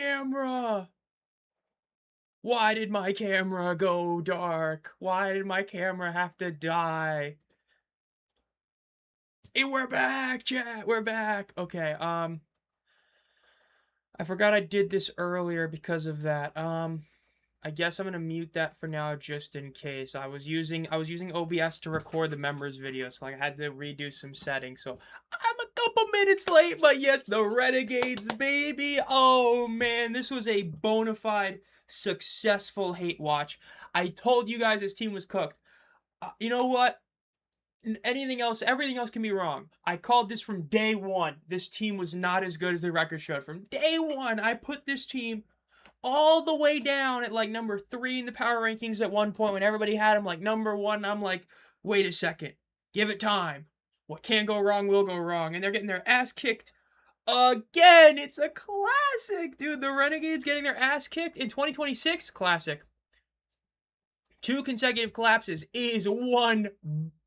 camera? Why did my camera go dark? Why did my camera have to die? Hey, we're back, chat. We're back. Okay, I forgot I did this earlier because of that. I guess I'm gonna mute that for now just in case. I was using OBS to record the members video, so I had to redo some settings. So I'm a couple minutes late, but yes, the Renegades, baby. Oh man, this was a bona fide successful hate watch. I told you guys this team was cooked. You know what? Everything else can be wrong. I called this from day one. This team was not as good as the record showed. From day one, I put this team all the way down at like number 3 in the power rankings at one point when everybody had him like number 1. I'm like, wait a second, give it time. What can go wrong will go wrong. And they're getting their ass kicked again. It's a classic, dude. The Renegades getting their ass kicked in 2026. Classic. 2 consecutive collapses is 1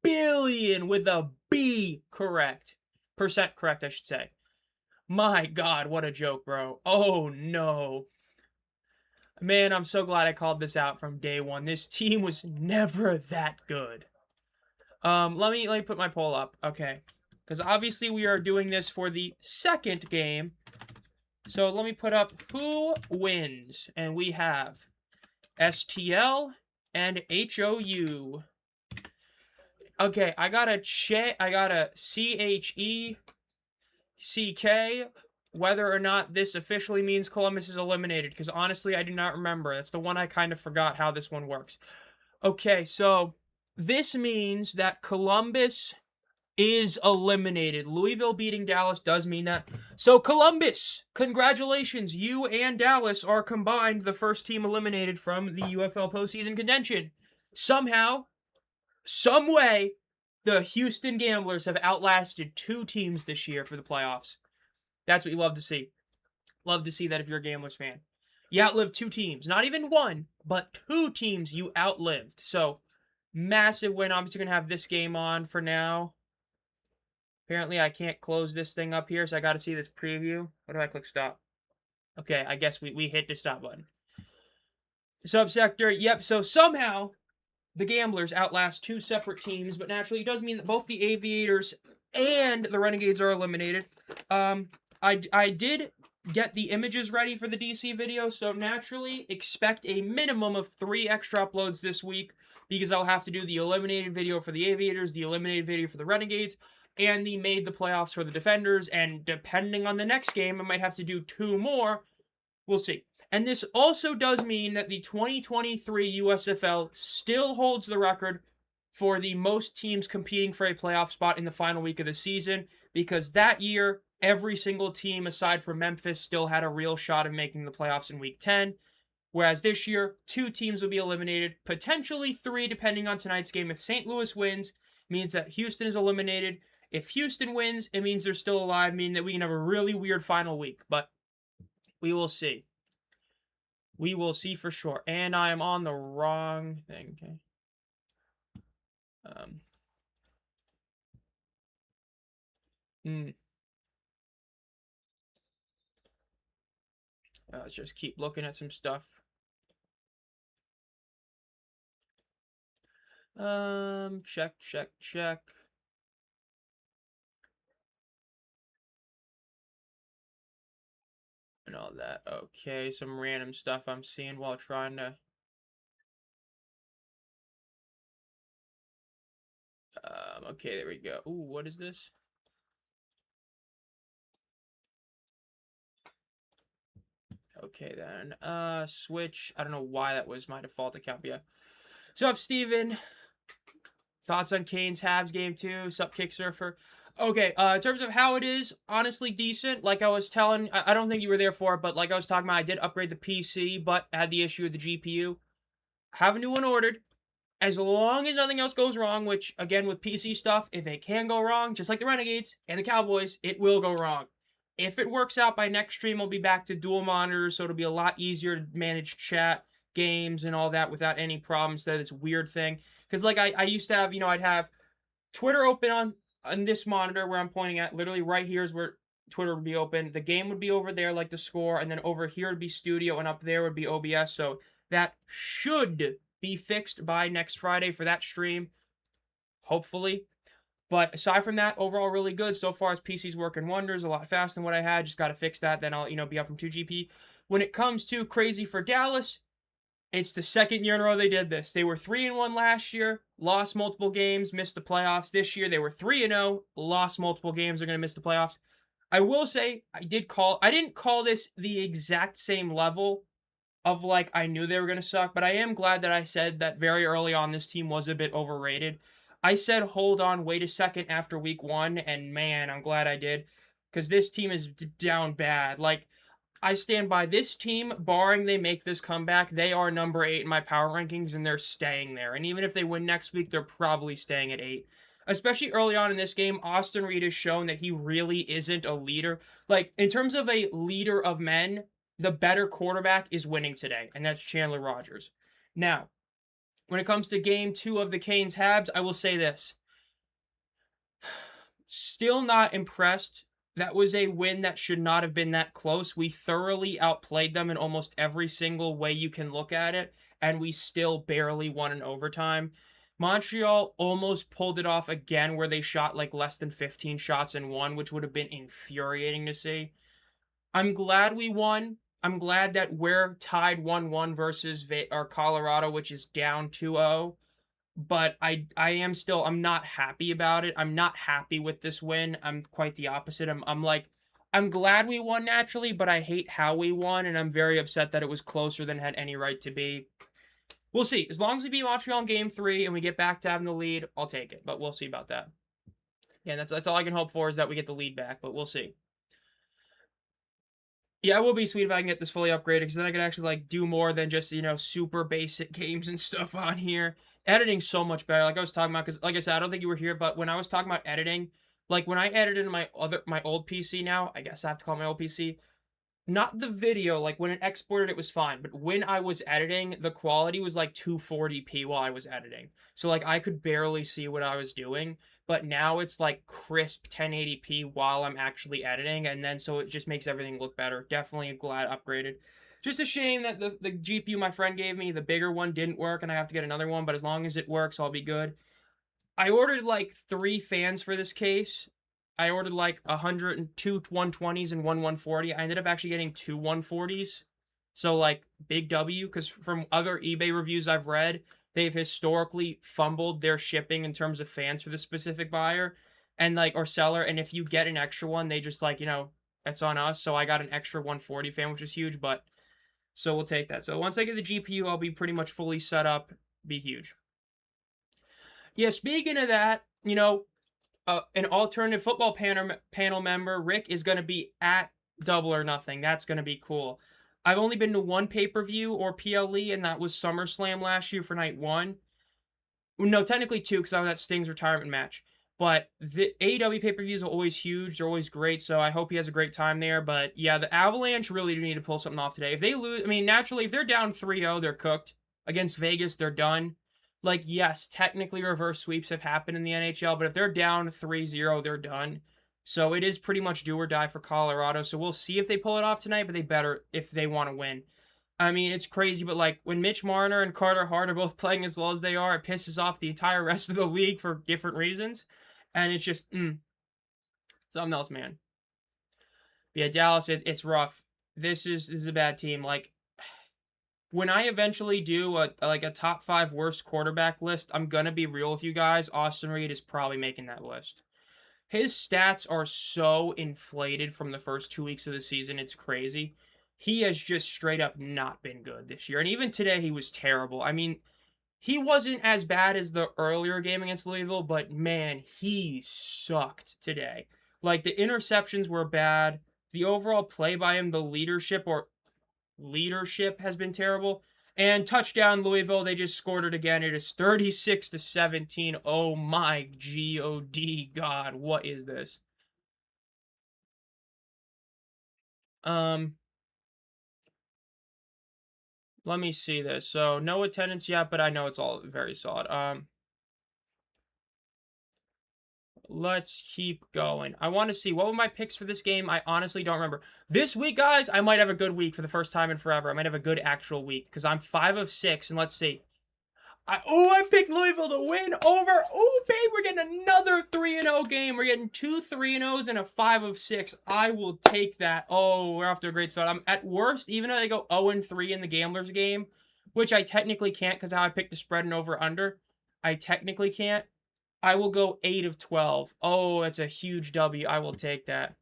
billion with a B correct. Percent correct, I should say. My God, what a joke, bro. Oh, no. Man, I'm so glad I called this out from day one. This team was never that good. Let me put my poll up. Okay. Because obviously we are doing this for the second game. So let me put up who wins. And we have STL and HOU. Okay, I got a CHECK whether or not this officially means Columbus is eliminated, because honestly, I do not remember. That's the one I kind of forgot how this one works. Okay, so this means that Columbus is eliminated. Louisville beating Dallas does mean that. So Columbus, congratulations. You and Dallas are combined the first team eliminated from the UFL postseason contention. Somehow, some way, the Houston Gamblers have outlasted 2 teams this year for the playoffs. That's what you love to see. Love to see that if you're a Gamblers fan. You outlived 2 teams. Not even 1, but 2 teams you outlived. So, massive win. Obviously, going to have this game on for now. Apparently, I can't close this thing up here, so I got to see this preview. What do I click stop? Okay, I guess we hit the stop button. Subsector, yep, so somehow the Gamblers outlast 2 separate teams, but naturally it does mean that both the Aviators and the Renegades are eliminated. I did get the images ready for the DC video, so naturally expect a minimum of 3 extra uploads this week, because I'll have to do the eliminated video for the Aviators, the eliminated video for the Renegades, and the made the playoffs for the Defenders, and depending on the next game, I might have to do 2 more. We'll see. And this also does mean that the 2023 USFL still holds the record for the most teams competing for a playoff spot in the final week of the season, because that year, every single team aside from Memphis still had a real shot of making the playoffs in week 10, whereas this year, 2 teams will be eliminated, potentially 3 depending on tonight's game. If St. Louis wins, it means that Houston is eliminated. If Houston wins, it means they're still alive, meaning that we can have a really weird final week, but we will see. We will see for sure. And I am on the wrong thing, okay? Let's just keep looking at some stuff. Check. And all that. Okay, some random stuff I'm seeing while trying to... okay, there we go. Ooh, what is this? Okay, then. Switch. I don't know why that was my default account, but yeah. Sup, Steven? Thoughts on Kane's Habs game 2? Sup, Kicksurfer? Okay, in terms of how it is, honestly decent. Like I was telling, I don't think you were there for it, but like I was talking about, I did upgrade the PC, but had the issue with the GPU. Have a new one ordered. As long as nothing else goes wrong, which, again, with PC stuff, if it can go wrong, just like the Renegades and the Cowboys, it will go wrong. If it works out by next stream, I'll be back to dual monitors, so it'll be a lot easier to manage chat, games, and all that without any problems. Instead of this weird thing. Because, like, I used to have, I'd have Twitter open on this monitor where I'm pointing at. Literally right here is where Twitter would be open. The game would be over there, like the score, and then over here would be studio, and up there would be OBS. So that should be fixed by next Friday for that stream, hopefully. But aside from that, overall really good. So far as PC's working wonders, a lot faster than what I had. Just got to fix that. Then I'll, be up from 2GP. When it comes to crazy for Dallas, it's the second year in a row they did this. They were 3-1 last year, lost multiple games, missed the playoffs. This year they were 3-0, lost multiple games, they're going to miss the playoffs. I will say I didn't call this the exact same level of like I knew they were going to suck, but I am glad that I said that very early on this team was a bit overrated. I said hold on, wait a second after week 1, and man, I'm glad I did, because this team is down bad. Like, I stand by this team, barring they make this comeback, they are number 8 in my power rankings, and they're staying there. And even if they win next week, they're probably staying at 8. Especially early on in this game, Austin Reed has shown that he really isn't a leader. Like, in terms of a leader of men, the better quarterback is winning today, and that's Chandler Rogers. Now, when it comes to game 2 of the Canes Habs, I will say this. Still not impressed. That was a win that should not have been that close. We thoroughly outplayed them in almost every single way you can look at it, and we still barely won in overtime. Montreal almost pulled it off again where they shot like less than 15 shots and won, which would have been infuriating to see. I'm glad we won. I'm glad that we're tied 1-1 versus Colorado, which is down 2-0. But I'm not happy about it. I'm not happy with this win. I'm quite the opposite. I'm glad we won naturally, but I hate how we won, and I'm very upset that it was closer than it had any right to be. We'll see. As long as we beat Montreal in game 3 and we get back to having the lead, I'll take it. But we'll see about that. Yeah, that's all I can hope for is that we get the lead back, but we'll see. Yeah, it will be sweet if I can get this fully upgraded, because then I can actually like do more than just, super basic games and stuff on here. Editing's so much better. Like I was talking about, because like I said, I don't think you were here, but when I was talking about editing, like when I edited my old PC now, I guess I have to call my old PC, not the video, like when it exported it was fine, but when I was editing, the quality was like 240p while I was editing. So like I could barely see what I was doing, but now it's like crisp 1080p while I'm actually editing, and then so it just makes everything look better. Definitely glad upgraded. Just a shame that the GPU my friend gave me, the bigger one, didn't work and I have to get another one, but as long as it works, I'll be good. I ordered like 3 fans for this case. I ordered like 102 120s and 140. I ended up actually getting 2 140s. So like big W, because from other eBay reviews I've read, they've historically fumbled their shipping in terms of fans for the specific buyer and like or seller. And if you get an extra one, they just like, it's on us. So I got an extra 140 fan, which is huge, but so we'll take that. So once I get the GPU, I'll be pretty much fully set up. Be huge. Yeah, speaking of that, an alternative football panel member, Rick, is going to be at Double or Nothing. That's going to be cool. I've only been to one pay-per-view or PLE, and that was SummerSlam last year for night 1. No, technically 2, because I was at Sting's retirement match. But the AEW pay-per-views are always huge. They're always great, so I hope he has a great time there. But yeah, the Avalanche really do need to pull something off today. If they lose, I mean, naturally, if they're down 3-0, they're cooked. Against Vegas, they're done. Like, yes, technically reverse sweeps have happened in the NHL, but if they're down 3-0, they're done. So it is pretty much do or die for Colorado. So we'll see if they pull it off tonight, but they better if they want to win. I mean, it's crazy, but like when Mitch Marner and Carter Hart are both playing as well as they are, it pisses off the entire rest of the league for different reasons. And it's just, something else, man. But yeah, Dallas, it's rough. This is a bad team. Like, when I eventually do a top 5 worst quarterback list, I'm going to be real with you guys. Austin Reed is probably making that list. His stats are so inflated from the first 2 weeks of the season. It's crazy. He has just straight up not been good this year. And even today, he was terrible. I mean, he wasn't as bad as the earlier game against Louisville, but man, he sucked today. Like, the interceptions were bad. The overall play by him, the leadership has been terrible. And touchdown Louisville, they just scored it again. It is 36-17. Oh my God, what is this? Let me see this. So no attendance yet, but I know it's all very solid. let's keep going. I want to see, what were my picks for this game? I honestly don't remember. This week, guys, I might have a good week for the first time in forever. I might have a good actual week because I'm 5 of 6, and let's see. I picked Louisville to win over. Oh, babe, we're getting another 3-0 game. We're getting 2 3-0s and a 5 of 6. I will take that. Oh, we're off to a great start. I'm at worst, even if I go 0-3 in the Gamblers game, which I technically can't because how I picked the spread and over under. I technically can't. I will go 8 of 12. Oh, that's a huge W. I will take that.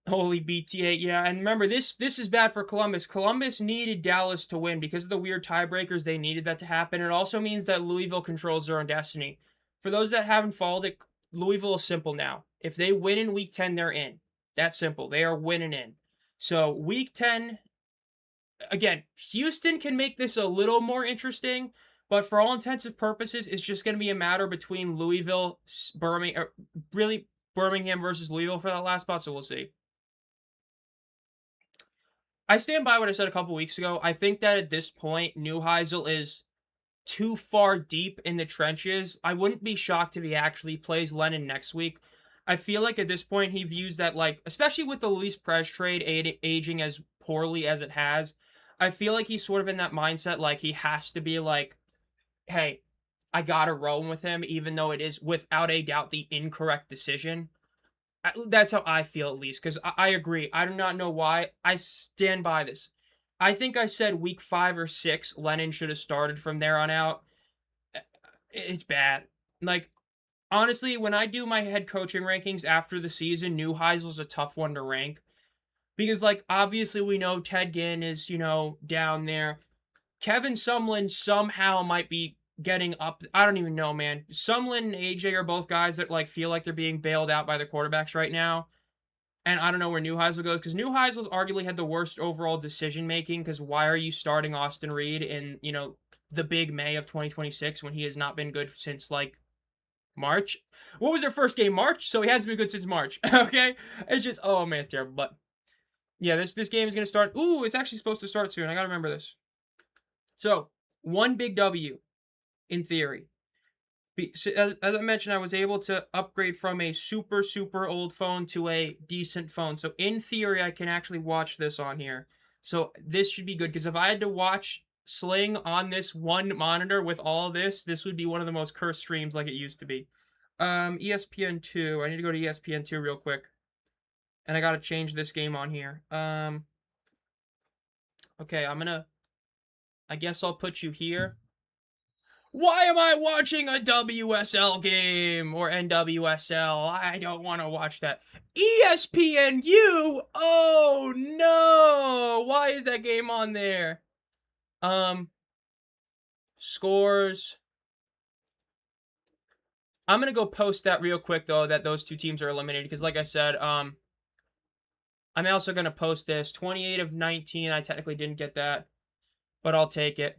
Holy BTA, yeah. And remember, this is bad for Columbus. Columbus needed Dallas to win because of the weird tiebreakers. They needed that to happen. It also means that Louisville controls their own destiny. For those that haven't followed it, Louisville is simple now. If they win in Week 10, they're in. That's simple. They are winning in. So Week 10, again, Houston can make this a little more interesting, but for all intents and purposes, it's just going to be a matter between Louisville, Birmingham, really Birmingham versus Louisville for that last spot. So we'll see. I stand by what I said a couple weeks ago. I think that at this point, Neuheisel is too far deep in the trenches. I wouldn't be shocked if he actually plays Lennon next week. I feel like at this point, he views that, like, especially with the Luis Perez trade aging as poorly as it has, I feel like he's sort of in that mindset, like, he has to be like, hey, I gotta roll with him, even though it is, without a doubt, the incorrect decision. That's how I feel, at least, because I agree. I do not know why. I stand by this. I think I said week 5 or 6, Lennon should have started from there on out. It's bad. Like, honestly, when I do my head coaching rankings after the season, Neuheisel's a tough one to rank. Because, like, obviously we know Ted Ginn is, down there. Kevin Sumlin somehow might be getting up. I don't even know, man. Sumlin and AJ are both guys that, like, feel like they're being bailed out by their quarterbacks right now. And I don't know where Neuheisel goes, because Neuheisel's arguably had the worst overall decision-making, because why are you starting Austin Reed in, the big May of 2026 when he has not been good since, like, March? What was their first game? March? So he hasn't been good since March, okay? It's just, oh, man, it's terrible. But, yeah, this game is going to start. Ooh, it's actually supposed to start soon. I got to remember this. So, one big W, in theory. As I mentioned, I was able to upgrade from a super, super old phone to a decent phone. So in theory, I can actually watch this on here. So this should be good, because if I had to watch Sling on this one monitor with all this, this would be one of the most cursed streams like it used to be. ESPN2. I need to go to ESPN2 real quick. And I got to change this game on here. Okay, I guess I'll put you here. Why am I watching a WSL game or NWSL? I don't want to watch that. ESPNU? Oh no! Why is that game on there? Scores. I'm gonna go post that real quick though, that those two teams are eliminated, because like I said, I'm also gonna post this 28 of 19. I technically didn't get that, but I'll take it.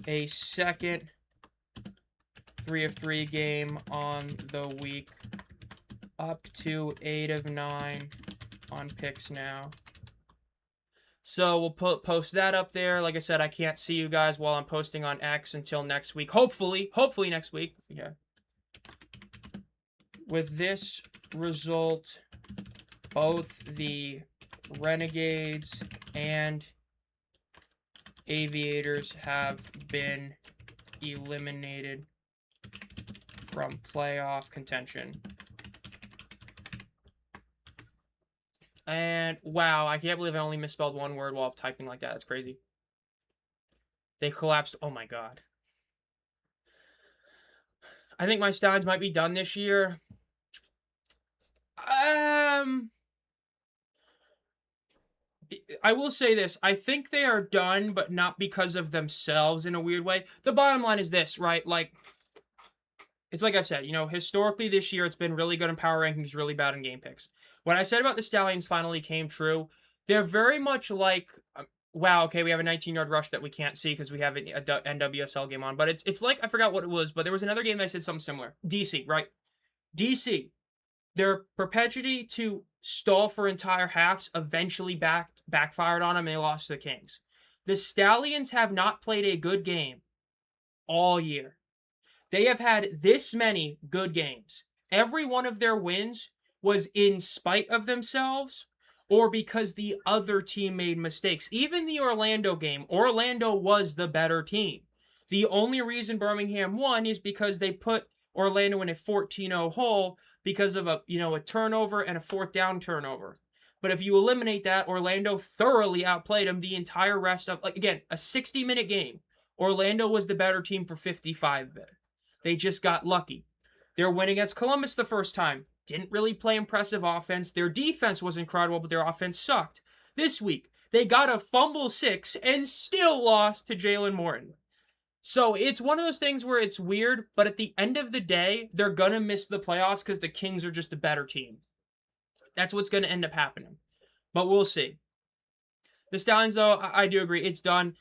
A second 3 of 3 game on the week, up to 8 of 9 on picks now. So we'll post that up there. Like I said, I can't see you guys while I'm posting on X until next week. Hopefully next week. Yeah. With this result, both the Renegades and Aviators have been eliminated from playoff contention. And wow, I can't believe I only misspelled one word while typing like that. That's crazy. They collapsed. Oh my god. I think my Steins might be done this year. I will say this. I think they are done, but not because of themselves in a weird way. The bottom line is this, right? Like, it's like I've said, historically this year it's been really good in power rankings, really bad in game picks. What I said about the Stallions finally came true. They're very much like, wow, okay, we have a 19-yard rush that we can't see because we have an NWSL game on. But it's like, I forgot what it was, but there was another game that said something similar. DC, right? DC. Their propensity to stall for entire halves eventually backfired on them, and they lost to the Kings. The Stallions have not played a good game all year. They have had this many good games. Every one of their wins was in spite of themselves or because the other team made mistakes. Even the Orlando game, Orlando was the better team. The only reason Birmingham won is because they put Orlando in a 14-0 hole because of a turnover and a fourth down turnover. But if you eliminate that, Orlando thoroughly outplayed them the entire rest of, again, a 60-minute game. Orlando was the better team for 55 of it. They just got lucky. Their win against Columbus the first time didn't really play impressive offense. Their defense was incredible, but their offense sucked. This week, they got a fumble 6 and still lost to Jalen Morton. So it's one of those things where it's weird, but at the end of the day, they're going to miss the playoffs because the Kings are just a better team. That's what's going to end up happening. But we'll see. The Stallions, though, I do agree. It's done.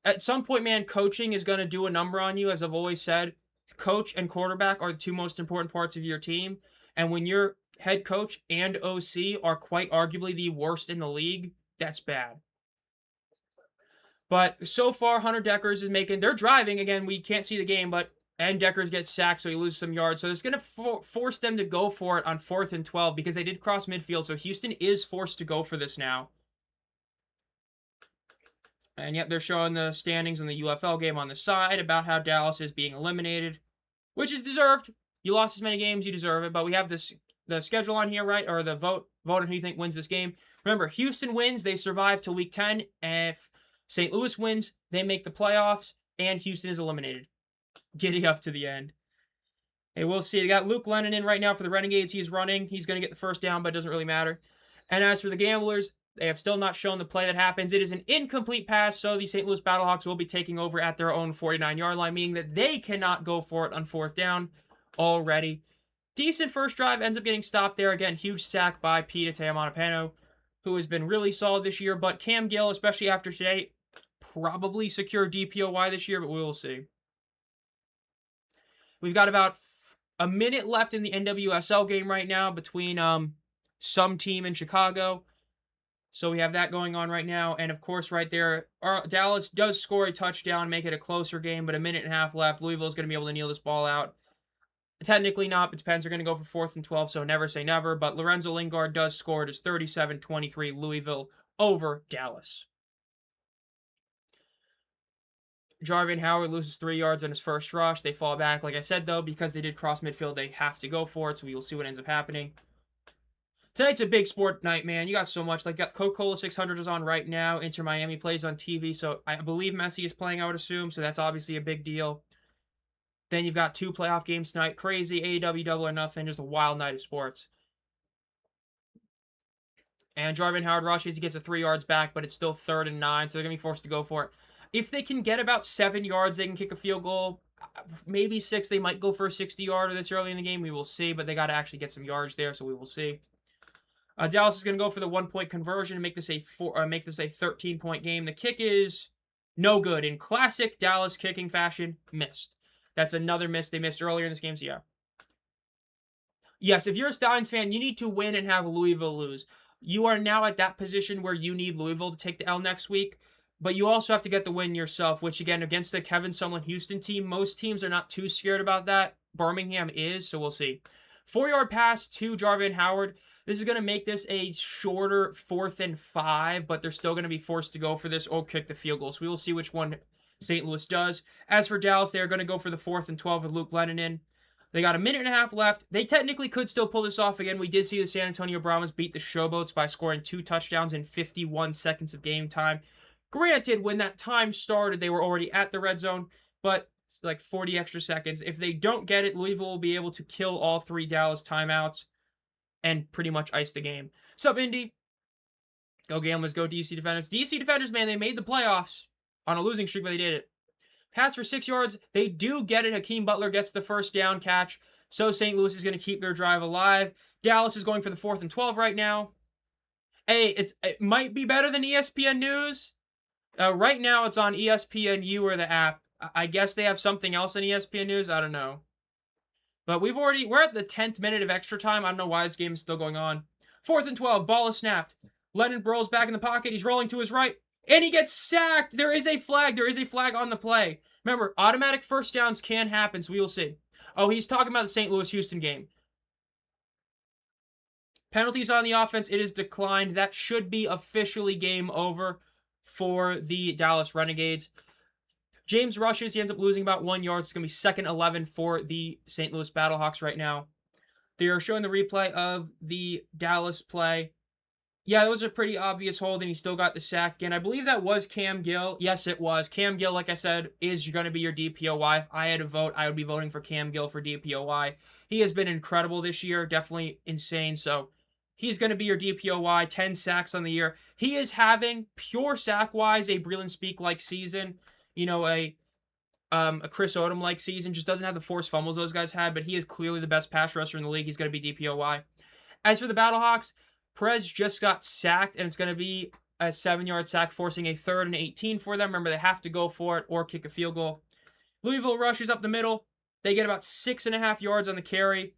At some point, man, coaching is going to do a number on you, as I've always said. Coach and quarterback are the two most important parts of your team. And when your head coach and OC are quite arguably the worst in the league, that's bad. But so far, Hunter Deckers is they're driving. Again, we can't see the game, and Deckers gets sacked, so he loses some yards. So it's going to force them to go for it on 4th and 12 because they did cross midfield. So Houston is forced to go for this now. And yet they're showing the standings in the UFL game on the side about how Dallas is being eliminated, which is deserved. You lost as many games, you deserve it. But we have the schedule on here, right? Or the vote on who you think wins this game. Remember, Houston wins, they survive to week 10. If St. Louis wins, they make the playoffs, and Houston is eliminated. Giddy up to the end. Hey, we'll see. They got Luke Lennon in right now for the Renegades. He's running. He's going to get the first down, but it doesn't really matter. And as for the Gamblers, they have still not shown the play that happens. It is an incomplete pass, so the St. Louis Battlehawks will be taking over at their own 49-yard line, meaning that they cannot go for it on 4th down already. Decent first drive, ends up getting stopped there. Again, huge sack by Pita Teamanapano, who has been really solid this year. But Cam Gill, especially after today, probably secure DPOY this year, but we will see. We've got about a minute left in the NWSL game right now between some team in Chicago. So we have that going on right now. And, of course, right there, Dallas does score a touchdown, make it a closer game, but a minute and a half left. Louisville is going to be able to kneel this ball out. Technically not, but depends. They're going to go for 4th and 12, so never say never. But Lorenzo Lingard does score. It is 37-23 Louisville over Dallas. Jarvin Howard loses 3 yards on his first rush. They fall back. Like I said, though, because they did cross midfield, they have to go for it, so we will see what ends up happening. Tonight's a big sport night, man. You got so much. Like, got Coca-Cola 600 is on right now. Inter Miami plays on TV, so I believe Messi is playing, I would assume, so that's obviously a big deal. Then you've got 2 playoff games tonight. Crazy, AEW Double or Nothing, just a wild night of sports. And Jarvin Howard rushes. He gets a 3 yards back, but it's still 3rd and 9, so they're going to be forced to go for it. If they can get about 7 yards, they can kick a field goal. Maybe 6. They might go for a 60-yarder this early in the game. We will see, but they got to actually get some yards there, so we will see. Dallas is going to go for the 1-point conversion and make this a 13-point game. The kick is no good. In classic Dallas kicking fashion, missed. That's another miss they missed earlier in this game, so yeah. Yes, if you're a Stallions fan, you need to win and have Louisville lose. You are now at that position where you need Louisville to take the L next week, but you also have to get the win yourself, which, again, against the Kevin Sumlin Houston team, most teams are not too scared about that. Birmingham is, so we'll see. 4-yard pass to Jarvin Howard. This is going to make this a shorter 4th and 5, but they're still going to be forced to go for this or kick the field goal. So we will see which one St. Louis does. As for Dallas, they're going to go for the 4th and 12 with Luke Lennon in. They got a minute and a half left. They technically could still pull this off again. We did see the San Antonio Brahmas beat the Showboats by scoring 2 touchdowns in 51 seconds of game time. Granted, when that time started, they were already at the red zone, but like 40 extra seconds. If they don't get it, Louisville will be able to kill all 3 Dallas timeouts and pretty much ice the game. Sup, Indy? Go Gamblers, go DC Defenders. DC Defenders, man, they made the playoffs on a losing streak, but they did it. Pass for 6 yards. They do get it. Hakeem Butler gets the first down catch. So St. Louis is going to keep their drive alive. Dallas is going for the 4th and 12 right now. Hey, it might be better than ESPN News. Right now, it's on ESPNU or the app. I guess they have something else on ESPN News. I don't know. But we're at the 10th minute of extra time. I don't know why this game is still going on. 4th and 12. Ball is snapped. Lennon rolls back in the pocket. He's rolling to his right. And he gets sacked. There is a flag. There is a flag on the play. Remember, automatic first downs can happen, so we will see. Oh, he's talking about the St. Louis-Houston game. Penalties on the offense, it is declined. That should be officially game over for the Dallas Renegades. James rushes. He ends up losing about 1 yard. It's going to be 2nd 11 for the St. Louis Battlehawks right now. They are showing the replay of the Dallas play. Yeah, that was a pretty obvious hold, and he still got the sack again. I believe that was Cam Gill. Yes, it was. Cam Gill, like I said, is going to be your DPOY. If I had to vote, I would be voting for Cam Gill for DPOY. He has been incredible this year, definitely insane. So he's going to be your DPOY, 10 sacks on the year. He is having, pure sack-wise, a Breland Speak-like season. You know, a Chris Odom-like season. Just doesn't have the forced fumbles those guys had, but he is clearly the best pass rusher in the league. He's going to be DPOY. As for the Battlehawks, Perez just got sacked, and it's going to be a 7-yard sack, forcing a 3rd and 18 for them. Remember, they have to go for it or kick a field goal. Louisville rushes up the middle. They get about 6.5 yards on the carry.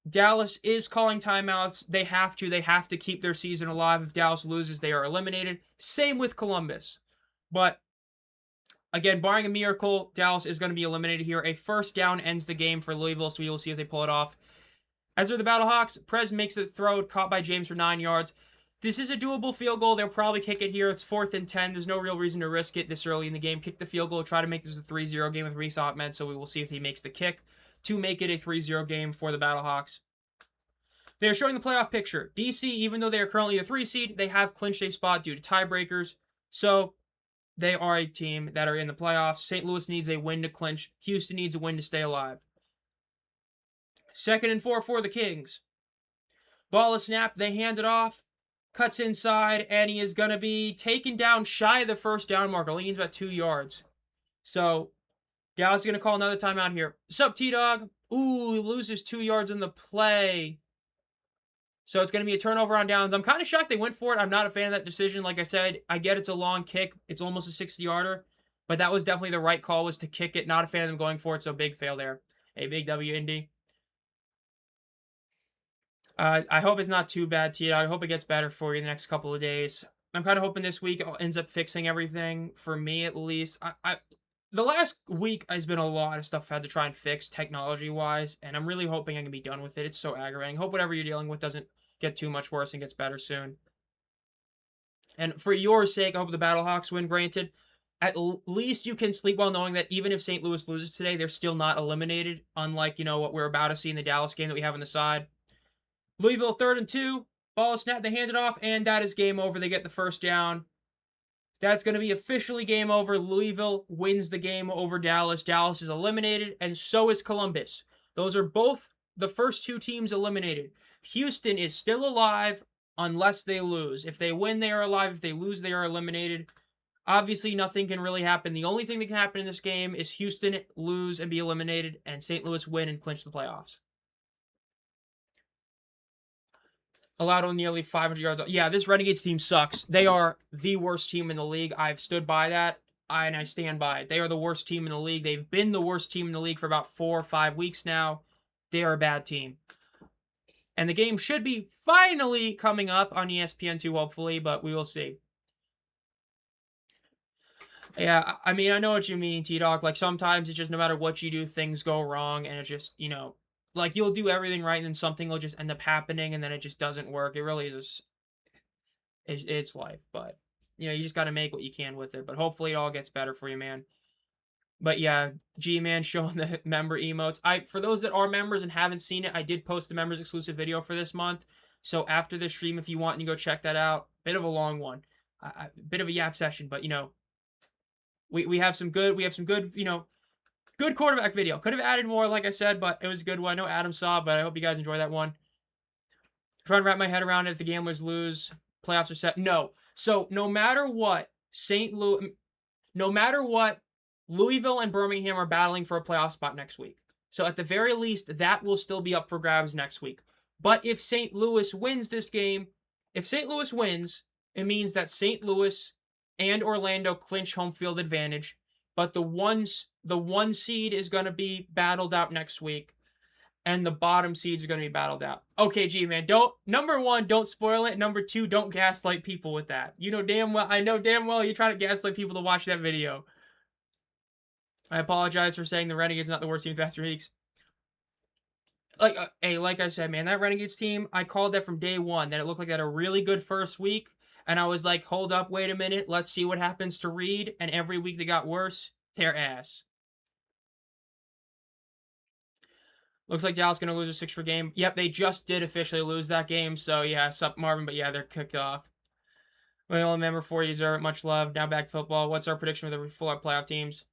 Dallas is calling timeouts. They have to. They have to keep their season alive. If Dallas loses, they are eliminated. Same with Columbus. But again, barring a miracle, Dallas is going to be eliminated here. A first down ends the game for Louisville, so we will see if they pull it off. As for the Battlehawks, Perez makes the throw, caught by James for 9 yards. This is a doable field goal. They'll probably kick it here. It's 4th and 10. There's no real reason to risk it this early in the game. Kick the field goal, try to make this a 3-0 game with Reese Ahmed, so we will see if he makes the kick to make it a 3-0 game for the Battlehawks. They're showing the playoff picture. DC, even though they are currently the 3 seed, they have clinched a spot due to tiebreakers. So they are a team that are in the playoffs. St. Louis needs a win to clinch. Houston needs a win to stay alive. 2nd and 4 for the Kings. Ball is snapped. They hand it off. Cuts inside, and he is going to be taken down shy of the first down mark. Only needs about 2 yards. So Dallas is going to call another timeout here. Sup, T-Dog? Ooh, he loses 2 yards in the play. So it's going to be a turnover on downs. I'm kind of shocked they went for it. I'm not a fan of that decision. Like I said, I get it's a long kick. It's almost a 60-yarder. But that was definitely the right call, was to kick it. Not a fan of them going for it, so big fail there. A big W, Indy. I hope it's not too bad, T-Dog. I hope it gets better for you the next couple of days. I'm kind of hoping this week ends up fixing everything, for me at least. The last week has been a lot of stuff I've had to try and fix technology-wise, and I'm really hoping I can be done with it. It's so aggravating. Hope whatever you're dealing with doesn't get too much worse and gets better soon. And for your sake, I hope the Battlehawks win, granted. At least you can sleep well knowing that even if St. Louis loses today, they're still not eliminated, unlike, what we're about to see in the Dallas game that we have on the side. Louisville 3rd and 2. Ball is snapped. They hand it off, and that is game over. They get the first down. That's going to be officially game over. Louisville wins the game over Dallas. Dallas is eliminated, and so is Columbus. Those are both the first 2 teams eliminated. Houston is still alive unless they lose. If they win, they are alive. If they lose, they are eliminated. Obviously, nothing can really happen. The only thing that can happen in this game is Houston lose and be eliminated, and St. Louis win and clinch the playoffs. Allowed on nearly 500 yards. Yeah, this Renegades team sucks. They are the worst team in the league. I've stood by that, and I stand by it. They are the worst team in the league. They've been the worst team in the league for about 4 or 5 weeks now. They are a bad team. And the game should be finally coming up on ESPN2, hopefully, but we will see. Yeah, I mean, I know what you mean, T-Dog. Like, sometimes it's just no matter what you do, things go wrong, and it's just, like, you'll do everything right, and then something will just end up happening, and then it just doesn't work. It really is it's life, but, you just got to make what you can with it. But hopefully it all gets better for you, man. But yeah, G-Man showing the member emotes. For those that are members and haven't seen it, I did post the members exclusive video for this month. So after this stream, if you want, you go check that out. Bit of a long one. Bit of a yap session, but, we have some good, good quarterback video. Could have added more, like I said, but it was a good one. I know Adam saw, but I hope you guys enjoy that one. Trying to wrap my head around it. If the Gamblers lose, playoffs are set. No. So no matter what, Louisville and Birmingham are battling for a playoff spot next week. So at the very least, that will still be up for grabs next week. But if St. Louis wins this game, it means that St. Louis and Orlando clinch home field advantage. But the one seed is going to be battled out next week. and the bottom seeds are going to be battled out. Okay, G man, don't number one, don't spoil it. Number two, don't gaslight people with that. You know damn well, I know damn well you're trying to gaslight people to watch that video. I apologize for saying the Renegades not the worst team in Faster Weeks. Like I said, man, that Renegades team, I called that from day one. That it looked like they had a really good first week, and I was like, hold up, wait a minute, let's see what happens to Reed. And every week they got worse. Their ass. Looks like Dallas going to lose a 6-4 game. Yep, they just did officially lose that game. So, yeah, sup, Marvin. But, yeah, they're kicked off. We only remember 4. You deserve it. Much love. Now back to football. What's our prediction for the full playoff teams?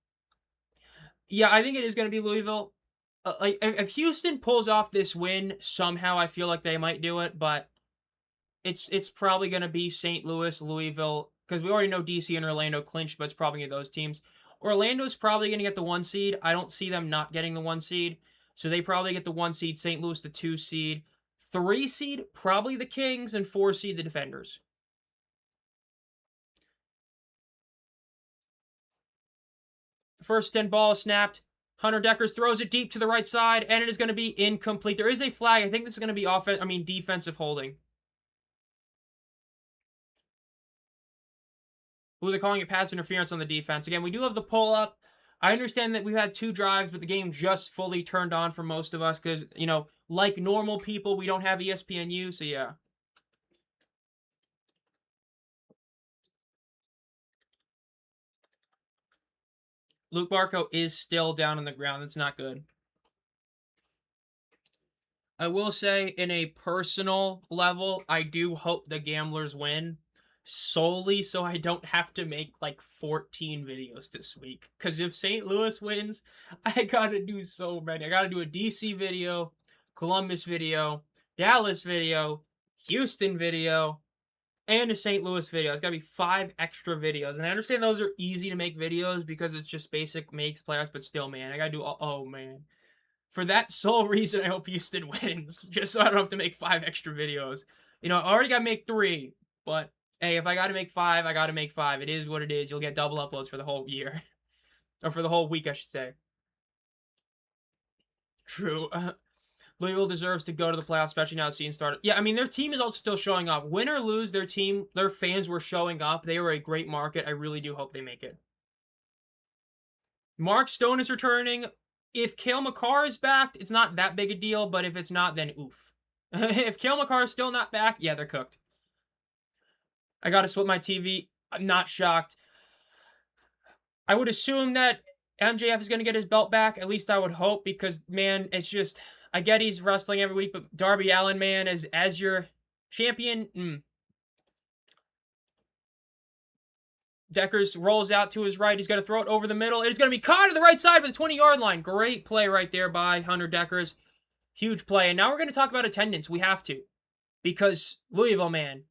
Yeah, I think it is going to be Louisville. If Houston pulls off this win, somehow I feel like they might do it. But it's probably going to be St. Louis, Louisville. Because we already know DC and Orlando clinched, but it's probably going to be those teams. Orlando's probably going to get the 1 seed. I don't see them not getting the 1 seed. So they probably get the 1 seed, St. Louis the 2 seed. 3 seed, probably the Kings, and 4 seed, the Defenders. The first 10 ball is snapped. Hunter Deckers throws it deep to the right side, and it is going to be incomplete. There is a flag. I think this is going to be defensive holding. Ooh, they're calling it pass interference on the defense. Again, we do have the pull up. I understand that we've had 2 drives, but the game just fully turned on for most of us because, you know, like normal people, we don't have ESPNU, so yeah. Luke Barco is still down on the ground. That's not good. I will say, in a personal level, I do hope the Gamblers win. Solely so I don't have to make like 14 videos this week. Because if St. Louis wins, I gotta do so many. I gotta do a DC video, Columbus video, Dallas video, Houston video, and a St. Louis video. It's gotta be 5 extra videos. And I understand those are easy to make videos because it's just basic makes playoffs, but still, man, I gotta do oh man. For that sole reason, I hope Houston wins. Just so I don't have to make 5 extra videos. You know, I already gotta make 3, but hey, if I gotta make 5, I gotta make 5. It is what it is. You'll get double uploads for the whole year. Or for the whole week, I should say. True. Louisville deserves to go to the playoffs, especially now the season started. Yeah, I mean, their team is also still showing up. Win or lose, their team, their fans were showing up. They were a great market. I really do hope they make it. Mark Stone is returning. If Cale Makar is back, it's not that big a deal. But if it's not, then oof. If Cale Makar is still not back, yeah, they're cooked. I gotta split my TV. I'm not shocked. I would assume that MJF is gonna get his belt back. At least I would hope, because man, it's just I get he's wrestling every week, but Darby Allin, man, as your champion. Deckers rolls out to his right. He's gonna throw it over the middle. It is gonna be caught to the right side of the 20-yard line. Great play right there by Hunter Deckers. Huge play. And now we're gonna talk about attendance. We have to, because Louisville, man.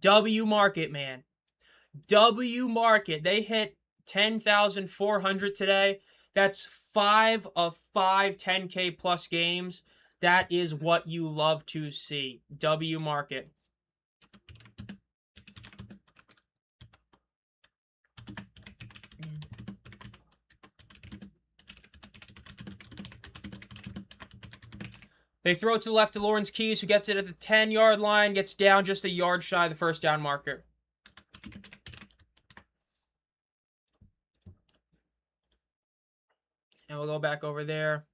W Market, man. W Market. They hit 10,400 today. That's 5 of 5 10K plus games. That is what you love to see. W Market. They throw it to the left to Lawrence Keys, who gets it at the 10-yard line, gets down just a yard shy of the first down marker. And we'll go back over there.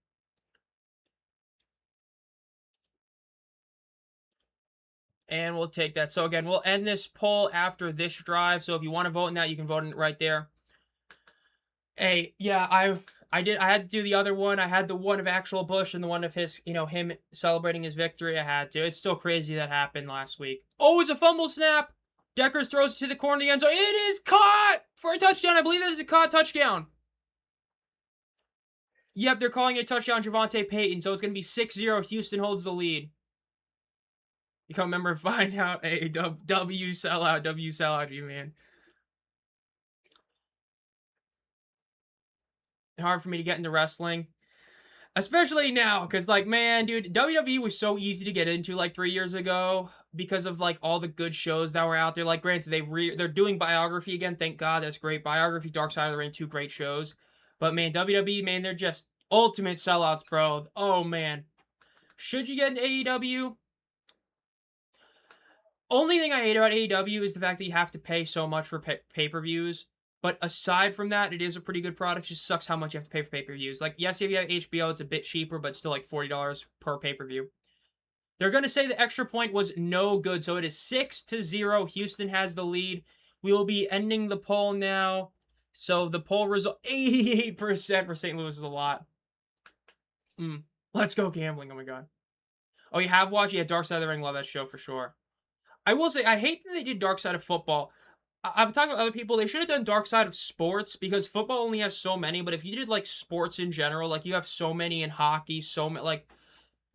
And we'll take that. So again, we'll end this poll after this drive. So if you want to vote in that, you can vote in it right there. Hey, yeah, I had to do the other one. I had the one of actual Bush and the one of his, him celebrating his victory. I had to. It's still crazy that happened last week. Oh, it's a fumble snap. Deckers throws it to the corner of the end zone. It is caught for a touchdown. I believe that is a caught touchdown. Yep, they're calling it a touchdown, Javonte Payton. So it's going to be 6-0. Houston holds the lead. You can't remember, find out. Hey, W sellout, you man. Hard for me to get into wrestling, especially now, because man, dude, WWE was so easy to get into 3 years ago because of all the good shows that were out there. Granted, they're doing Biography again, thank God, that's great. Biography, Dark Side of the Ring, 2 great shows, but man, WWE, man, they're just Ultimate sellouts, bro. Oh, man. Should you get into AEW? Only thing I hate about AEW is the fact that you have to pay so much for pay-per-views. But aside from that, it is a pretty good product. It just sucks how much you have to pay for pay-per-views. Like, yes, if you have HBO, it's a bit cheaper, but still like $40 per pay-per-view. They're going to say the extra point was no good, so it is 6-0. Houston has the lead. We will be ending the poll now. So the poll result, 88% for St. Louis is a lot. Let's go gambling. Oh my god. Oh, you have watched? Yeah, Dark Side of the Ring. Love that show for sure. I will say, I hate that they did Dark Side of Football. I've talked to other people, they should have done Dark Side of Sports, because football only has so many, but if you did, like, sports in general, like, you have so many in hockey, so many,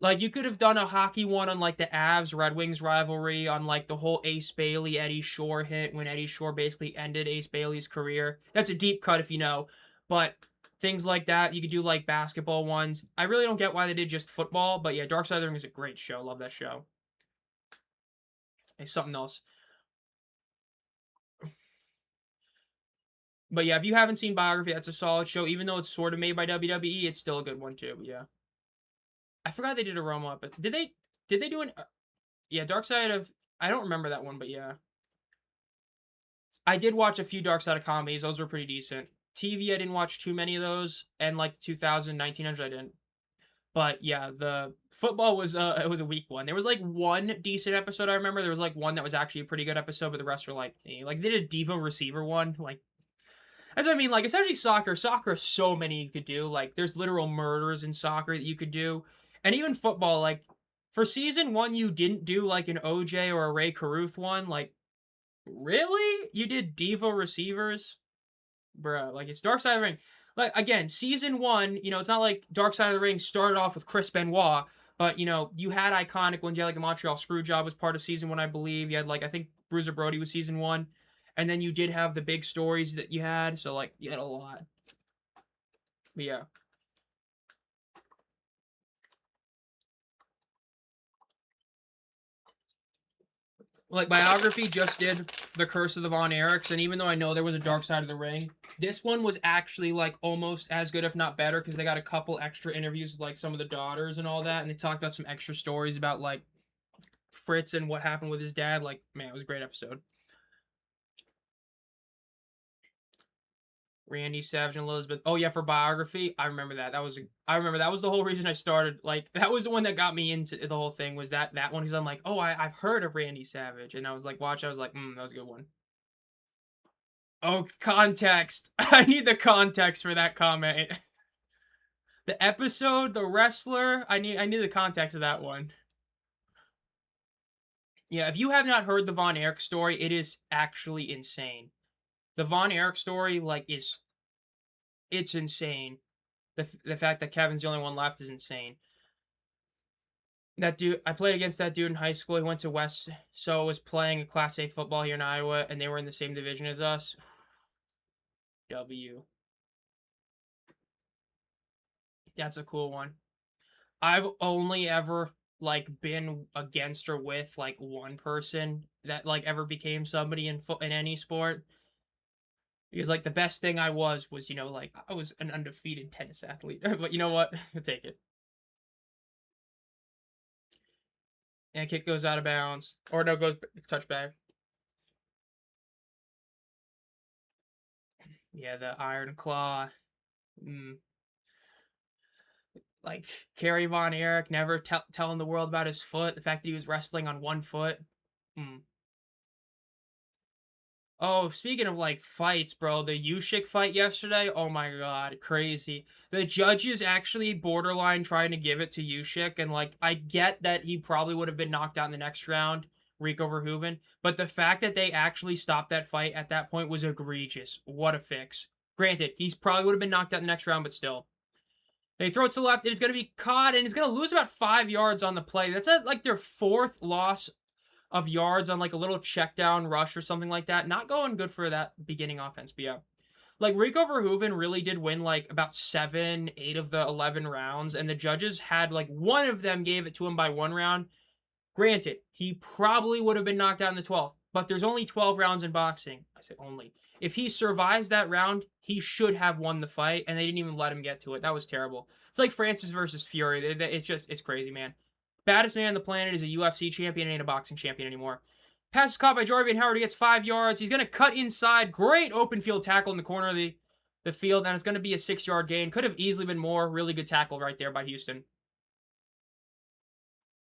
like, you could have done a hockey one on, like, the Avs-Red Wings rivalry, on, like, the whole Ace Bailey-Eddie Shore hit, when Eddie Shore basically ended Ace Bailey's career. That's a deep cut if you know, but things like that, you could do, like, basketball ones. I really don't get why they did just football, but yeah, Dark Side of the Ring is a great show. Love that show. It's something else. But yeah, if you haven't seen Biography, that's a solid show. Even though it's sort of made by WWE, it's still a good one too. But yeah, I forgot they did a Roma, but did they? Did they do an? Yeah, Dark Side of. I don't remember that one, but yeah, I did watch a few Dark Side of comedies. Those were pretty decent. TV, I didn't watch too many of those, and like 2000, 1900, I didn't. But yeah, the football was it was a weak one. There was like one decent episode I remember. There was like one that was actually a pretty good episode, but the rest were like like they did a diva receiver one. Like that's what I mean. Like, especially soccer. Soccer is so many you could do. Like, there's literal murders in soccer that you could do. And even football, like, for season one, you didn't do, like, an OJ or a Ray Caruth one. Like, really? You did diva receivers? Bruh, like, it's Dark Side of the Ring. Like, again, season one, it's not like Dark Side of the Ring started off with Chris Benoit, but, you had iconic ones. You had, like, the Montreal Screwjob was part of season one, I believe. You had, like, I think Bruiser Brody was season one. And then you did have the big stories that you had, so, like, you had a lot. But, yeah. Like, Biography just did The Curse of the Von Erichs, and even though I know there was a Dark Side of the Ring, this one was actually, like, almost as good, if not better, because they got a couple extra interviews with, like, some of the daughters and all that, and they talked about some extra stories about, like, Fritz and what happened with his dad. Like, man, it was a great episode. Randy Savage and Elizabeth. Oh yeah, for Biography, I remember that. I remember that was the whole reason I started. Like, that was the one that got me into the whole thing. Was that one? Because I'm like, oh, I've heard of Randy Savage, and I was like, watch. I was like, that was a good one. Oh, context. I need the context for that comment. The episode, the wrestler. I need the context of that one. Yeah, if you have not heard the Von Erich story, it is actually insane. The Von Erich story, like, it's insane. The fact that Kevin's the only one left is insane. That dude, I played against that dude in high school. He went to West, so was playing a Class A football here in Iowa, and they were in the same division as us. W. That's a cool one. I've only ever like been against or with like one person that like ever became somebody in any sport. Because like the best thing I was like I was an undefeated tennis athlete. But you know what? I'll take it. And kick goes out of bounds. Or no, goes touchback. Yeah, the Iron Claw. Like Kerry Von Erich never telling the world about his foot. The fact that he was wrestling on one foot. Oh, speaking of like fights, bro, the Usyk fight yesterday. Oh my god, crazy. The judges actually borderline trying to give it to Usyk, and like I get that he probably would have been knocked out in the next round, Rico Verhoeven, but the fact that they actually stopped that fight at that point was egregious. What a fix. Granted, he's probably would have been knocked out in the next round, but still. They throw it to the left. It is going to be caught, and he's going to lose about 5 yards on the play. That's like their fourth loss of yards on like a little check down rush or something like that. Not going good for that beginning offense, but yeah. Like Rico Verhoeven really did win like about 7, 8 of the 11 rounds, and the judges had like one of them gave it to him by 1 round. Granted, he probably would have been knocked out in the 12th, but there's only 12 rounds in boxing. I say only. If he survives that round, he should have won the fight, and they didn't even let him get to it. That was terrible. It's like Francis versus Fury. It's crazy, man. Baddest man on the planet is a UFC champion and ain't a boxing champion anymore. Pass is caught by Jarvin Howard. He gets 5 yards. He's going to cut inside. Great open field tackle in the corner of the field, and it's going to be a 6-yard gain. Could have easily been more. Really good tackle right there by Houston.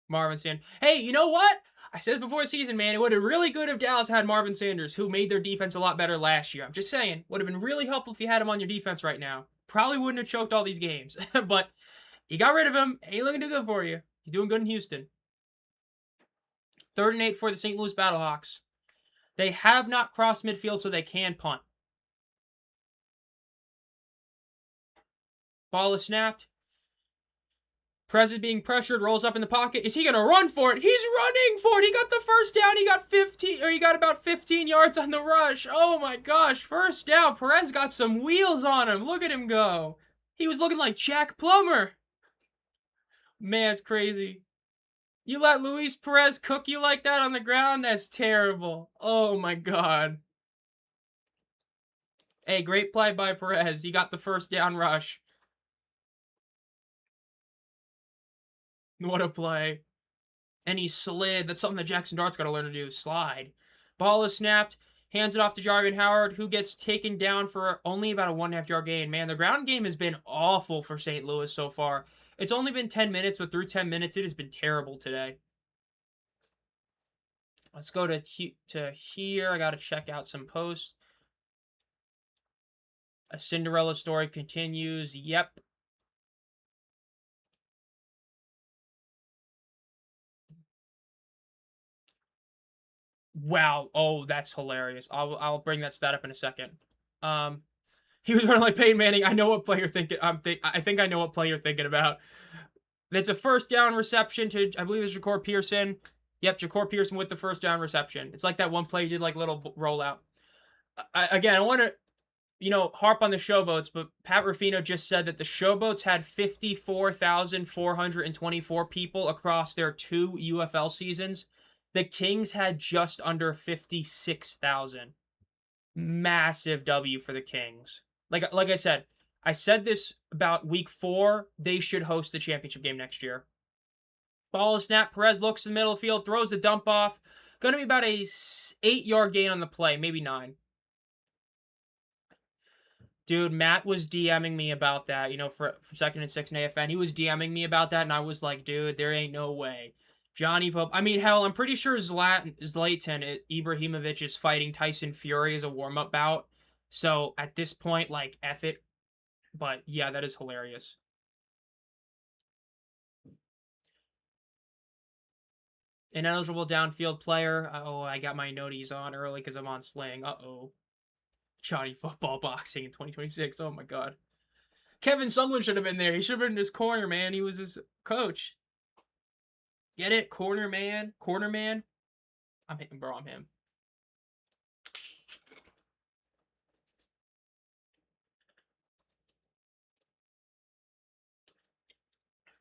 Marvin Sanders. Hey, you know what? I said this before the season, man. It would have been really good if Dallas had Marvin Sanders, who made their defense a lot better last year. I'm just saying. Would have been really helpful if you had him on your defense right now. Probably wouldn't have choked all these games. But you got rid of him. Ain't looking too good for you. He's doing good in Houston. 3rd and 8 for the St. Louis Battlehawks. They have not crossed midfield, so they can punt. Ball is snapped. Perez is being pressured, rolls up in the pocket. Is he going to run for it? He's running for it. He got the first down. He got about 15 yards on the rush. Oh my gosh, first down. Perez got some wheels on him. Look at him go. He was looking like Jack Plummer. Man, it's crazy. You let Luis Perez cook you like that on the ground? That's terrible. Oh my god. Hey, great play by Perez. He got the first down rush. What a play. And he slid. That's something that Jackson Dart's got to learn to do. Slide. Ball is snapped. Hands it off to Jarvin Howard, who gets taken down for only about a 1.5-yard gain. Man, the ground game has been awful for St. Louis so far. It's only been 10 minutes, but through 10 minutes, it has been terrible today. Let's go to here. I got to check out some posts. A Cinderella story continues. Yep. Wow. Oh, that's hilarious. I'll bring that stat up in a second. He was running like Peyton Manning. I know what play you're thinking. I think I know what play you're thinking about. That's a first down reception to, I believe it's Ja'Cour Pearson. Yep, Ja'Cour Pearson with the first down reception. It's like that one play he did, like little rollout. I want to, harp on the Showboats, but Pat Ruffino just said that the Showboats had 54,424 people across their 2 UFL seasons. The Kings had just under 56,000. Massive W for the Kings. Like I said this about week 4. They should host the championship game next year. Ball is snapped. Perez looks in the middle of the field, throws the dump off. Going to be about a 8-yard gain on the play, maybe 9. Dude, Matt was DMing me about that, for 2nd and 6 in AFN. He was DMing me about that, and I was like, dude, there ain't no way. Johnny Pope. I mean, hell, I'm pretty sure Zlatan Ibrahimovic is fighting Tyson Fury as a warm-up bout. So, at this point, like, F it. But, yeah, that is hilarious. An eligible downfield player. Oh, I got my noties on early because I'm on Sling. Uh-oh. Johnny Football Boxing in 2026. Oh, my God. Kevin Sumlin should have been there. He should have been in his corner, man. He was his coach. Get it? Corner man. I'm him, bro. I'm him.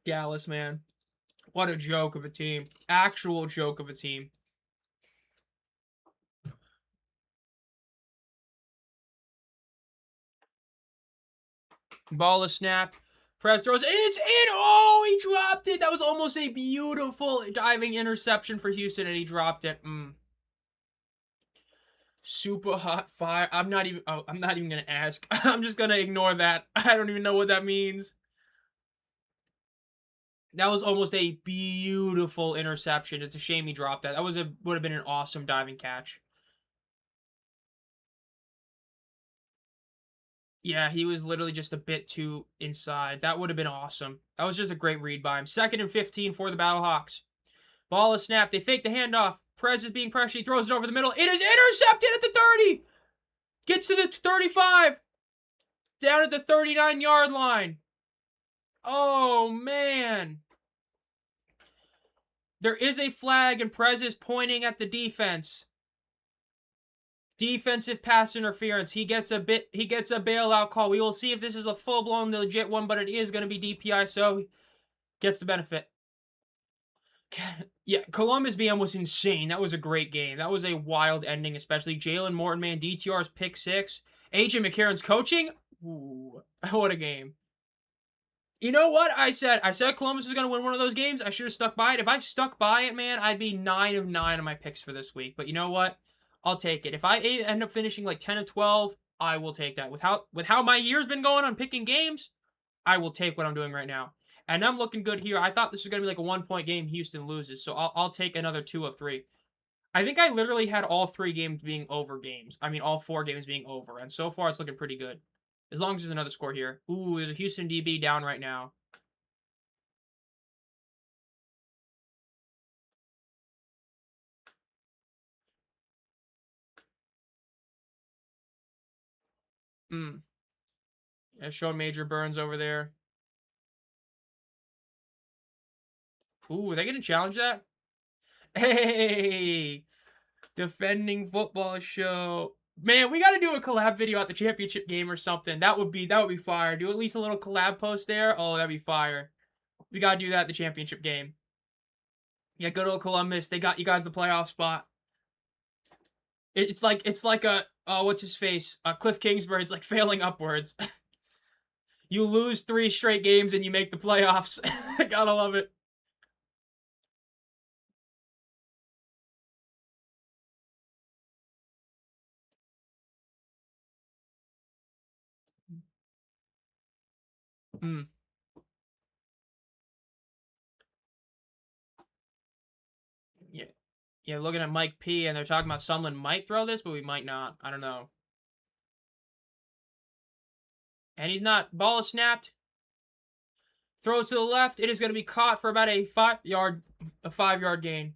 Dallas, man. What a joke of a team. Actual joke of a team. Ball is snapped. Perez throws it. It's in. Oh, he dropped it. That was almost a beautiful diving interception for Houston, and he dropped it. Super hot fire. I'm not even gonna ask. I'm just gonna ignore that. I don't even know what that means. That was almost a beautiful interception. It's a shame he dropped that. That would have been an awesome diving catch. Yeah, he was literally just a bit too inside. That would have been awesome. That was just a great read by him. 2nd and 15 for the Battlehawks. Ball is snapped. They fake the handoff. Perez is being pressured. He throws it over the middle. It is intercepted at the 30. Gets to the 35. Down at the 39-yard line. Oh, man. There is a flag, and Perez is pointing at the defense. Defensive pass interference. He gets a bailout call. We will see if this is a full-blown legit one, but it is going to be DPI, so he gets the benefit. Yeah, Columbus BM was insane. That was a great game. That was a wild ending, especially Jalen Morton, man. DTR's pick six. AJ McCarron's coaching. Ooh, what a game. You know what I said? I said Columbus was going to win one of those games. I should have stuck by it. If I stuck by it, man, I'd be 9 of 9 on my picks for this week. But you know what? I'll take it. If I end up finishing like 10 of 12, I will take that. With how my year's been going on picking games, I will take what I'm doing right now. And I'm looking good here. I thought this was going to be like a 1-point game. Houston loses. So I'll take another 2 of 3. I think I literally had all 3 games being over games. I mean, all 4 games being over. And so far, it's looking pretty good. As long as there's another score here. Ooh, there's a Houston DB down right now. Hmm. Yeah, showing Major Burns over there. Ooh, are they going to challenge that? Hey! Defending football show. Man, we got to do a collab video at the championship game or something. That would be fire. Do at least a little collab post there. Oh, that'd be fire. We got to do that at the championship game. Yeah, good old Columbus. They got you guys the playoff spot. It's like a what's his face? Cliff Kingsbury. It's like failing upwards. You lose 3 straight games and you make the playoffs. Gotta love it. Hmm. Yeah. Yeah, looking at Mike P, and they're talking about Sumlin might throw this, but we might not. I don't know. And he's not. Ball is snapped. Throws to the left. It is going to be caught for about a 5-yard gain.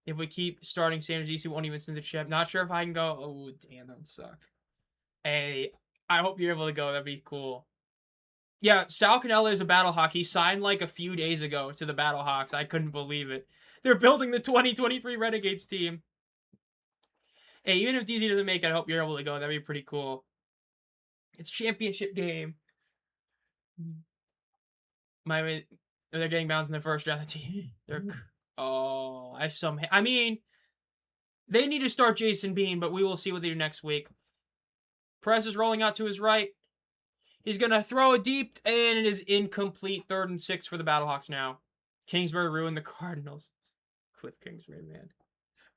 If we keep starting Sanders, DC won't even send the chip. Not sure if I can go. Oh, damn, that would suck. Hey, I hope you're able to go. That'd be cool. Yeah, Sal Cannella is a Battlehawk. He signed like a few days ago to the Battlehawks. I couldn't believe it. They're building the 2023 Renegades team. Hey, even if DZ doesn't make it, I hope you're able to go. That'd be pretty cool. It's championship game. They're getting bounced in the first round. They're I mean, they need to start Jason Bean, but we will see what they do next week. Perez is rolling out to his right. He's gonna throw it deep, and it is incomplete. 3rd and 6 for the Battlehawks now. Kingsbury ruined the Cardinals. Cliff Kingsbury, man.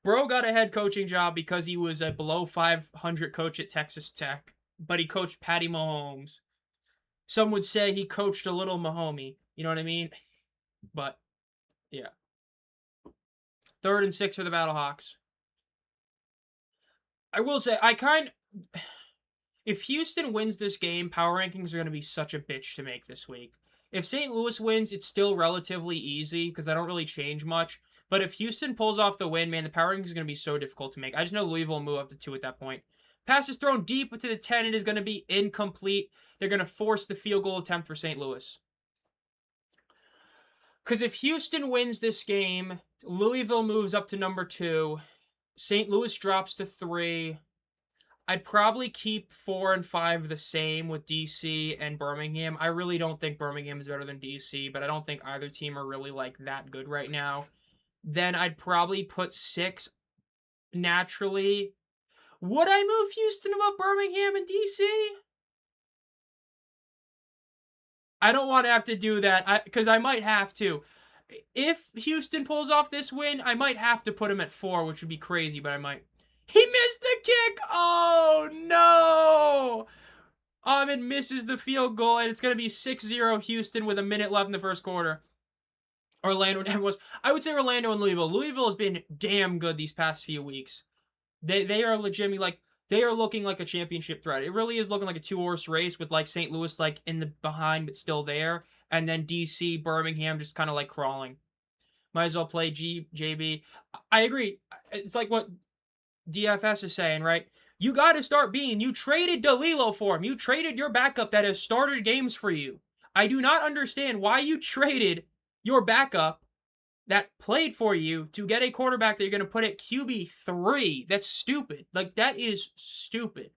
Bro got a head coaching job because he was a below 500 coach at Texas Tech, but he coached Patty Mahomes. Some would say he coached a little Mahomie. You know what I mean? But, yeah. 3rd and 6 for the Battlehawks. I will say, if Houston wins this game, power rankings are going to be such a bitch to make this week. If St. Louis wins, it's still relatively easy because I don't really change much. But if Houston pulls off the win, man, the power rankings is going to be so difficult to make. I just know Louisville will move up to 2 at that point. Pass is thrown deep to the 10. It is going to be incomplete. They're going to force the field goal attempt for St. Louis. Because if Houston wins this game, Louisville moves up to number 2. St. Louis drops to 3. I'd probably keep 4 and 5 the same with DC and Birmingham. I really don't think Birmingham is better than DC, but I don't think either team are really like that good right now. Then I'd probably put 6 naturally. Would I move Houston above Birmingham and DC? I don't want to have to do that because I might have to. If Houston pulls off this win, I might have to put him at 4, which would be crazy, but I might. He missed the kick! Oh, no! Ahmed misses the field goal, and it's going to be 6-0 Houston with a minute left in the first quarter. I would say Orlando and Louisville. Louisville has been damn good these past few weeks. They are legitimately, like, they are looking like a championship threat. It really is looking like a 2-horse race with, like, St. Louis, like, in the behind but still there. And then DC, Birmingham just kind of, like, crawling. Might as well play JB. I agree. It's like what DFS is saying, right? You got to start being. You traded DeLillo for him. You traded your backup that has started games for you. I do not understand why you traded your backup that played for you to get a quarterback that you're going to put at QB3. That's stupid. Like, that is stupid.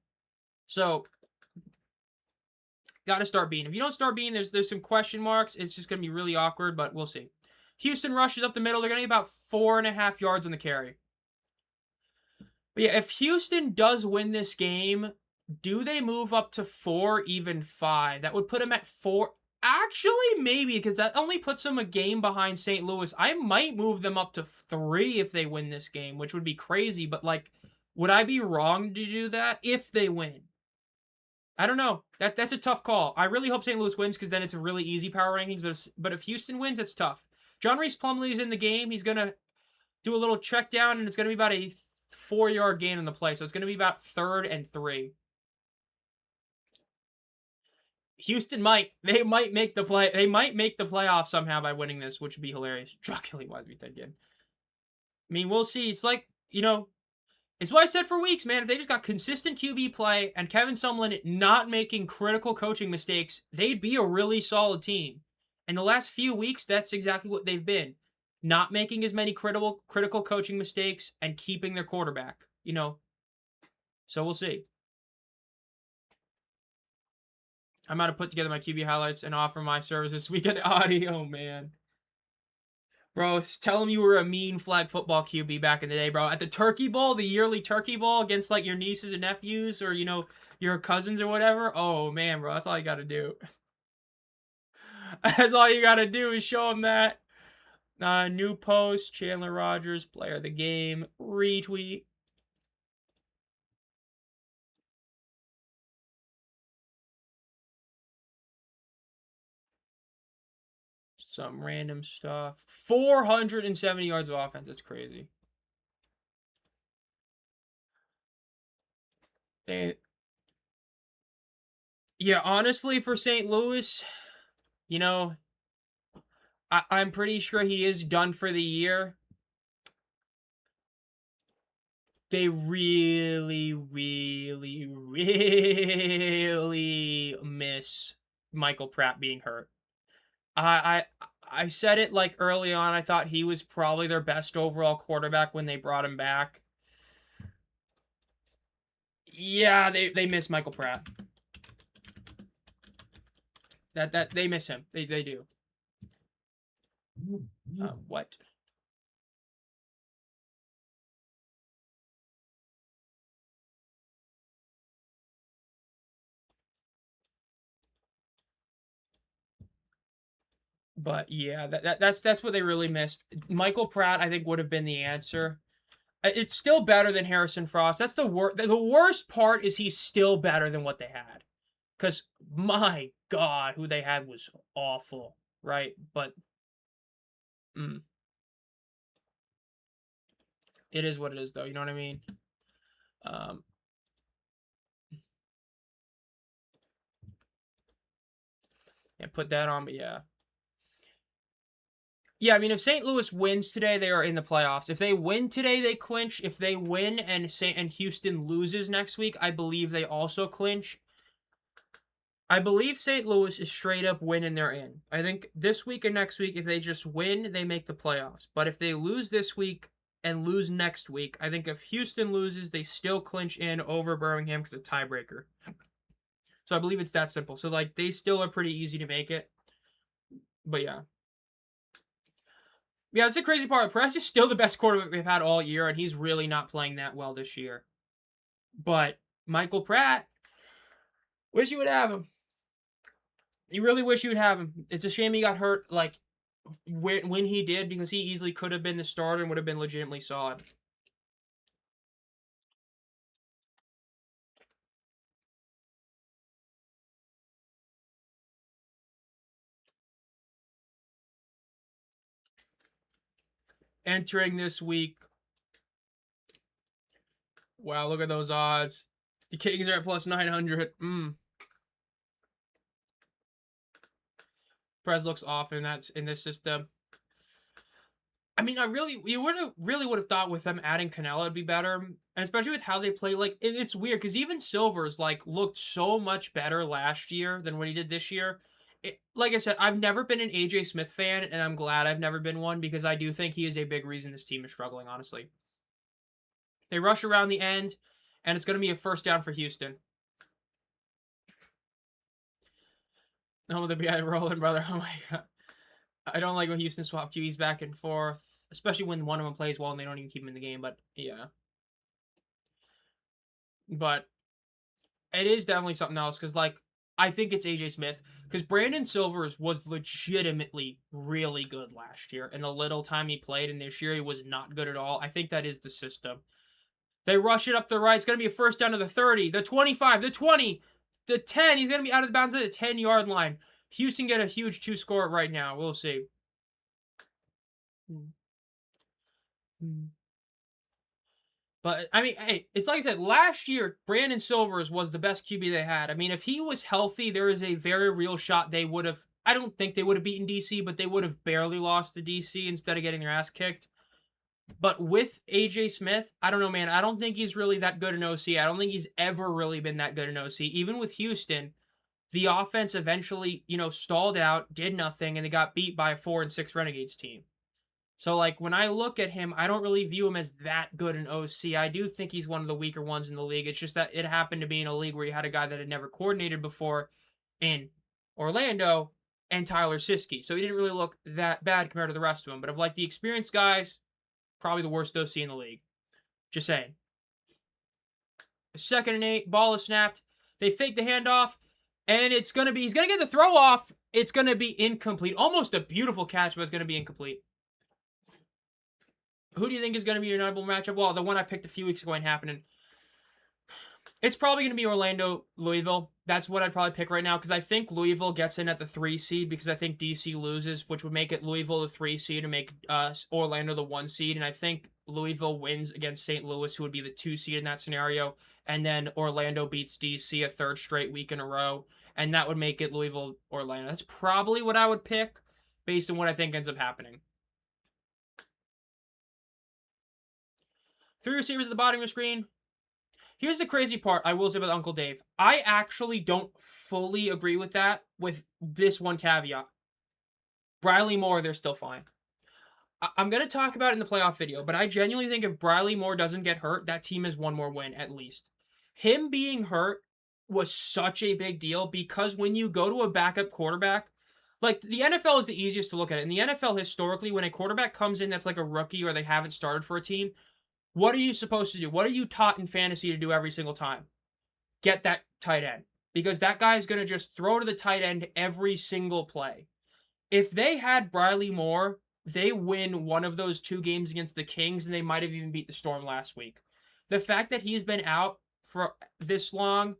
So, got to start being. If you don't start being, there's some question marks. It's just going to be really awkward, but we'll see. Houston rushes up the middle. They're going to get about 4.5 yards on the carry. But yeah, if Houston does win this game, do they move up to 4, even 5? That would put them at 4. Actually, maybe, because that only puts them a game behind St. Louis. I might move them up to 3 if they win this game, which would be crazy. But, like, would I be wrong to do that if they win? I don't know. That's a tough call. I really hope St. Louis wins because then it's a really easy power rankings. But if Houston wins, it's tough. John Reese Plumlee is in the game. He's going to do a little check down, and it's going to be about a 4-yard gain in the play. So it's going to be about 3rd and 3. Houston might. They might make the play. They might make the playoffs somehow by winning this, which would be hilarious. Shockingly, why we again. I mean, we'll see. It's like, it's what I said for weeks, man. If they just got consistent QB play and Kevin Sumlin not making critical coaching mistakes, they'd be a really solid team. And the last few weeks, that's exactly what they've been. Not making as many critical coaching mistakes and keeping their quarterback, So we'll see. I might have put together my QB highlights and offer my service this weekend audio, man. Bro, tell them you were a mean flag football QB back in the day, bro. At the Turkey Bowl, the yearly Turkey Bowl against, like, your nieces and nephews or, your cousins or whatever. Oh, man, bro, that's all you got to do. That's all you got to do is show them that. New post, Chandler Rogers, player of the game, retweet. Some random stuff. 470 yards of offense. That's crazy. Yeah, honestly, for St. Louis, I'm pretty sure he is done for the year. They really, really, really miss Michael Pratt being hurt. I said it like early on. I thought he was probably their best overall quarterback when they brought him back. Yeah, they miss Michael Pratt. That they miss him. They do. What? But yeah, that's what they really missed. Michael Pratt, I think, would have been the answer. It's still better than Harrison Frost. That's the worst. The worst part is he's still better than what they had. Because, my God, who they had was awful, right? But, it is what it is, though. You know what I mean? Yeah, put that on, but yeah. Yeah, I mean, if St. Louis wins today, they are in the playoffs. If they win today, they clinch. If they win and Houston loses next week, I believe they also clinch. I believe St. Louis is straight up winning, they're in. I think this week and next week, if they just win, they make the playoffs. But if they lose this week and lose next week, I think if Houston loses, they still clinch in over Birmingham because of tiebreaker. So I believe it's that simple. So, like, they still are pretty easy to make it. But yeah. Yeah, that's the crazy part. Press is still the best quarterback they've had all year, and he's really not playing that well this year. But Michael Pratt, wish you would have him. You really wish you would have him. It's a shame he got hurt, like, when he did, because he easily could have been the starter and would have been legitimately solid. Entering this week. Wow, look at those odds. The Kings are at plus 900. Prez looks off in this system. I mean, you would have thought with them adding Canelo it'd be better, and especially with how they play. Like, it's weird because even Silvers looked so much better last year than what he did this year. Like I said, I've never been an AJ Smith fan, and I'm glad I've never been one because I do think he is a big reason this team is struggling. Honestly, they rush around the end, and it's going to be a first down for Houston. Oh, the guy rolling, brother. Oh my God. I don't like when Houston swap QBs back and forth, especially when one of them plays well and they don't even keep him in the game. But yeah, but it is definitely something else because like I think it's AJ Smith because Brandon Silvers was legitimately really good last year, and the little time he played, and this year he was not good at all. I think that is the system. They rush it up the right. It's going to be a first down to the 30, the 25, the 20, the 10. He's going to be out of bounds at the 10-yard line. Houston get a huge 2-score right now. We'll see. But, I mean, hey, it's like I said, last year, Brandon Silvers was the best QB they had. I mean, if he was healthy, there is a very real shot they would have, I don't think they would have beaten DC, but they would have barely lost to DC instead of getting their ass kicked. But with AJ Smith, I don't know, man. I don't think he's really that good in OC. I don't think he's ever really been that good in OC. Even with Houston, the offense eventually, stalled out, did nothing, and they got beat by a 4-6 Renegades team. So, like, when I look at him, I don't really view him as that good in OC. I do think he's one of the weaker ones in the league. It's just that it happened to be in a league where you had a guy that had never coordinated before in Orlando and Tyler Siskey. So he didn't really look that bad compared to the rest of them. But of, like, the experienced guys, probably the worst OC in the league. Just saying. 2nd and 8, ball is snapped. They fake the handoff, and he's going to get the throw off. It's going to be incomplete. Almost a beautiful catch, but it's going to be incomplete. Who do you think is going to be your number one matchup? Well, the one I picked a few weeks ago ain't happening. It's probably going to be Orlando-Louisville. That's what I'd probably pick right now because I think Louisville gets in at the 3 seed because I think DC loses, which would make it Louisville the 3 seed and make Orlando the 1 seed. And I think Louisville wins against St. Louis, who would be the 2 seed in that scenario. And then Orlando beats DC a 3rd straight week in a row. And that would make it Louisville-Orlando. That's probably what I would pick based on what I think ends up happening. 3 receivers at the bottom of your screen. Here's the crazy part I will say about Uncle Dave. I actually don't fully agree with that with this one caveat. Briley Moore, they're still fine. I'm going to talk about it in the playoff video, but I genuinely think if Briley Moore doesn't get hurt, that team has one more win at least. Him being hurt was such a big deal because when you go to a backup quarterback, like the NFL is the easiest to look at it. In the NFL, historically, when a quarterback comes in that's like a rookie or they haven't started for a team, what are you supposed to do? What are you taught in fantasy to do every single time? Get that tight end. Because that guy is going to just throw to the tight end every single play. If they had Briley Moore, they win one of those 2 games against the Kings, and they might have even beat the Storm last week. The fact that he's been out for this long,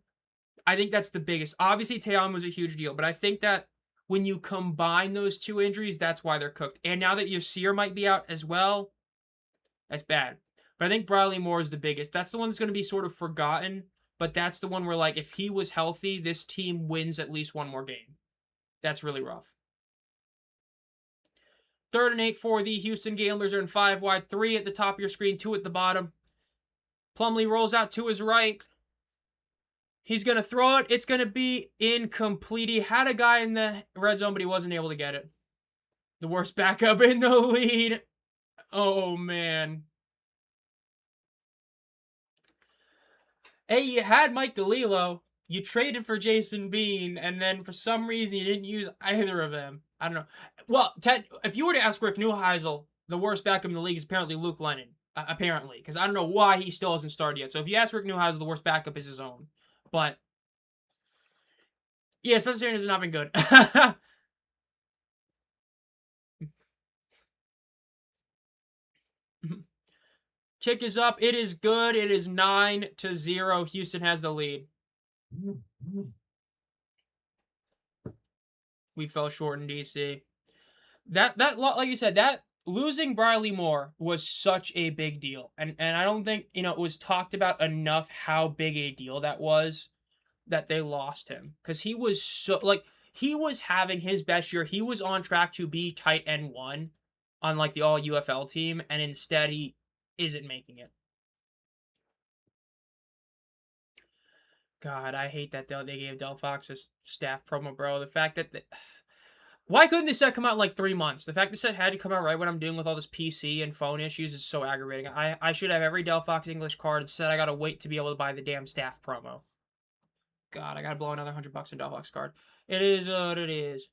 I think that's the biggest. Obviously, Tayon was a huge deal, but I think that when you combine those 2 injuries, that's why they're cooked. And now that Yasir might be out as well, that's bad. But I think Briley Moore is the biggest. That's the one that's going to be sort of forgotten. But that's the one where, like, if he was healthy, this team wins at least one more game. That's really rough. 3rd and 8 for the Houston Gamblers are in 5 wide. 3 at the top of your screen, 2 at the bottom. Plumlee rolls out to his right. He's going to throw it. It's going to be incomplete. He had a guy in the red zone, but he wasn't able to get it. The worst backup in the lead. Oh, man. Hey, you had Mike DeLillo, you traded for Jason Bean, and then for some reason you didn't use either of them. I don't know. Well, Ted, if you were to ask Rick Neuheisel, the worst backup in the league is apparently Luke Lennon. Apparently. Because I don't know why he still hasn't started yet. So if you ask Rick Neuheisel, the worst backup is his own. But, yeah, Spencer Sanders has not been good. Kick is up. It is good. It is 9-0. Houston has the lead. We fell short in DC. That like you said, that losing Briley Moore was such a big deal. And I don't think, it was talked about enough how big a deal that was that they lost him. Because he was he was having his best year. He was on track to be tight end 1 on, like, the all UFL team. And instead, he isn't making it. God, I hate that they gave Zomb Phox a staff promo, bro. The fact that... Why couldn't this set come out in like 3 months? The fact this set had to come out right when I'm dealing with all this PC and phone issues is so aggravating. I should have every Zomb Phox English card. Instead, I gotta wait to be able to buy the damn staff promo. God, I gotta blow another $100 in Zomb Phox card. It is what it is.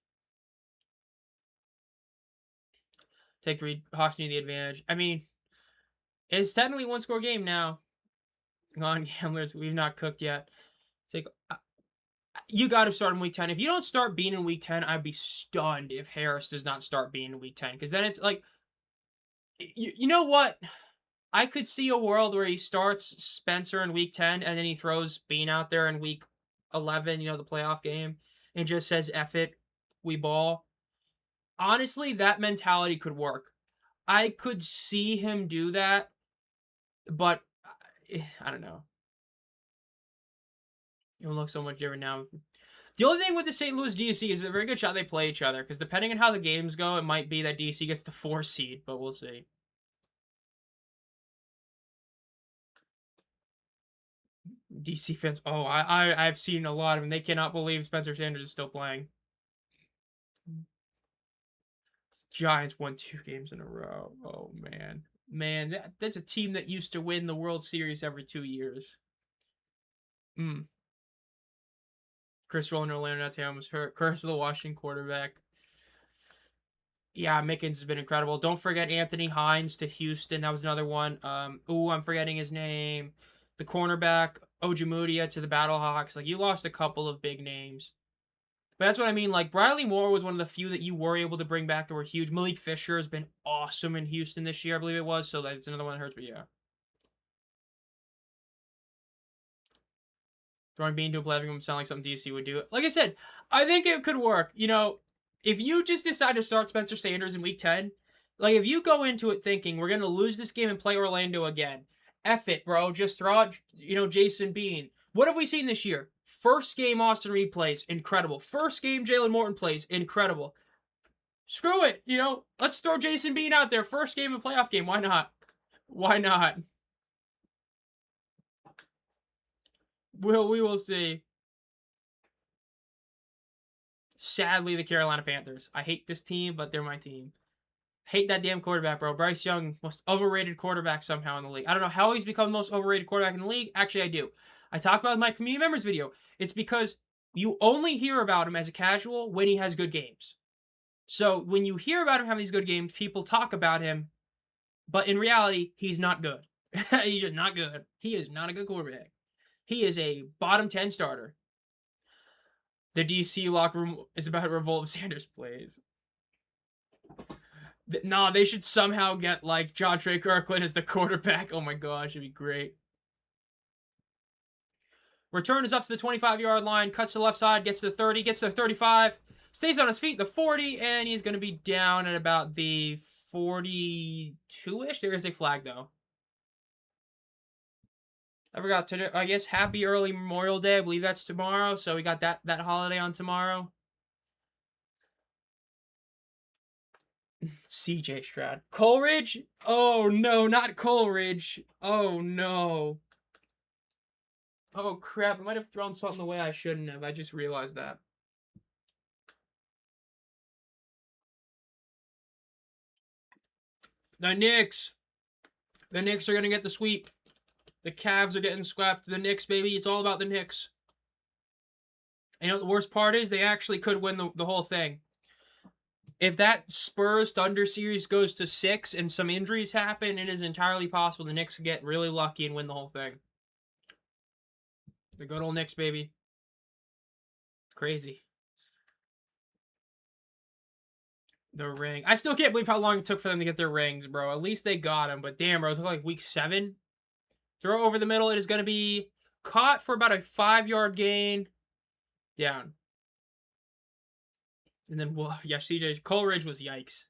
Take 3. Hawks need the advantage. I mean, it's technically 1-score game now. Come on, gamblers. We've not cooked yet. Take. You got to start in week 10. If you don't start Bean in week 10, I'd be stunned if Harris does not start Bean in week 10. Because then it's like, you know what? I could see a world where he starts Spencer in week 10 and then he throws Bean out there in week 11, the playoff game, and just says, F it, we ball. Honestly, that mentality could work. I could see him do that, but I don't know. It will look so much different now. The only thing with the St. Louis DC is a very good shot they play each other, because depending on how the games go, it might be that DC gets the 4 seed, but we'll see. DC fans, I've seen a lot of them. They cannot believe Spencer Sanders is still playing. Giants won 2 games in a row. Oh, man. Man, that's a team that used to win the World Series every 2 years. Chris Roll in Orlando Town was hurt. Curse of the Washington quarterback. Yeah, Mickens has been incredible. Don't forget Anthony Hines to Houston. That was another one. I'm forgetting his name. The cornerback, Ojemudia to the Battlehawks. Like, you lost a couple of big names. But that's what I mean. Like, Bradley Moore was one of the few that you were able to bring back that were huge. Malik Fisher has been awesome in Houston this year, I believe it was. So that's another one that hurts, but yeah. Throwing Bean to a play would sound like something DC would do. Like I said, I think it could work. If you just decide to start Spencer Sanders in week 10, like if you go into it thinking we're going to lose this game and play Orlando again, F it, bro. Just throw out, Jason Bean. What have we seen this year? First game Austin Reed plays, incredible. First game Jalen Morton plays, incredible. Screw it, let's throw Jason Bean out there. First game of playoff game, why not? Why not? We will see. Sadly, the Carolina Panthers. I hate this team, but they're my team. Hate that damn quarterback, bro. Bryce Young, most overrated quarterback somehow in the league. I don't know how he's become the most overrated quarterback in the league. Actually, I do. I talked about it in my community members video. It's because you only hear about him as a casual when he has good games. So when you hear about him having these good games, people talk about him, but in reality, he's not good. He's just not good. He is not a good quarterback. He is a bottom 10 starter. The DC locker room is about to revolt if Sanders plays. Nah, they should somehow get, like, John Trey Kirkland as the quarterback. Oh my gosh, it'd be great. Return is up to the 25-yard line, cuts to the left side, gets to the 30, gets to the 35, stays on his feet, the 40, and he's going to be down at about the 42-ish. There is a flag, though. I forgot today. I guess happy early Memorial Day. I believe that's tomorrow. So we got that holiday on tomorrow. CJ Stroud. Coleridge? Oh no, not Coleridge. Oh no. Oh crap, I might have thrown something away I shouldn't have. I just realized that. The Knicks. The Knicks are going to get the sweep. The Cavs are getting swept. The Knicks, baby. It's all about the Knicks. And the worst part is they actually could win the whole thing. If that Spurs-Thunder series goes to 6 and some injuries happen, it is entirely possible the Knicks could get really lucky and win the whole thing. The good old Knicks, baby. Crazy. The ring. I still can't believe how long it took for them to get their rings, bro. At least they got them. But damn, bro, it took like week 7. Throw over the middle. It is going to be caught for about a 5-yard gain. Down. And then, yeah, CJ Coleridge was yikes.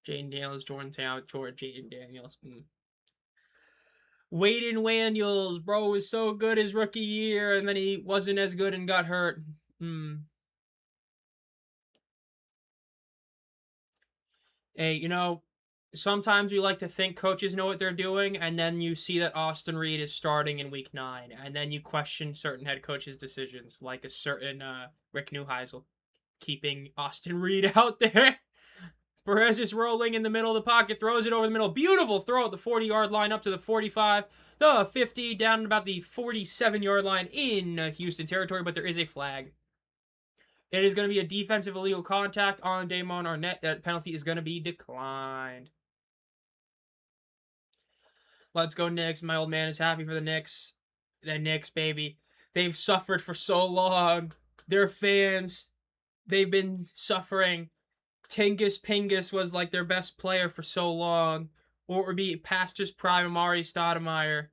Jaden Daniels, Jordan Jaden Daniels. Waden Daniels, bro, was so good his rookie year, and then he wasn't as good and got hurt. Hey, sometimes we like to think coaches know what they're doing, and then you see that Austin Reed is starting in week 9, and then you question certain head coaches' decisions, like a certain Rick Neuheisel keeping Austin Reed out there. Perez is rolling in the middle of the pocket, throws it over the middle. Beautiful throw at the 40-yard line up to the 45, the 50, down about the 47-yard line in Houston territory, but there is a flag. It is going to be a defensive illegal contact on Damon Arnett. That penalty is going to be declined. Let's go Knicks. My old man is happy for the Knicks. The Knicks, baby. They've suffered for so long. Their fans, they've been suffering. Tingus Pingus was like their best player for so long. Or it would be past his prime, Amari Stoudemire.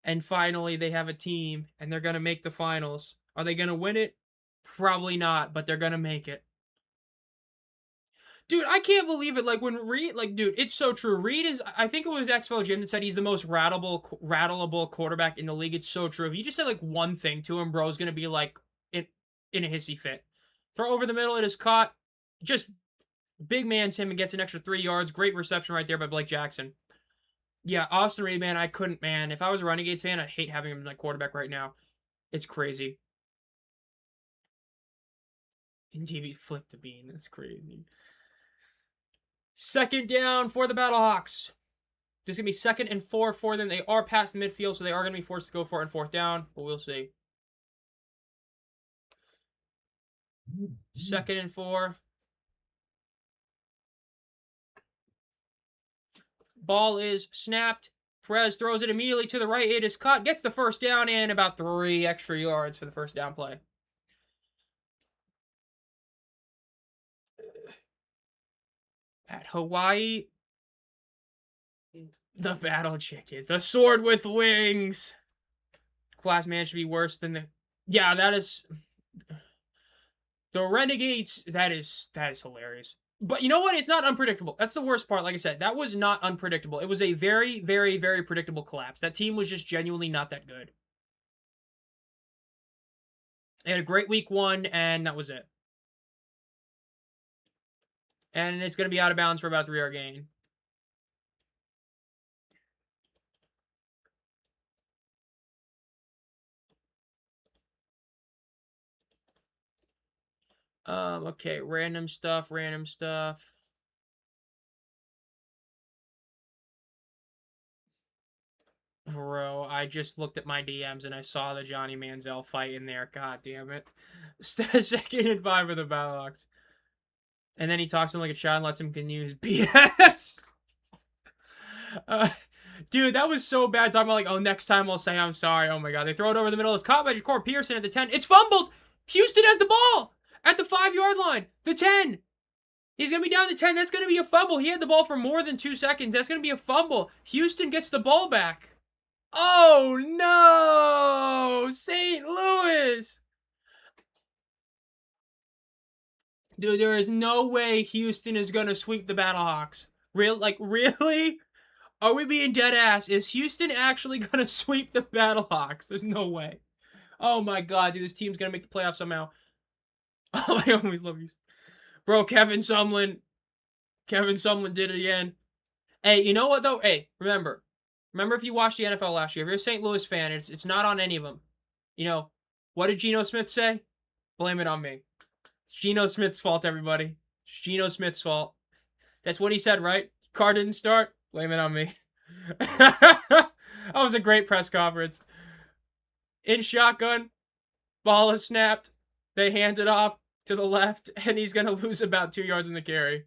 And finally, they have a team, and they're going to make the finals. Are they going to win it? Probably not, but they're going to make it. Dude, I can't believe it. Like, when Reed, like, dude, it's so true. Reed is, I think it was XFL Jim that said he's the most rattleable quarterback in the league. It's so true. If you just say, like, one thing to him, bro's going to be, like, in a hissy fit. Throw over the middle, it is caught. Just big man's him and gets an extra 3 yards. Great reception right there by Blake Jackson. Yeah, Austin Reed, man, I couldn't, man. If I was a Renegades fan, I'd hate having him as my quarterback right now. It's crazy. And DB flipped the bean. That's crazy. Second down for the Battlehawks. This is going to be 2nd and 4 for them. They are past the midfield, so they are going to be forced to go for it on 4th down, but we'll see. 2nd and 4. Ball is snapped. Perez throws it immediately to the right. It is caught. Gets the first down and about 3 extra yards for the first down play. At Hawaii, the Battle Chickens. The sword with wings. Class man should be worse than the... Yeah, that is... The Renegades, that is hilarious. But you know what? It's not unpredictable. That's the worst part. Like I said, that was not unpredictable. It was a very, very, very predictable collapse. That team was just genuinely not that good. They had a great week 1, and that was it. And it's going to be out of bounds for about a 3-yard gain. Okay, random stuff. Bro, I just looked at my DMs and I saw the Johnny Manziel fight in there. God damn it. 2nd and 5 for the Battlehawks. And then he talks to him like a child and lets him continue his BS. Dude, that was so bad. Talking about like, oh, next time I'll say I'm sorry. Oh my God. They throw it over the middle. It's caught by Ja'Cory Pearson at the 10. It's fumbled. Houston has the ball at the 5-yard line. The 10. He's going to be down the 10. That's going to be a fumble. He had the ball for more than 2 seconds. That's going to be a fumble. Houston gets the ball back. Oh, no. St. Louis. Dude, there is no way Houston is going to sweep the Battlehawks. Really? Are we being dead ass? Is Houston actually going to sweep the Battlehawks? There's no way. Oh my God, dude, this team's going to make the playoffs somehow. Oh, I always love Houston. Bro, Kevin Sumlin did it again. Hey, you know what, though? Hey, remember if you watched the NFL last year, if you're a St. Louis fan, it's not on any of them. You know, what did Geno Smith say? Blame it on me. It's Geno Smith's fault, everybody. It's Geno Smith's fault. That's what he said, right? Carr didn't start. Blame it on me. That was a great press conference. In shotgun, ball is snapped. They hand it off to the left, and he's going to lose about 2 yards in the carry.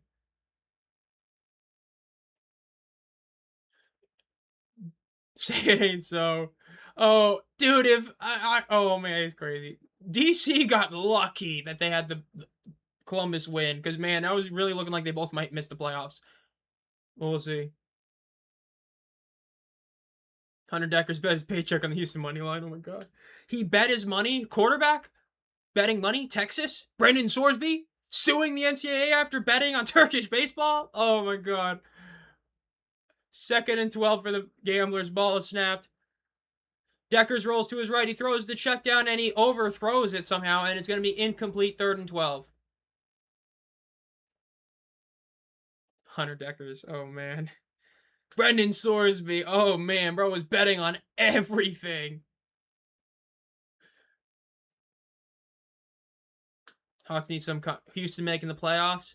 Say it ain't so. Oh, dude, oh man, it's crazy. DC got lucky that they had the Columbus win, because man, that was really looking like they both might miss the playoffs. We'll see. Hunter Decker's bet his paycheck on the Houston money line. Oh my God. He bet his money. Quarterback? Betting money? Texas? Brendan Sorsby? Suing the NCAA after betting on Turkish baseball? Oh my God. 2nd and 12 for the Gamblers. Ball is snapped. Deckers rolls to his right. He throws the check down and he overthrows it somehow, and it's going to be incomplete. 3rd and 12. Hunter Deckers. Oh man. Brendan Sorsby. Oh man, bro was betting on everything. Hawks need some Houston making the playoffs.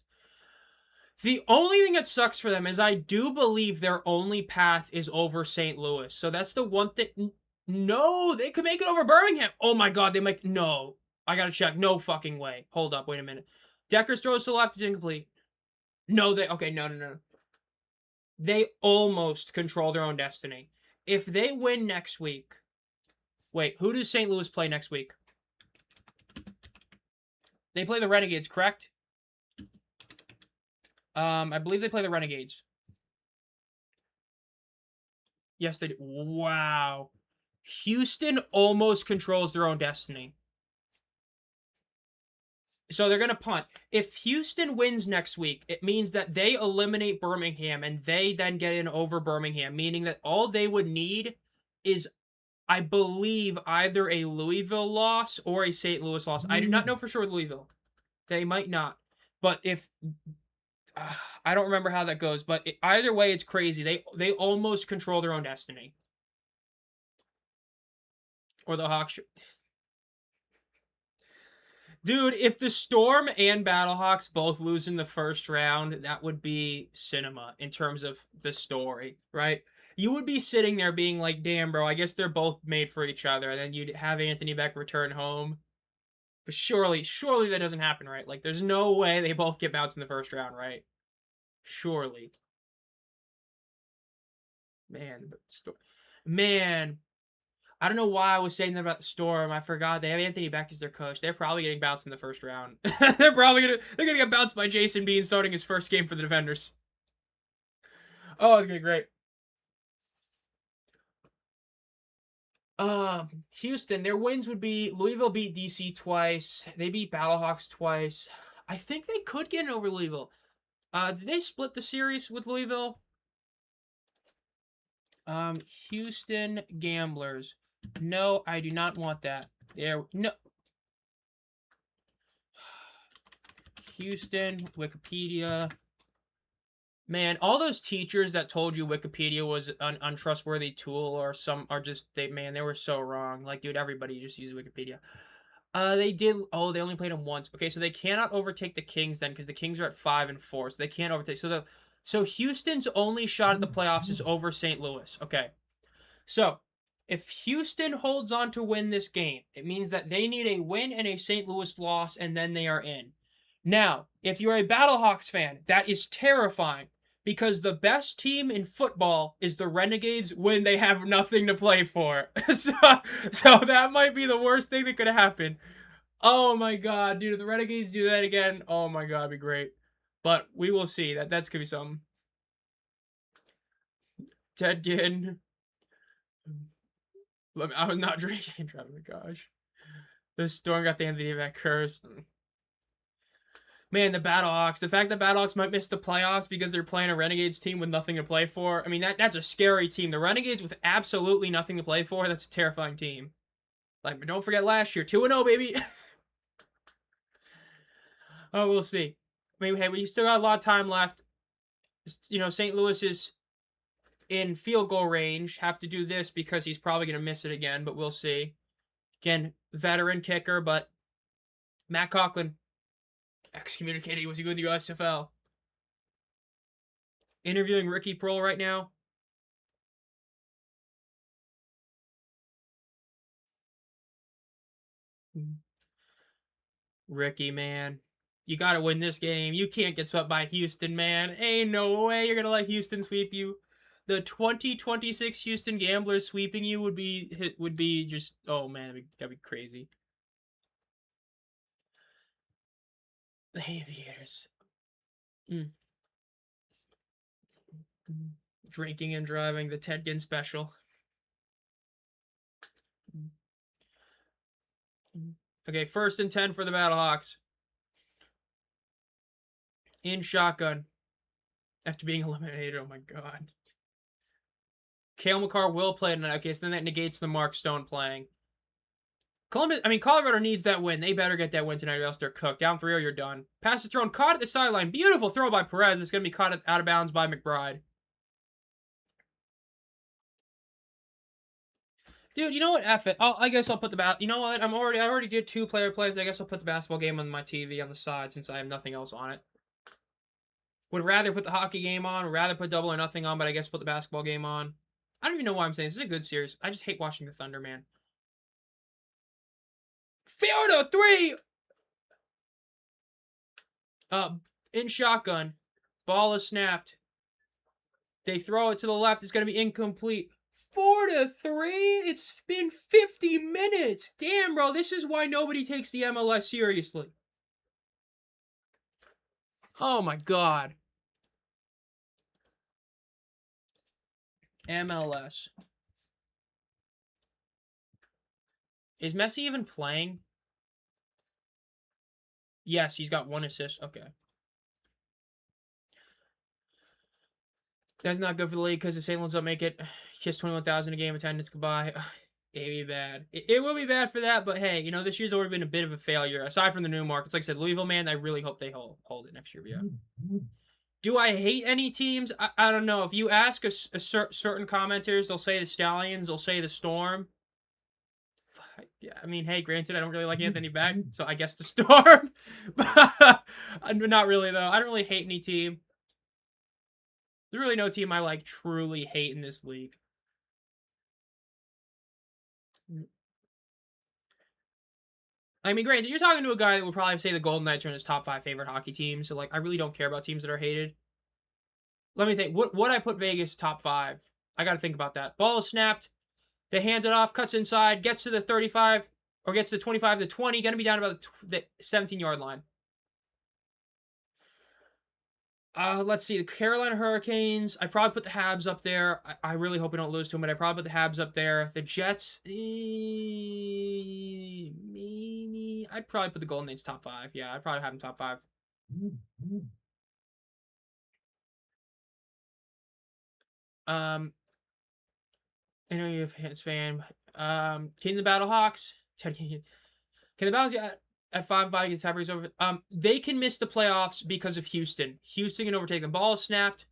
The only thing that sucks for them is I do believe their only path is over St. Louis. So that's the one thing. No, they could make it over Birmingham. Oh my God, they make... No. I gotta check. No fucking way. Hold up. Wait a minute. Decker's throws to the left is incomplete. No, okay, no. They almost control their own destiny. If they win next week... Wait, who does St. Louis play next week? They play the Renegades, correct? I believe they play the Renegades. Yes, they do. Wow. Houston almost controls their own destiny. So they're going to punt. If Houston wins next week, it means that they eliminate Birmingham and they then get in over Birmingham, meaning that all they would need is, I believe, either a Louisville loss or a St. Louis loss. I do not know for sure with Louisville. They might not. But if... I don't remember how that goes, but either way, it's crazy. They almost control their own destiny. Or the Hawks... Dude, if the Storm and Battlehawks both lose in the first round, that would be cinema in terms of the story, right? You would be sitting there being like, damn, bro, I guess they're both made for each other. And then you'd have Anthony Beck return home. But surely that doesn't happen, right? Like, there's no way they both get bounced in the first round, right? Surely. Man, I don't know why I was saying that about the Storm. I forgot they have Anthony Beck as their coach. They're probably getting bounced in the first round. they're gonna get bounced by Jason Bean starting his first game for the Defenders. Oh, it's gonna be great. Houston, their wins would be Louisville beat DC twice. They beat Battlehawks twice. I think they could get it over Louisville. Did they split the series with Louisville? Houston Gamblers. No, I do not want that. No. Houston, Wikipedia. Man, all those teachers that told you Wikipedia was an untrustworthy tool they were so wrong. Like, dude, everybody just uses Wikipedia. They only played them once. Okay, so they cannot overtake the Kings then, because the Kings are at 5-4, so they can't overtake. So Houston's only shot at the playoffs is over St. Louis. Okay. So, if Houston holds on to win this game, it means that they need a win and a St. Louis loss, and then they are in. Now, if you're a Battlehawks fan, that is terrifying, because the best team in football is the Renegades when they have nothing to play for. so that might be the worst thing that could happen. Oh my god, dude, if the Renegades do that again, oh my god, it'd be great. But we will see. That's gonna be something. Ted Ginn. I was not drinking and driving. Oh my gosh. The Storm got the Anthony Beck curse. Man, the Battlehawks. The fact that Battlehawks might miss the playoffs because they're playing a Renegades team with nothing to play for. I mean, that's a scary team. The Renegades with absolutely nothing to play for, that's a terrifying team. Like, don't forget last year. 2-0, baby. Oh, we'll see. I mean, hey, we still got a lot of time left. You know, St. Louis is in field goal range. Have to do this because he's probably going to miss it again, but we'll see. Again, veteran kicker, but Matt Conklin excommunicated. He was good in the USFL. Interviewing Ricky Prohl right now. Ricky, man. You got to win this game. You can't get swept by Houston, man. Ain't no way you're going to let Houston sweep you. The 2026 Houston Gamblers sweeping you would be just, oh man, that'd be crazy. The Aviators. Drinking and driving, the Ted Ginn special. Okay, 1st and 10 for the Battlehawks. In shotgun. After being eliminated, oh my god. Cale Makar will play tonight. Okay, so then that negates the Mark Stone playing. Colorado needs that win. They better get that win tonight or else they're cooked. Down 3-0, you're done. Pass is thrown, caught at the sideline. Beautiful throw by Perez. It's going to be caught out of bounds by McBride. Dude, you know what? F it. I guess I'll put you know what? I already did 2 player plays. I guess I'll put the basketball game on my TV on the side since I have nothing else on it. Would rather put the hockey game on. Would rather put double or nothing on, but I guess put the basketball game on. I don't even know why I'm saying this is a good series. I just hate watching the Thunder, man. Fiona, 3! In shotgun. Ball is snapped. They throw it to the left. It's going to be incomplete. 4-3? It's been 50 minutes. Damn, bro. This is why nobody takes the MLS seriously. Oh, my God. MLS. Is Messi even playing? Yes, he's got 1 assist. Okay. That's not good for the league because if St. Louis don't make it, kiss 21,000 a game attendance goodbye. It'd be bad. It will be bad for that, but hey, you know, this year's already been a bit of a failure. Aside from the new markets, like I said, Louisville, man, I really hope they hold it next year. Yeah. Do I hate any teams? I don't know. If you ask certain commenters, they'll say the Stallions, they'll say the Storm. Yeah, I mean, hey, granted, I don't really like Anthony Beck, so I guess the Storm. Not really, though. I don't really hate any team. There's really no team I like truly hate in this league. I mean, granted, you're talking to a guy that would probably say the Golden Knights are in his top 5 favorite hockey teams. So, like, I really don't care about teams that are hated. Let me think. What I put Vegas top 5? I got to think about that. Ball is snapped. They hand it off, cuts inside, gets to the 35, or gets to the 25 to 20. Going to be down about the 17-yard line. Let's see. The Carolina Hurricanes. I probably put the Habs up there. I really hope we don't lose to them, but I probably put the Habs up there. The Jets. Maybe. I'd probably put the Golden Knights top 5. Yeah, I'd probably have them top 5. I know you're a fans fan. King the Battlehawks. Can the Battlehawks at 5-5 gets tiebreakers over? They can miss the playoffs because of Houston. Houston can overtake them. Ball is snapped.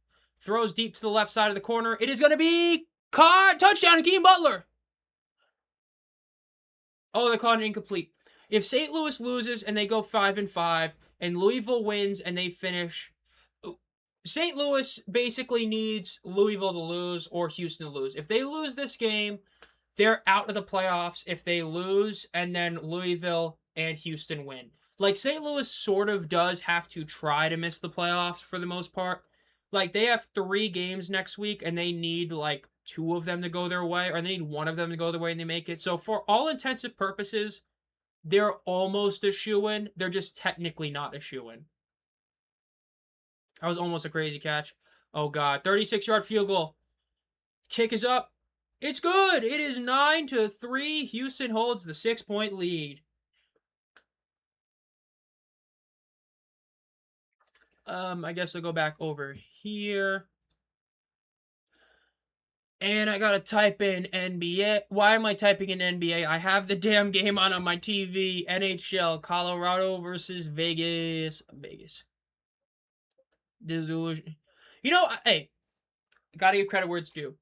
Throws deep to the left side of the corner. It is going to be caught. Touchdown, Hakeem Butler. Oh, they called it incomplete. If St. Louis loses and they go 5-5, and Louisville wins and they finish, St. Louis basically needs Louisville to lose or Houston to lose. If they lose this game, they're out of the playoffs. If they lose and then Louisville and Houston win. Like, St. Louis sort of does have to try to miss the playoffs for the most part. Like, they have 3 games next week, and they need, like, 2 of them to go their way, or they need 1 of them to go their way and they make it. So, for all intensive purposes, they're almost a shoo-in. They're just technically not a shoo-in. That was almost a crazy catch. Oh, God. 36-yard field goal. Kick is up. It's good. It is 9-3. Houston holds the 6-point lead. I guess I'll go back over here. And I gotta type in NBA. Why am I typing in NBA? I have the damn game on my TV. NHL, Colorado versus Vegas. Vegas. You know, hey, gotta give credit where it's due.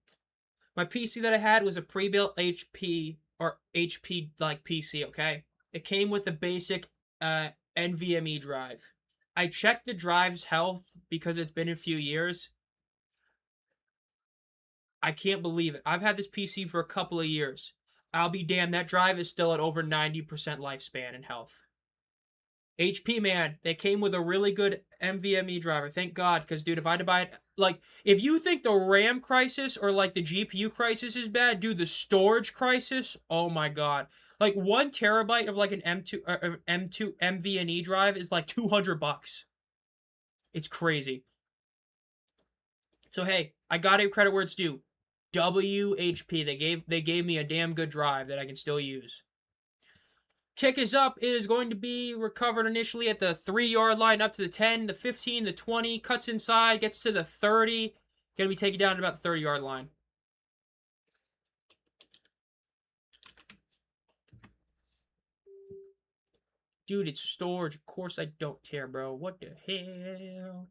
My PC that I had was a pre-built HP or HP like PC, okay? It came with a basic NVMe drive. I checked the drive's health because it's been a few years. I can't believe it. I've had this PC for a couple of years. I'll be damned, that drive is still at over 90% lifespan and health. HP, man, they came with a really good NVMe driver. Thank God, because, dude, if I had to buy it, like, if you think the RAM crisis or, like, the GPU crisis is bad, dude, the storage crisis, oh my God. Like, 1 terabyte of, like, an M2 NVMe drive is, like, $200. It's crazy. So, hey, I gotta give credit where it's due. WHP, they gave me a damn good drive that I can still use. Kick is up. It is going to be recovered initially at the 3-yard line, up to the 10, the 15, the 20. Cuts inside, gets to the 30. Going to be taken down to about the 30-yard line. Dude, it's storage. Of course I don't care, bro. What the hell?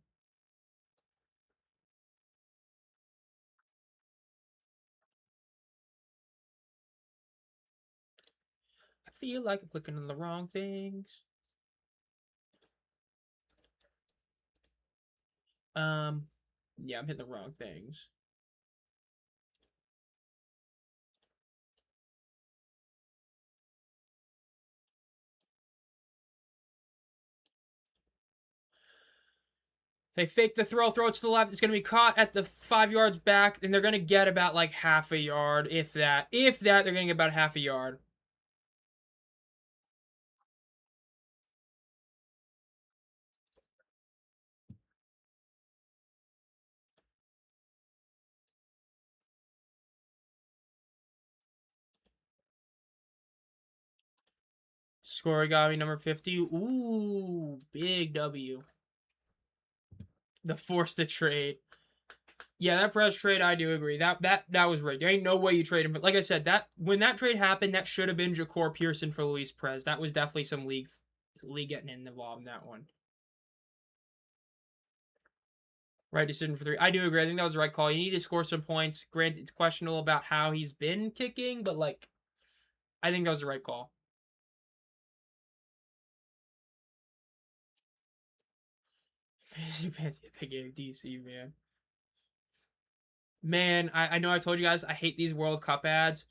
I feel like I'm clicking on the wrong things. Yeah, I'm hitting the wrong things. They fake the throw it to the left. It's going to be caught at the 5 yards back, and they're going to get about like half a yard, if that. If that, they're going to get about half a yard. Scorigami number 50. Ooh, big W. The force the trade. Yeah, that press trade, I do agree. That was rigged. There ain't no way you trade him. But like I said, that when that trade happened, that should have been Ja'Cour Pearson for Luis Perez. That was definitely some league getting involved in that one. Right decision for 3. I do agree. I think that was the right call. You need to score some points. Granted, it's questionable about how he's been kicking, but like, I think that was the right call. Big game DC, man. Man, I know I told you guys I hate these World Cup ads.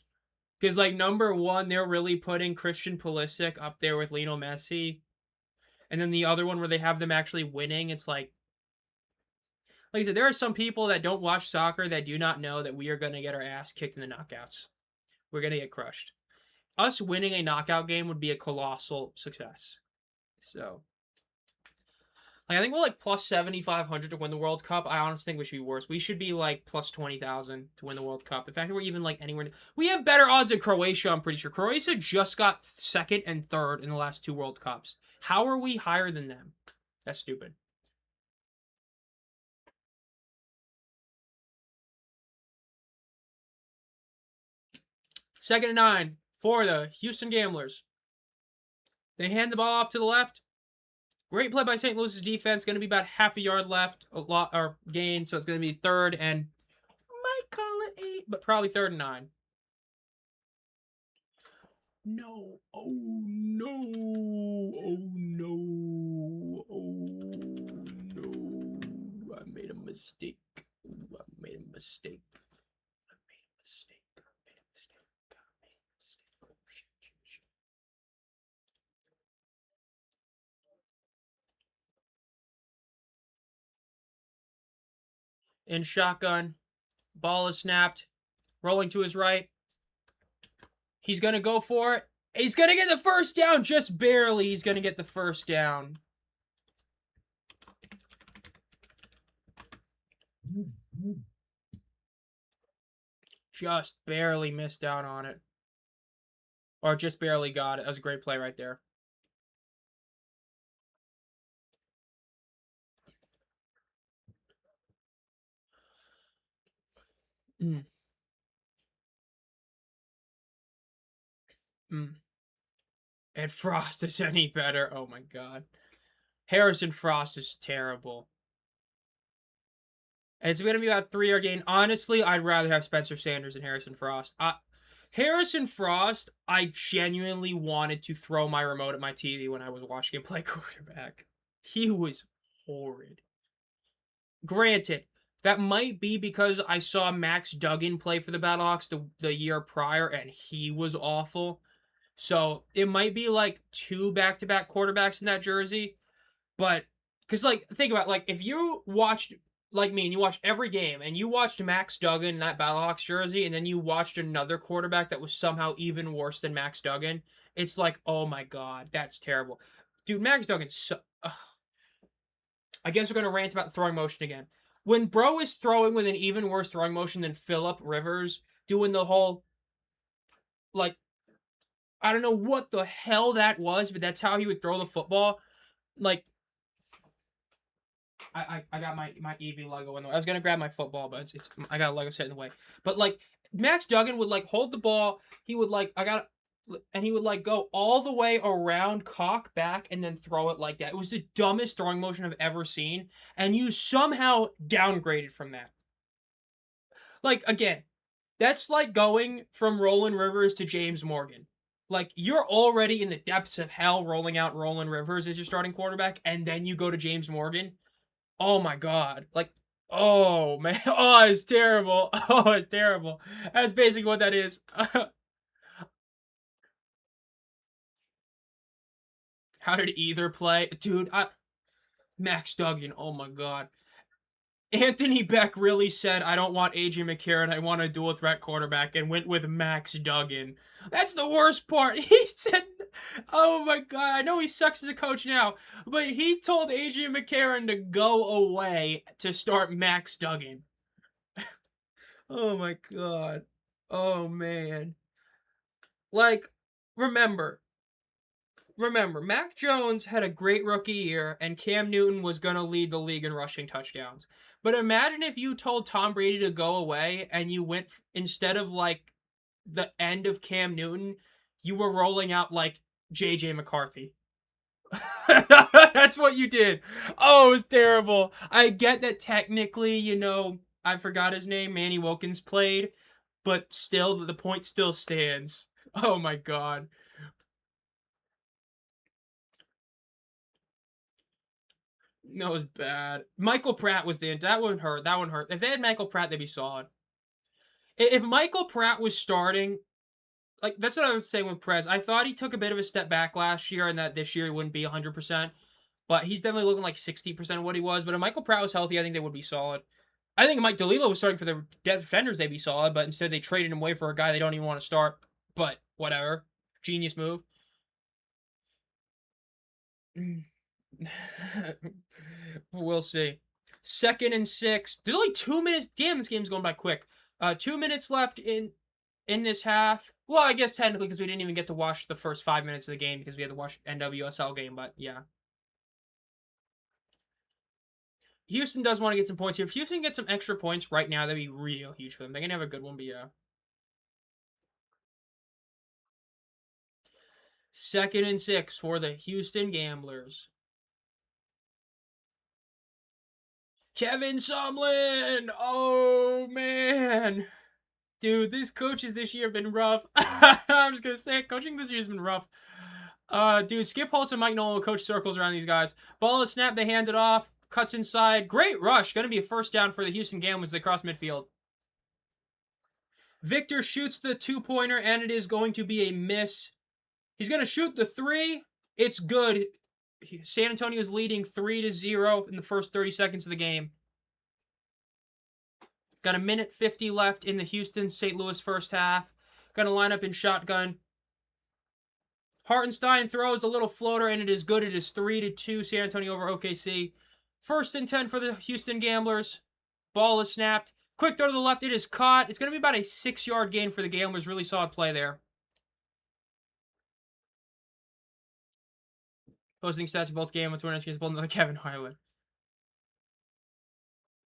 Because, like, number one, they're really putting Christian Pulisic up there with Lionel Messi. And then the other one where they have them actually winning, it's like I said, there are some people that don't watch soccer that do not know that we are going to get our ass kicked in the knockouts. We're going to get crushed. Us winning a knockout game would be a colossal success. So, like, I think we're like plus 7,500 to win the World Cup. I honestly think we should be worse. We should be like plus 20,000 to win the World Cup. The fact that we're even like anywhere, we have better odds than Croatia. I'm pretty sure Croatia just got second and third in the last 2 World Cups. How are we higher than them? That's stupid. Second and 9 for the Houston Gamblers. They hand the ball off to the left. Great play by St. Louis's defense. Going to be about half a yard left, a lot or gain, so it's going to be 3rd and might call it 8, but probably 3rd and 9. No. Oh no. Oh no. Oh no. I made a mistake. Ooh, I made a mistake. I made a mistake. I made a mistake. I made a mistake. Oh shit. In shotgun. Ball is snapped. Rolling to his right. He's going to go for it. He's going to get the first down. Just barely. He's going to get the first down. Just barely missed out on it. Or just barely got it. That was a great play right there. And Frost is any better. Oh my god. Harrison Frost is terrible. It's going to be about 3-yard gain. Honestly, I'd rather have Spencer Sanders than Harrison Frost. Harrison Frost, I genuinely wanted to throw my remote at my TV when I was watching him play quarterback. He was horrid. Granted, that might be because I saw Max Duggan play for the Battlehawks the year prior, and he was awful. So it might be like 2 back-to-back quarterbacks in that jersey. But, because, like, think about, like, if you watched, like me, and you watched every game, and you watched Max Duggan in that Battlehawks jersey, and then you watched another quarterback that was somehow even worse than Max Duggan, it's like, oh my god, that's terrible. Dude, Max Duggan, I guess we're going to rant about the throwing motion again. When bro is throwing with an even worse throwing motion than Phillip Rivers, doing the whole, like, I don't know what the hell that was, but that's how he would throw the football. Like, I got my EV logo in the way. I was gonna grab my football, but it's I got a Lego set in the way. But like Max Duggan would like hold the ball. He would like and he would like go all the way around, cock back, and then throw it like that. It was the dumbest throwing motion I've ever seen, and you somehow downgraded from that. Like again, that's like going from Roland Rivers to James Morgan. Like you're already in the depths of hell rolling out Roland Rivers as your starting quarterback, and then you go to James Morgan. Oh my god. Like, oh man. Oh, it's terrible. Oh, it's terrible. That's basically what that is. How did either play? Dude, Max Duggan. Oh my god. Anthony Beck really said, I don't want AJ McCarron, I want a dual threat quarterback, and went with Max Duggan. That's the worst part. He said, oh my god, I know he sucks as a coach now, but he told AJ McCarron to go away to start Max Duggan. Oh my god. Oh man. Like, remember, Mac Jones had a great rookie year, and Cam Newton was going to lead the league in rushing touchdowns. But imagine if you told Tom Brady to go away and you went, instead of like the end of Cam Newton, you were rolling out like JJ McCarthy. That's what you did. Oh, it was terrible. I get that technically, I forgot his name, Manny Wilkins played, but still, the point still stands. Oh my god. No, it was bad. Michael Pratt was that one hurt. That one hurt. If they had Michael Pratt, they'd be solid. If Michael Pratt was starting, like that's what I was saying with Prez. I thought he took a bit of a step back last year, and that this year he wouldn't be 100%. But he's definitely looking like 60% of what he was. But if Michael Pratt was healthy, I think they would be solid. I think Mike DeLillo was starting for the defenders, they'd be solid. But instead, they traded him away for a guy they don't even want to start. But whatever, genius move. We'll see. 2nd and 6. There's only 2 minutes. Damn, this game's going by quick. 2 minutes left in this half. Well, I guess technically because we didn't even get to watch the first 5 minutes of the game because we had to watch NWSL game. But yeah, Houston does want to get some points here. If Houston gets some extra points right now, that'd be real huge for them. They're gonna have a good one. But yeah. 2nd and 6 for the Houston Gamblers. Kevin Sumlin! Oh, man. Dude, these coaches this year have been rough. I'm just going to say it. Coaching this year has been rough. Dude, Skip Holtz and Mike Nolan will coach circles around these guys. Ball is snapped. They hand it off. Cuts inside. Great rush. Going to be a first down for the Houston Gamblers. They cross midfield. Victor shoots the two-pointer, and it is going to be a miss. He's going to shoot the 3. It's good. San Antonio is leading 3-0 in the first 30 seconds of the game. Got a minute 50 left in the Houston-St. Louis first half. Going to line up in shotgun. Hartenstein throws a little floater, and it is good. It is 3-2 San Antonio over OKC. 1st and 10 for the Houston Gamblers. Ball is snapped. Quick throw to the left. It is caught. It's going to be about a 6-yard gain for the Gamblers. Really solid play there. Posting stats of both games with 29 games, both another Kevin Harlan.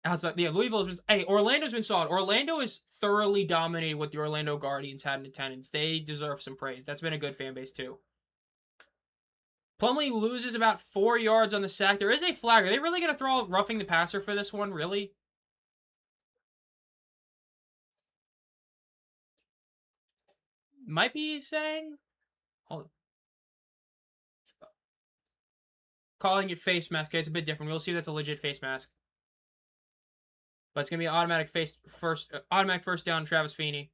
Outside, yeah, Louisville's been. Hey, Orlando's been solid. Orlando is thoroughly dominated what the Orlando Guardians had in attendance. They deserve some praise. That's been a good fan base too. Plumlee loses about 4 yards on the sack. There is a flag. Are they really going to throw out roughing the passer for this one? Really? Might be saying. Hold on. Calling it face mask. Okay, it's a bit different. We'll see if that's a legit face mask. But it's gonna be an automatic first down, Travis Feeney.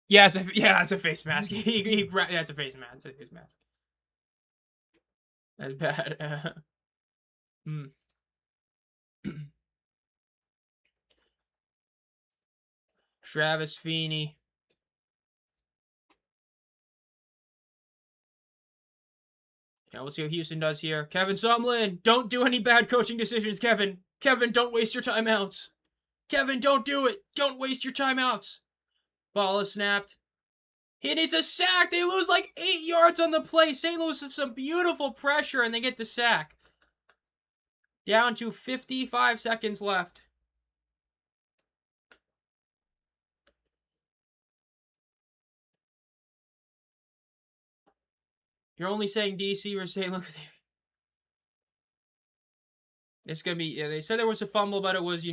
Yeah, it's a face mask. That's a face mask. That's a face mask. That's bad. Travis Feeney. Yeah, we'll see what Houston does here. Kevin Sumlin, don't do any bad coaching decisions, Kevin. Kevin, don't waste your timeouts. Kevin, don't do it. Don't waste your timeouts. Ball is snapped. And it's a sack. They lose like 8 yards on the play. St. Louis has some beautiful pressure, and they get the sack. Down to 55 seconds left. You're only saying DC or St. Louis. It's going to be, yeah, they said there was a fumble, but it was,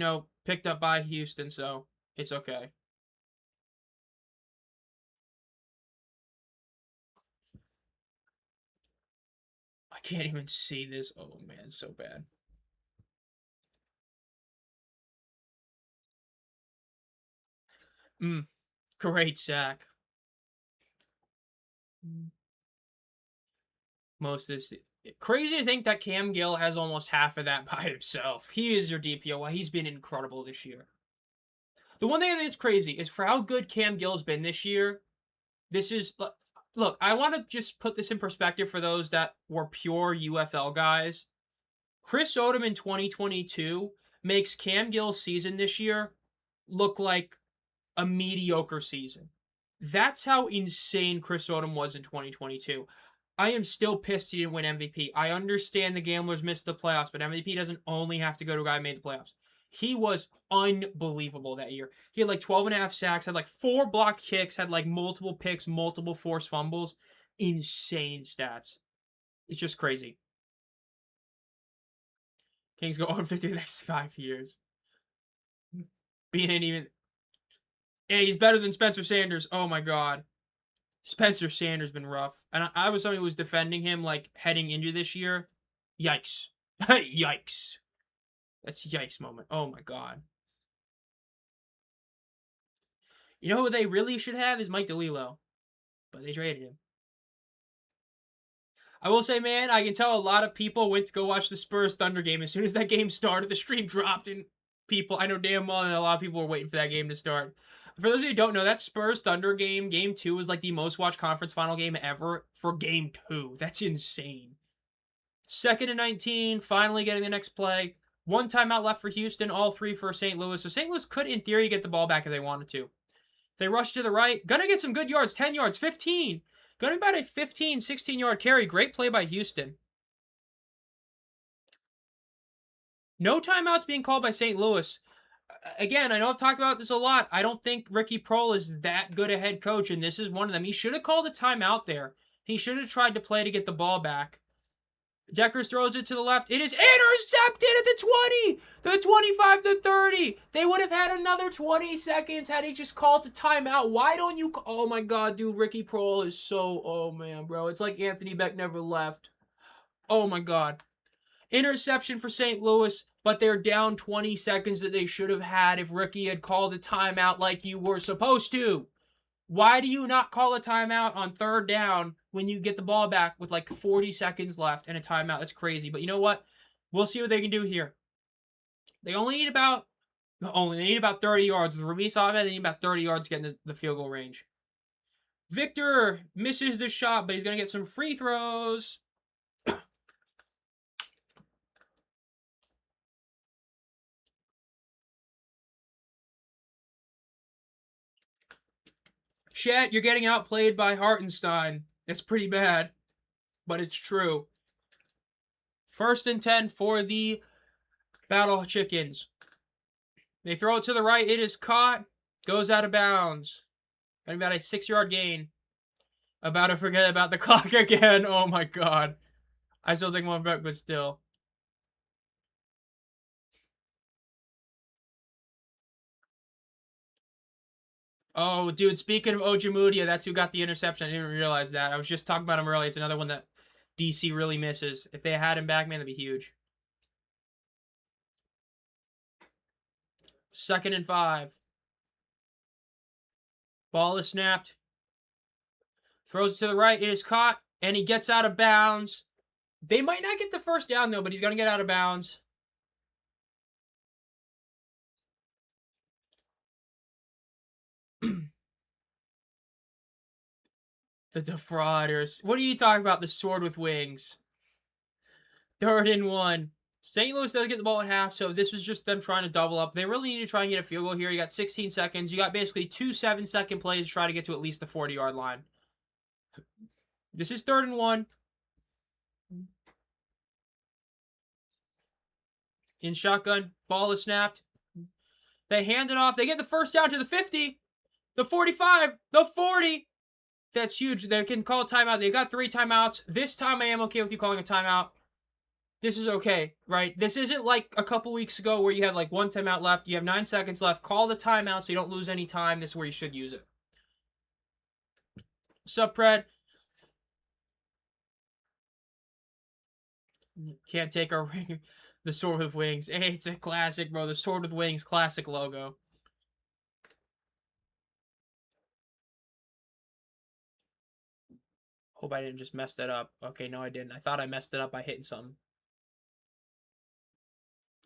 picked up by Houston, so it's okay. I can't even see this. Oh, man, it's so bad. Great sack. most of this. Crazy to think that Cam Gill has almost half of that by himself. He is your DPOY. He's been incredible this year. The one thing that is crazy is for how good Cam Gill's been this year. This is look. I want to just put this in perspective for those that were pure UFL guys. Chris Odom in 2022 makes Cam Gill's season this year look like a mediocre season. That's how insane Chris Odom was in 2022. I am still pissed he didn't win MVP. I understand the Gamblers missed the playoffs, but MVP doesn't only have to go to a guy who made the playoffs. He was unbelievable that year. He had like 12.5 sacks, had like 4 blocked kicks, had like multiple picks, multiple forced fumbles. Insane stats. It's just crazy. Kings go 0-50 the next 5 years. Being an even... Yeah, he's better than Spencer Sanders. Oh my god. Spencer Sanders been rough. And I was somebody who was defending him like heading into this year. Yikes. Yikes. That's yikes moment. Oh my god. You know who they really should have is Mike DeLillo. But they traded him. I will say, man, I can tell a lot of people went to go watch the Spurs Thunder game. As soon as that game started, the stream dropped and people, I know damn well that a lot of people were waiting for that game to start. For those of you who don't know, that Spurs Thunder game, game 2, was like the most watched conference final game ever for game 2. That's insane. 2nd and 19, finally getting the next play. 1 timeout left for Houston, all 3 for St. Louis. So St. Louis could, in theory, get the ball back if they wanted to. They rush to the right. Gonna get some good yards. 10 yards, 15. Gonna be about a 15, 16-yard carry. Great play by Houston. No timeouts being called by St. Louis. Again, I know I've talked about this a lot. I don't think Ricky Proehl is that good a head coach, and this is one of them. He should have called a timeout there. He should have tried to play to get the ball back. Deckers throws it to the left. It is intercepted at the 20, the 25 to 30. They would have had another 20 seconds had he just called the timeout. Why don't you? Oh my god, dude, Ricky Proehl is so. Oh man, bro, it's like Anthony Beck never left. Oh my god, interception for St. Louis, but they're down 20 seconds that they should have had if Ricky had called a timeout like you were supposed to. Why do you not call a timeout on 3rd down when you get the ball back with like 40 seconds left and a timeout? That's crazy. But you know what? We'll see what they can do here. They only need about 30 yards. With Ramis Ahmed, they need about 30 yards to get in the field goal range. Victor misses the shot, but he's going to get some free throws. Chet, you're getting outplayed by Hartenstein. It's pretty bad, but it's true. 1st and 10 for the Battle Chickens. They throw it to the right. It is caught. Goes out of bounds. And about a 6-yard gain. About to forget about the clock again. Oh my god. I still think one back, but still. Oh, dude, speaking of Ojemudia, that's who got the interception. I didn't realize that. I was just talking about him earlier. It's another one that DC really misses. If they had him back, man, that'd be huge. 2nd and 5. Ball is snapped. Throws it to the right. It is caught. And he gets out of bounds. They might not get the 1st down, though, but he's going to get out of bounds. The defrauders. What are you talking about? The sword with wings. 3rd and 1. St. Louis doesn't get the ball at half, so this was just them trying to double up. They really need to try and get a field goal here. You got 16 seconds. You got basically 2 7-second plays to try to get to at least the 40-yard line. This is 3rd and 1. In shotgun. Ball is snapped. They hand it off. They get the 1st down to the 50. The 45. The 40. That's huge. They can call a timeout. They've got 3 timeouts. This time I am okay with you calling a timeout. This is okay, right? This isn't like a couple weeks ago where you had like 1 timeout left. You have 9 seconds left. Call the timeout so you don't lose any time. This is where you should use it. Sup, Pred? Can't take our ring. The sword with wings. Hey, it's a classic, bro. The sword with wings, classic logo. Hope I didn't just mess that up. Okay, no, I didn't. I thought I messed it up by hitting something.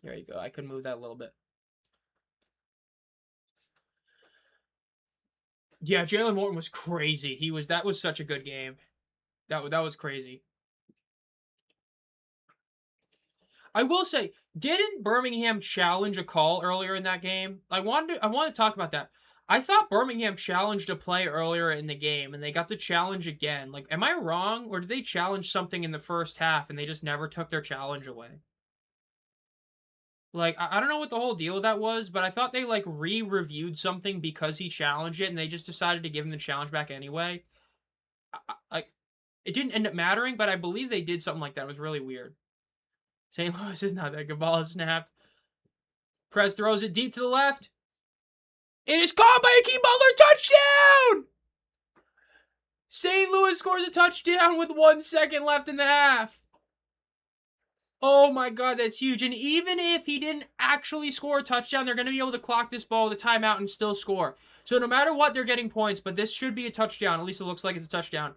There you go. I could move that a little bit. Yeah, Jalen Morton was crazy. That was such a good game. That was crazy. I will say, didn't Birmingham challenge a call earlier in that game? I want to talk about that. I thought Birmingham challenged a play earlier in the game, and they got the challenge again. Like, am I wrong, or did they challenge something in the first half and they just never took their challenge away? Like, I don't know what the whole deal with that was, but I thought they like re-reviewed something because he challenged it, and they just decided to give him the challenge back anyway. Like, it didn't end up mattering, but I believe they did something like that. It was really weird. St. Louis is not that good. Ball is snapped. Prez throws it deep to the left. It is caught by Hakeem Butler. Touchdown! St. Louis scores a touchdown with 1 second left in the half. Oh my god, that's huge. And even if he didn't actually score a touchdown, they're going to be able to clock this ball with a timeout and still score. So no matter what, they're getting points, but this should be a touchdown. At least it looks like it's a touchdown.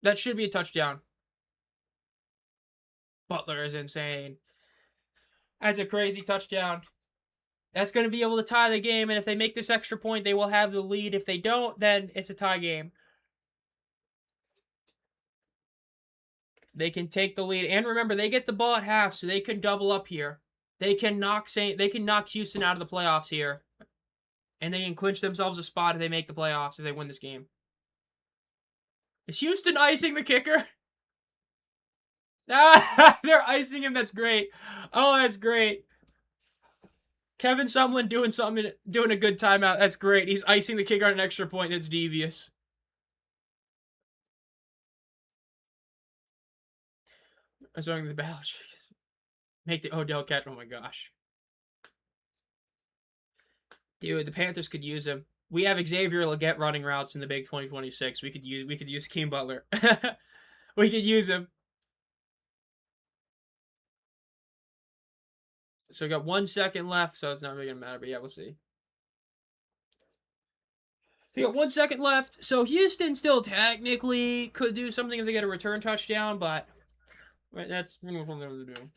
That should be a touchdown. Butler is insane. That's a crazy touchdown. That's going to be able to tie the game, and if they make this extra point, they will have the lead. If they don't, then it's a tie game. They can take the lead, and remember, they get the ball at half, so they can double up here. They can knock Houston out of the playoffs here, and they can clinch themselves a spot if they make the playoffs if they win this game. Is Houston icing the kicker? Ah, they're icing him. That's great. Oh, that's great. Kevin Sumlin doing a good timeout. That's great. He's icing the kicker on an extra point. That's devious. I'm sorry, the Battlehawks make the Odell catch. Oh my gosh. Dude, the Panthers could use him. We have Xavier Legette running routes in the Big 2026. We could use Keem Butler. We could use him. So we got 1 second left, so it's not really gonna matter, but yeah, we'll see. So we got 1 second left. So Houston still technically could do something if they get a return touchdown, but that's what they're gonna do.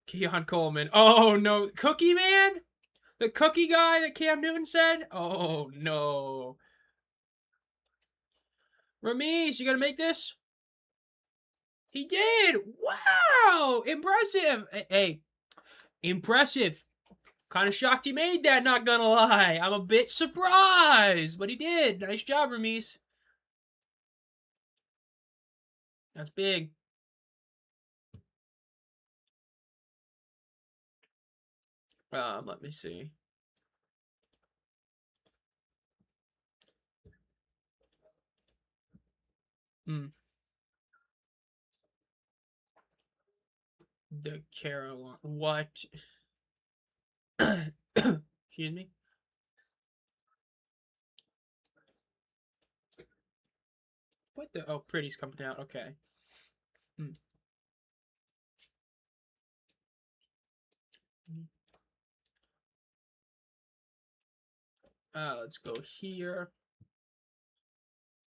Keon Coleman. Oh no, Cookie Man? The cookie guy that Cam Newton said? Oh no. Ramesh, you gonna make this? He did! Wow! Impressive! Hey, impressive. Kind of shocked he made that, not gonna lie. I'm a bit surprised, but he did. Nice job, Ramesh. That's big. Let me see. The Carolina. What? Excuse me? What the? Oh, Pretty's coming out. Okay. Let's go here.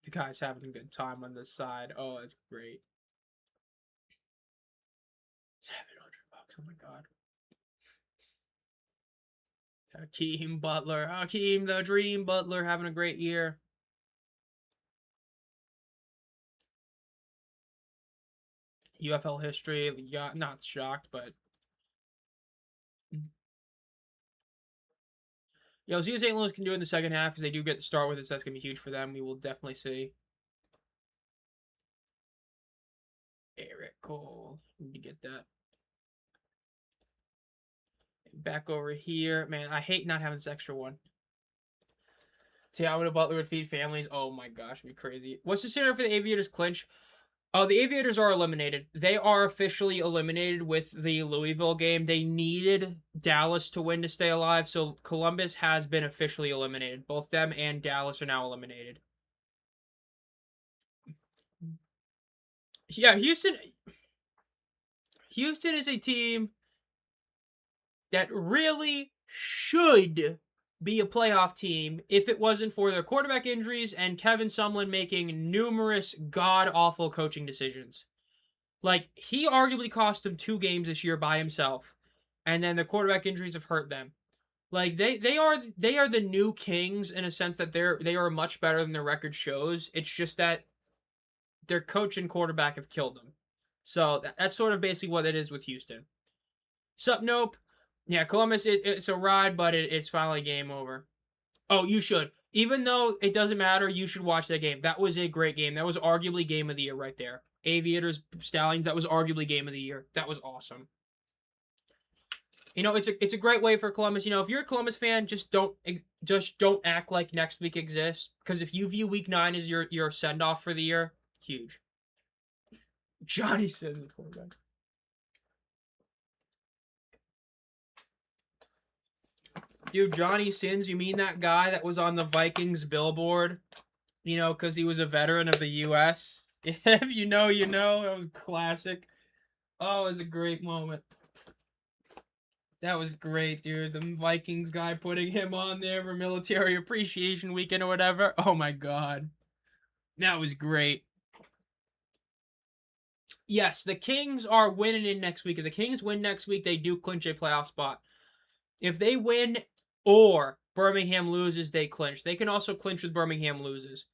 The guy's having a good time on this side. Oh, that's great. $700. Oh my god. Hakeem Butler. Hakeem the Dream Butler having a great year. UFL history. Yeah, not shocked, but. Yeah, we'll see what St. Louis can do in the second half because they do get to start with it, so that's going to be huge for them. We will definitely see. Eric Cole. Need to get that. Back over here. Man, I hate not having this extra one. Tiago Butler would feed families. Oh my gosh, it'd be crazy. What's the scenario for the Aviators clinch? Oh, the Aviators are eliminated. They are officially eliminated with the Louisville game. They needed Dallas to win to stay alive, so Columbus has been officially eliminated. Both them and Dallas are now eliminated. Yeah, Houston is a team that really should be a playoff team if it wasn't for their quarterback injuries and Kevin Sumlin making numerous god awful coaching decisions. Like, he arguably cost them 2 games this year by himself, and then the quarterback injuries have hurt them. Like, they are the new Kings in a sense that they are much better than their record shows. It's just that their coach and quarterback have killed them. So that's sort of basically what it is with Houston. Sup, nope. Yeah, Columbus, it's a ride, but it's finally game over. Oh, you should. Even though it doesn't matter, you should watch that game. That was a great game. That was arguably game of the year right there. Aviators, Stallions, that was arguably game of the year. That was awesome. It's a great way for Columbus. If you're a Columbus fan, just don't act like next week exists. Because if you view week 9 as your send off for the year, huge. Johnny says the quarterback. Dude, Johnny Sins, you mean that guy that was on the Vikings billboard? Because he was a veteran of the U.S.? If you know, you know. That was classic. Oh, it was a great moment. That was great, dude. The Vikings guy putting him on there for Military Appreciation Weekend or whatever. Oh, my God. That was great. Yes, the Kings are winning in next week. If the Kings win next week, they do clinch a playoff spot. If they win or Birmingham loses, they clinch. They can also clinch with Birmingham loses.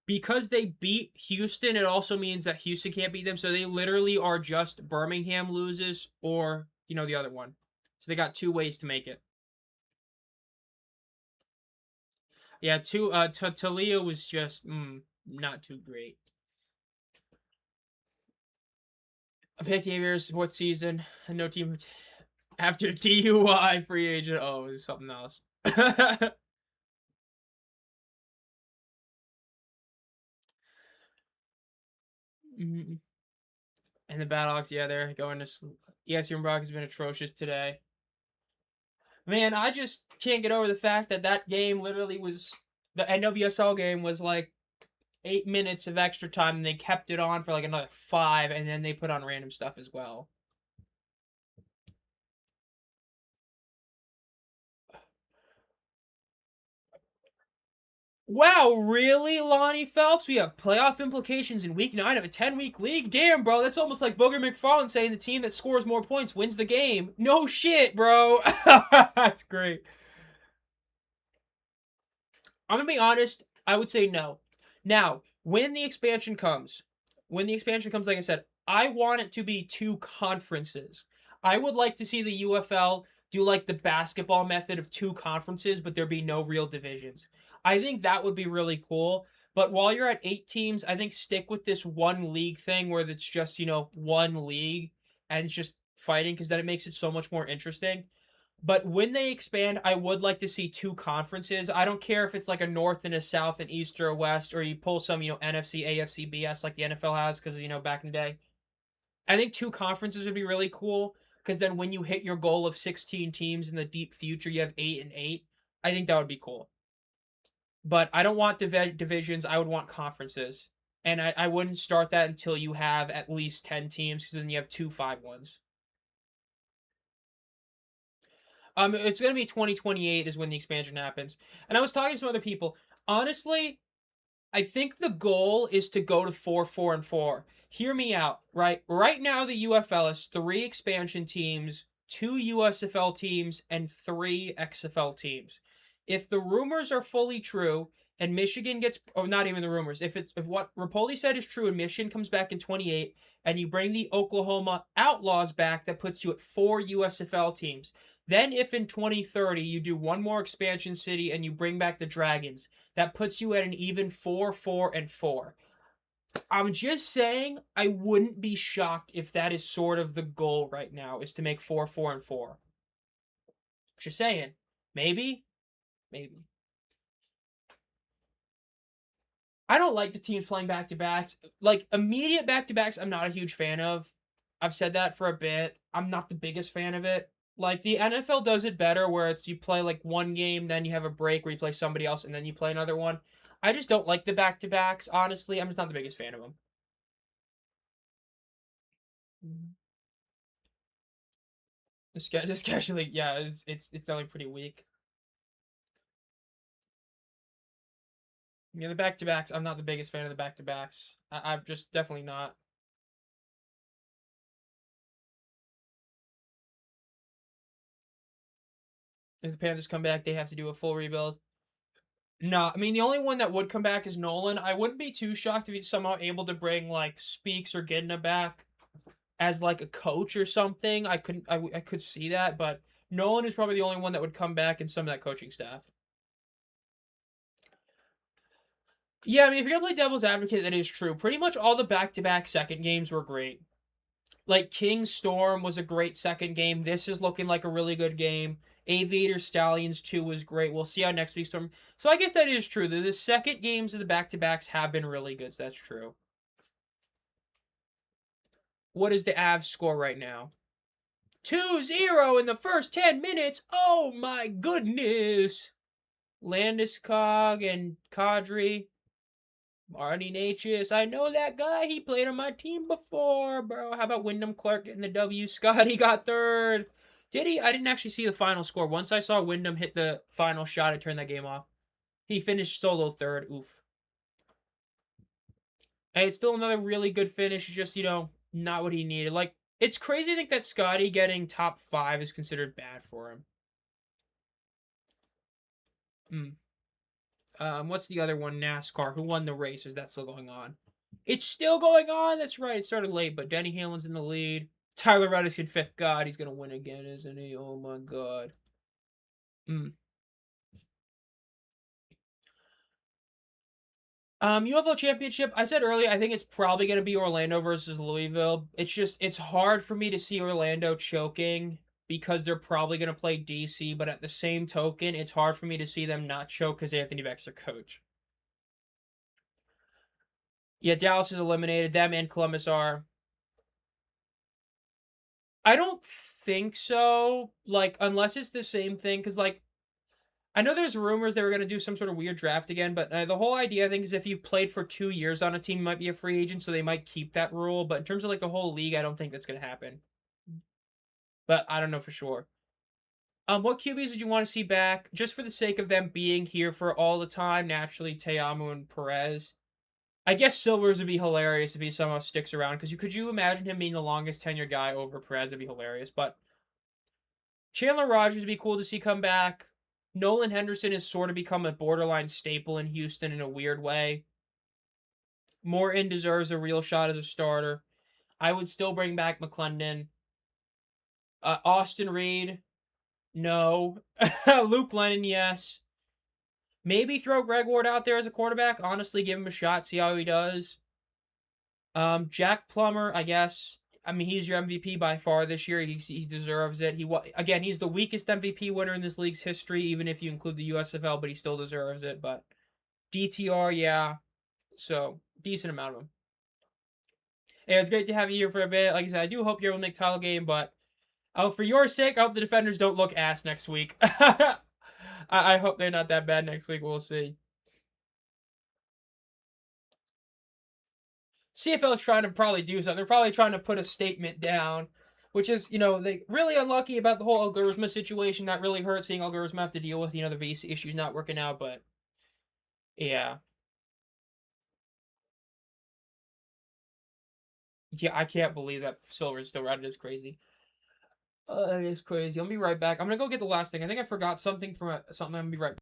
Because they beat Houston, it also means that Houston can't beat them. So they literally are just Birmingham loses or, the other one. So they got 2 ways to make it. Yeah, Talia was just not too great. I picked the Aviators sports season. No team after DUI free agent. Oh, it was something else. And the Battlehawks, yeah, they're going to sleep. ESPN Brock has been atrocious today. Man, I just can't get over the fact that game literally was the NWSL game was like 8 minutes of extra time, and they kept it on for like another 5, and then they put on random stuff as well. Wow, really, Lonnie Phelps? We have playoff implications in week 9 of a 10-week league? Damn, bro, that's almost like Booger McFarland saying the team that scores more points wins the game. No shit, bro. That's great. I'm gonna be honest, I would say no. Now, when the expansion comes, like I said, I want it to be 2 conferences. I would like to see the UFL do like the basketball method of 2 conferences, but there be no real divisions. I think that would be really cool. But while you're at 8 teams, I think stick with this one league thing where it's just, one league and it's just fighting because then it makes it so much more interesting. But when they expand, I would like to see 2 conferences. I don't care if it's like a North and a South, an East or a West, or you pull some, NFC, AFC, BS like the NFL has because, back in the day. I think 2 conferences would be really cool because then when you hit your goal of 16 teams in the deep future, you have 8 and 8. I think that would be cool. But I don't want divisions. I would want conferences. And I wouldn't start that until you have at least 10 teams because then you have 2 5-1s. It's gonna be 2028 is when the expansion happens. And I was talking to some other people. Honestly, I think the goal is to go to 4-4-4. Hear me out, right? Right now, the UFL is 3 expansion teams, 2 USFL teams, and 3 XFL teams. If the rumors are fully true and Michigan gets, or not even the rumors, if what Rapoli said is true and Michigan comes back in 28, and you bring the Oklahoma Outlaws back, that puts you at 4 USFL teams. Then, if in 2030 you do one more expansion city and you bring back the Dragons, that puts you at an even 4-4-4. I'm just saying, I wouldn't be shocked if that is sort of the goal right now, is to make 4-4-4. Just saying. Maybe. I don't like the teams playing back-to-backs. Like, immediate back-to-backs, I'm not a huge fan of. I've said that for a bit. I'm not the biggest fan of it. Like, the NFL does it better where it's you play, like, one game, then you have a break where you play somebody else, and then you play another one. I just don't like the back-to-backs, honestly. I'm just not the biggest fan of them. This schedule, yeah, it's definitely pretty weak. Yeah, the back to backs. I'm not the biggest fan of the back to backs. I'm just definitely not. If the Panthers come back, they have to do a full rebuild. No, I mean the only one that would come back is Nolan. I wouldn't be too shocked if he's somehow able to bring like Speaks or Gidna back as like a coach or something. I could see that, but Nolan is probably the only one that would come back in some of that coaching staff. Yeah, I mean if you're gonna play devil's advocate, that is true. Pretty much all the back-to-back second games were great. Like King Storm was a great second game. This is looking like a really good game. Aviator Stallions 2 was great. We'll see how next week's Storm. So I guess that is true. The second games of the back to backs have been really good. So that's true. What is the Avs score right now? 2-0 in the first 10 minutes. Oh my goodness. Landeskog and Kadri. Marty Natchez. I know that guy. He played on my team before, bro. How about Wyndham Clark getting the W? Scotty got third. Did he? I didn't actually see the final score. Once I saw Wyndham hit the final shot, I turned that game off. He finished solo third. Oof. Hey, it's still another really good finish. Just, not what he needed. Like, it's crazy to think that Scotty getting top 5 is considered bad for him. What's the other one? NASCAR. Who won the race? Is that still going on? It's still going on. That's right. It started late, but Denny Hamlin's in the lead. Tyler Reddick's in fifth. God, he's gonna win again, isn't he? Oh my god. UFL Championship. I said earlier, I think it's probably gonna be Orlando versus Louisville. It's hard for me to see Orlando choking because they're probably gonna play DC. But at the same token, it's hard for me to see them not choke because Anthony Beck's their coach. Yeah, Dallas is eliminated. Them and Columbus are. I don't think so. Like, unless it's the same thing, because like I know there's rumors they were gonna do some sort of weird draft again, but the whole idea I think is if you've played for 2 years on a team, you might be a free agent, so they might keep that rule. But in terms of like the whole league, I don't think that's gonna happen. But I don't know for sure. What QBs did you want to see back, just for the sake of them being here for all the time? Naturally, Teamu and Perez. I guess Silvers would be hilarious if he somehow sticks around. Because could you imagine him being the longest tenure guy over Perez? That'd be hilarious. But Chandler Rogers would be cool to see come back. Nolan Henderson has sort of become a borderline staple in Houston in a weird way. Morton deserves a real shot as a starter. I would still bring back McClendon. Austin Reed, no. Luke Lennon, yes. Maybe throw Greg Ward out there as a quarterback. Honestly, give him a shot, see how he does. Jack Plummer, I guess. I mean, he's your MVP by far this year. He deserves it. Again, he's the weakest MVP winner in this league's history, even if you include the USFL, but he still deserves it. But DTR, yeah. So, decent amount of them. Yeah, it's great to have you here for a bit. Like I said, I do hope you're able to make title game, but for your sake, I hope the defenders don't look ass next week. I hope they're not that bad next week. We'll see. CFL is trying to probably do something. They're probably trying to put a statement down, which is, they really unlucky about the whole Algoritma situation. That really hurt seeing Algoritma have to deal with, the visa issues not working out. But yeah, yeah, I can't believe that Silver's still around. It is crazy. It is crazy. I'll be right back. I'm gonna go get the last thing. I think I forgot something from something. I'm gonna be right back.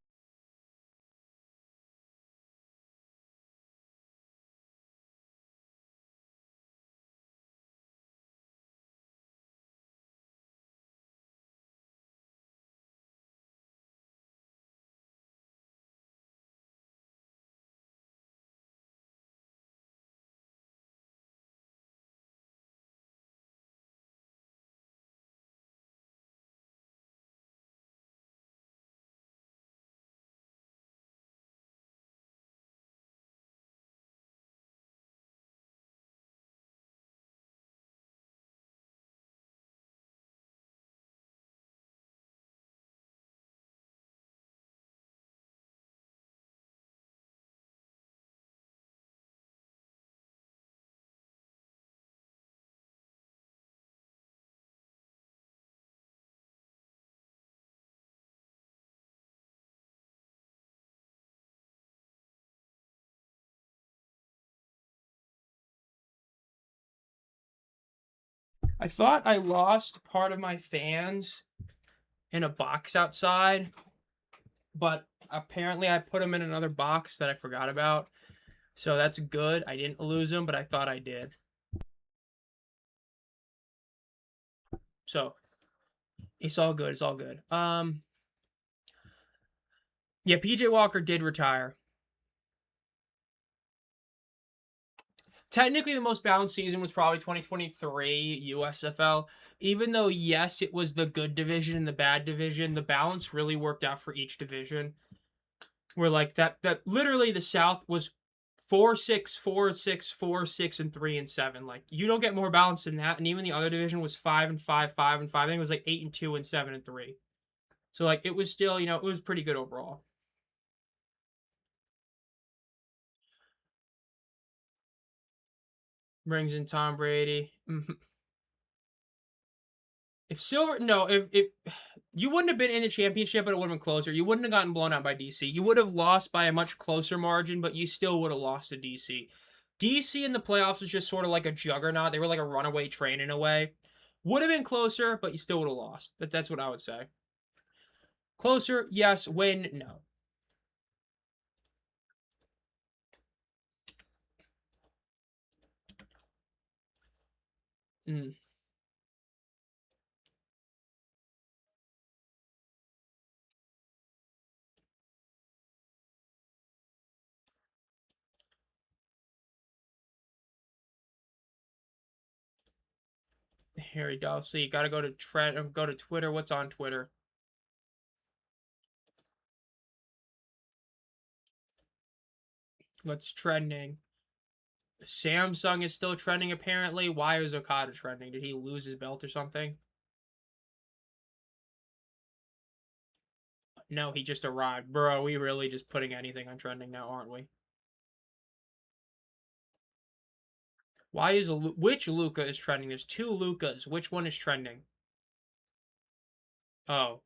I thought I lost part of my fans in a box outside, but apparently I put them in another box that I forgot about. So that's good. I didn't lose them, but I thought I did. So it's all good. It's all good. Yeah, PJ Walker did retire. Technically, the most balanced season was probably 2023 USFL. Even though, yes, it was the good division and the bad division, the balance really worked out for each division. Where like that literally the South was 4-6, 4-6, 4-6, and 3-7. Like you don't get more balance than that. And even the other division was 5-5, 5-5. I think it was like 8-2 and 7-3. So like it was still, it was pretty good overall. Brings in Tom Brady. If Silver, no, if you wouldn't have been in the championship, but it would have been closer. You wouldn't have gotten blown out by DC. You would have lost by a much closer margin, but you still would have lost to DC. DC in the playoffs was just sort of like a juggernaut. They were like a runaway train in a way. Would have been closer, but you still would have lost. That's what I would say. Closer, yes. Win, no. Mm. Here we go. So you got to go to go to Twitter. What's on Twitter? What's trending? Samsung is still trending apparently. Why is Okada trending? Did he lose his belt or something? No, he just arrived. Bro, we really just putting anything on trending now, aren't we? Why is which Luka is trending? There's two Lukas. Which one is trending? Oh.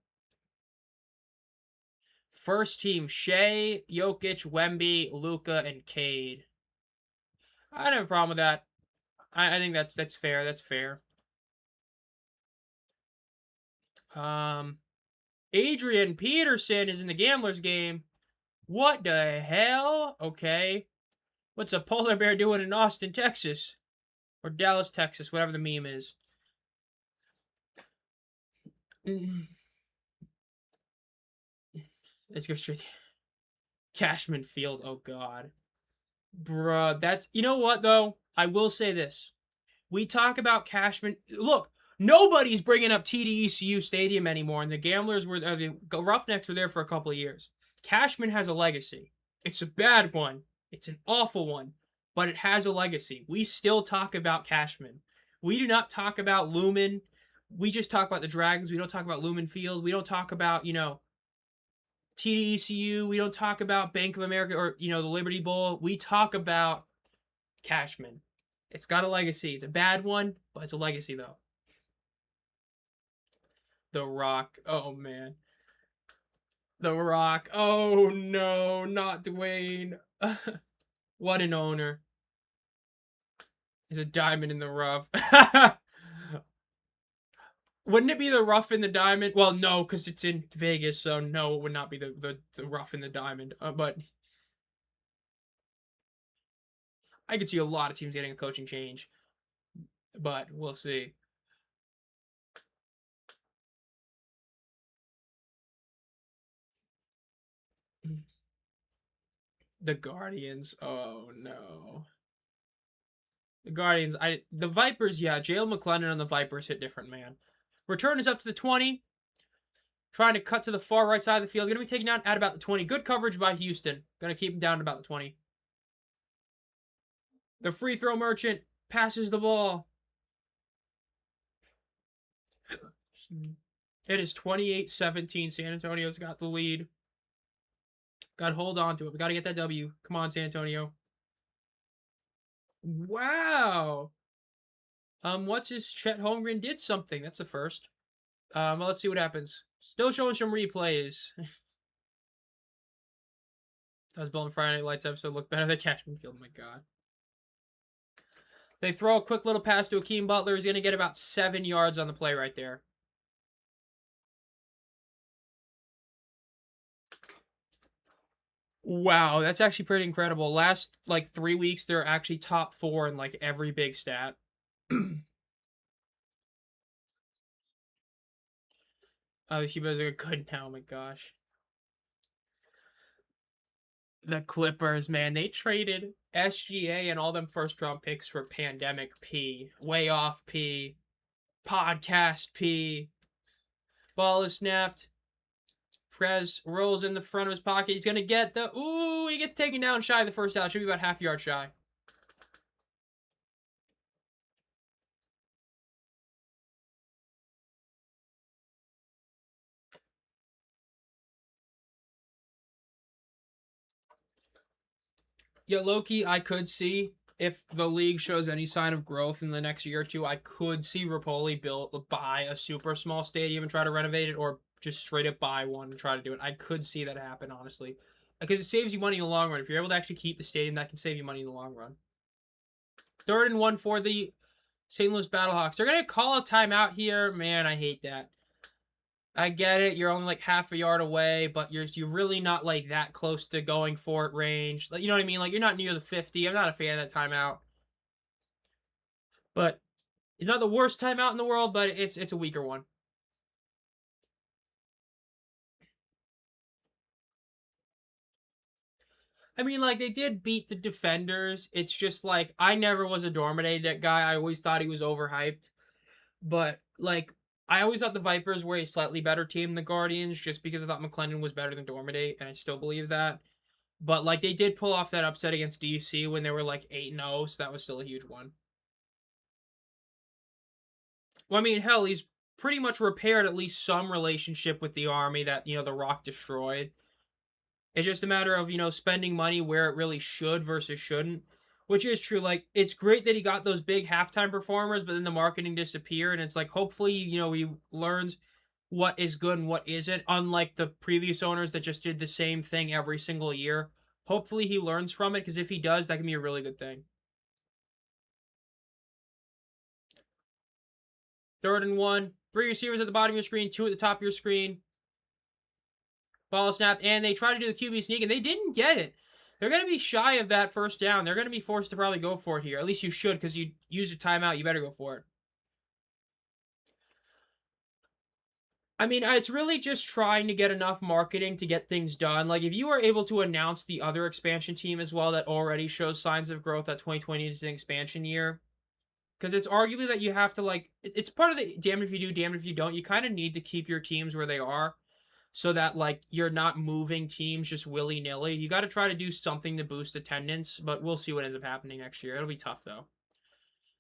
First team, Shea, Jokic, Wemby, Luka, and Cade. I don't have a problem with that. I think that's fair. That's fair. Adrian Peterson is in the Gamblers game. What the hell? Okay. What's a polar bear doing in Austin, Texas? Or Dallas, Texas, whatever the meme is. Let's go straight. Cashman Field. Oh, God. Bruh, that's... You know what, though? I will say this. We talk about Cashman... Look, nobody's bringing up TDECU Stadium anymore, and the Gamblers were... the Roughnecks were there for a couple of years. Cashman has a legacy. It's a bad one. It's an awful one. But it has a legacy. We still talk about Cashman. We do not talk about Lumen. We just talk about the Dragons. We don't talk about Lumen Field. We don't talk about, TDECU. We don't talk about Bank of America or, the Liberty Bowl. We talk about Cashman. It's got a legacy. It's a bad one, but it's a legacy, though. The Rock. Oh, man. The Rock. Oh, no. Not Dwayne. What an owner. There's a diamond in the rough. Wouldn't it be the rough in the diamond? Well, no, because it's in Vegas, so no, it would not be the rough in the diamond. But I could see a lot of teams getting a coaching change. But we'll see. The Guardians. Oh, no. The Guardians. The Vipers, yeah. Jalen McClendon on the Vipers hit different, man. Return is up to the 20. Trying to cut to the far right side of the field. Going to be taken down at about the 20. Good coverage by Houston. Going to keep him down at about the 20. The free throw merchant passes the ball. It is 28-17. San Antonio's got the lead. Got to hold on to it. We got to get that W. Come on, San Antonio. Wow. What's his Chet Holmgren did something. That's the first. Well, let's see what happens. Still showing some replays. Does Bill and Friday Night Lights episode look better than Cashman Field? Oh my God. They throw a quick little pass to Akeem Butler. He's going to get about 7 yards on the play right there. Wow, that's actually pretty incredible. Last, like, 3 weeks, they're actually top 4 in, like, every big stat. Oh, the Cubas are good now. Oh my gosh. The Clippers, man, they traded SGA and all them first round picks for Pandemic P, Way Off P, Podcast P. Ball is snapped. Prez rolls in the front of his pocket. He's gonna get the he gets taken down shy of the first out. Should be about half yard shy. Yeah, Loki, I could see if the league shows any sign of growth in the next year or two, I could see Rapoli buy a super small stadium and try to renovate it, or just straight up buy one and try to do it. I could see that happen, honestly, because it saves you money in the long run. If you're able to actually keep the stadium, that can save you money in the long run. 3rd and 1 for the St. Louis Battlehawks. They're gonna call a timeout here. Man, I hate that. I get it. You're only like half a yard away, but you're really not like that close to going for it range. Like, you know what I mean? Like, you're not near the 50. I'm not a fan of that timeout. But it's not the worst timeout in the world, but it's a weaker one. I mean, like, they did beat the defenders. It's just like I never was a Dormade guy. I always thought he was overhyped. But like I always thought the Vipers were a slightly better team than the Guardians, just because I thought McClendon was better than Dormade, and I still believe that. But like they did pull off that upset against DC when they were like 8-0, so that was still a huge one. Well, I mean, hell, he's pretty much repaired at least some relationship with the Army that, the Rock destroyed. It's just a matter of, spending money where it really should versus shouldn't, which is true. Like, it's great that he got those big halftime performers, but then the marketing disappeared. And it's like, hopefully, he learns what is good and what isn't, unlike the previous owners that just did the same thing every single year. Hopefully, he learns from it, because if he does, that can be a really good thing. 3rd and 1. 3 receivers at the bottom of your screen, 2 at the top of your screen. Ball snap, and they try to do the QB sneak, and they didn't get it. They're going to be shy of that first down. They're going to be forced to probably go for it here. At least you should, because you use a timeout. You better go for it. I mean, it's really just trying to get enough marketing to get things done. Like, if you are able to announce the other expansion team as well that already shows signs of growth, that 2020 is an expansion year. Because it's arguably that you have to, like, it's part of the damned if you do, damned if you don't. You kind of need to keep your teams where they are, so that like you're not moving teams just willy-nilly. You got to try to do something to boost attendance, but we'll see what ends up happening next year. It'll be tough though.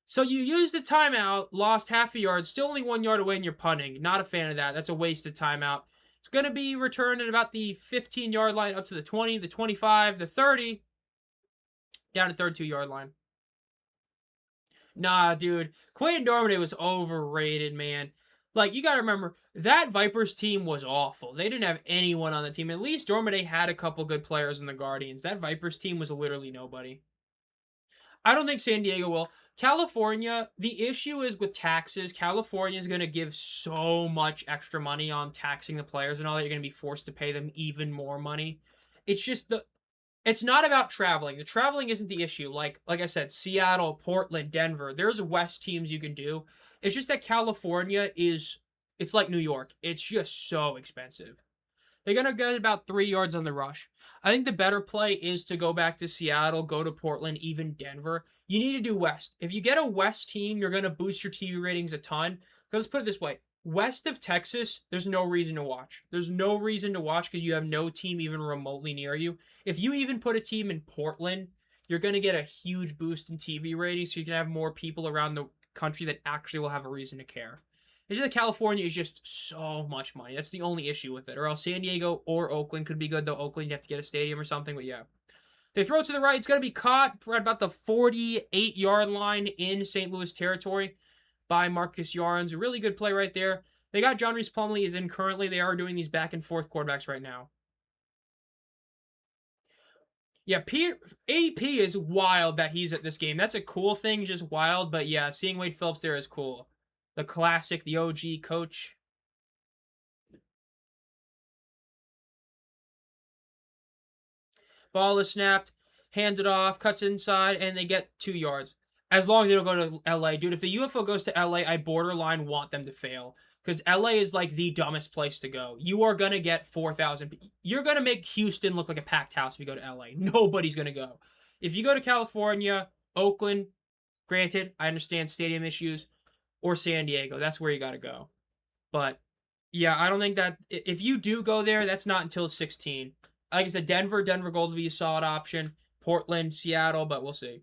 So you used the timeout, lost half a yard, still only 1 yard away, and you're punting. Not a fan of that. That's a wasted timeout. It's going to be returned at about the 15-yard line, up to the 20, the 25, the 30, down to 32-yard line. Nah, dude. Quentin Dormade was overrated, man. Like, you gotta remember, that Vipers team was awful. They didn't have anyone on the team. At least Dormade had a couple good players in the Guardians. That Vipers team was literally nobody. I don't think San Diego will. California, the issue is with taxes. California is going to give so much extra money on taxing the players and all that. You're going to be forced to pay them even more money. It's just it's not about traveling. The traveling isn't the issue. Like I said, Seattle, Portland, Denver, there's West teams you can do. It's just that California it's like New York. It's just so expensive. They're going to get about 3 yards on the rush. I think the better play is to go back to Seattle, go to Portland, even Denver. You need to do West. If you get a West team, you're going to boost your TV ratings a ton. Let's put it this way. West of Texas, there's no reason to watch. There's no reason to watch because you have no team even remotely near you. If you even put a team in Portland, you're going to get a huge boost in TV ratings, so you can have more people around the country that actually will have a reason to care. It's just that California is just so much money. That's the only issue with it. Or else San Diego or Oakland could be good, though Oakland, you have to get a stadium or something, but yeah. They throw it to the right. It's going to be caught for about the 48-yard line in St. Louis territory by Marcus Yarns. A really good play right there. They got John Reese Plumlee is in currently. They are doing these back and forth quarterbacks right now. Yeah, AP is wild that he's at this game. That's a cool thing, just wild. But yeah, seeing Wade Phillips there is cool. The classic, the OG coach. Ball is snapped, handed off, cuts inside, and they get 2 yards. As long as they don't go to LA. Dude, if the UFL goes to LA, I borderline want them to fail. Because LA is like the dumbest place to go. You are going to get 4,000. You're going to make Houston look like a packed house if you go to LA. Nobody's going to go. If you go to California, Oakland, granted, I understand stadium issues, or San Diego, that's where you got to go. But yeah, I don't think that if you do go there, that's not until 16. Like I said, Denver Gold will be a solid option. Portland, Seattle, but we'll see.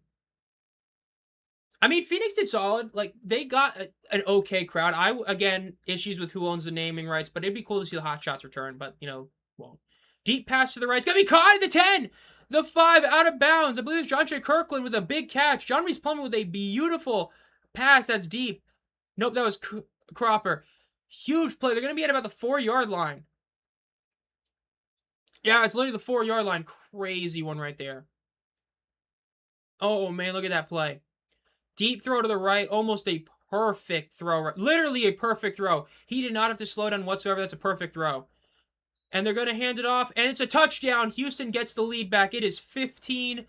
I mean, Phoenix did solid. Like they got an okay crowd. Again, issues with who owns the naming rights, but it'd be cool to see the Hot Shots return. But won't. Deep pass to the right. It's gonna be caught at the 10. The 5 out of bounds. I believe it's John J. Kirkland with a big catch. John Reese Plumlee with a beautiful pass that's deep. Nope, that was Cropper. Huge play. They're gonna be at about the 4-yard line. Yeah, it's literally the 4-yard line. Crazy one right there. Oh, man, look at that play. Deep throw to the right. Almost a perfect throw. Literally a perfect throw. He did not have to slow down whatsoever. That's a perfect throw. And they're going to hand it off, and it's a touchdown. Houston gets the lead back. It is 15-10.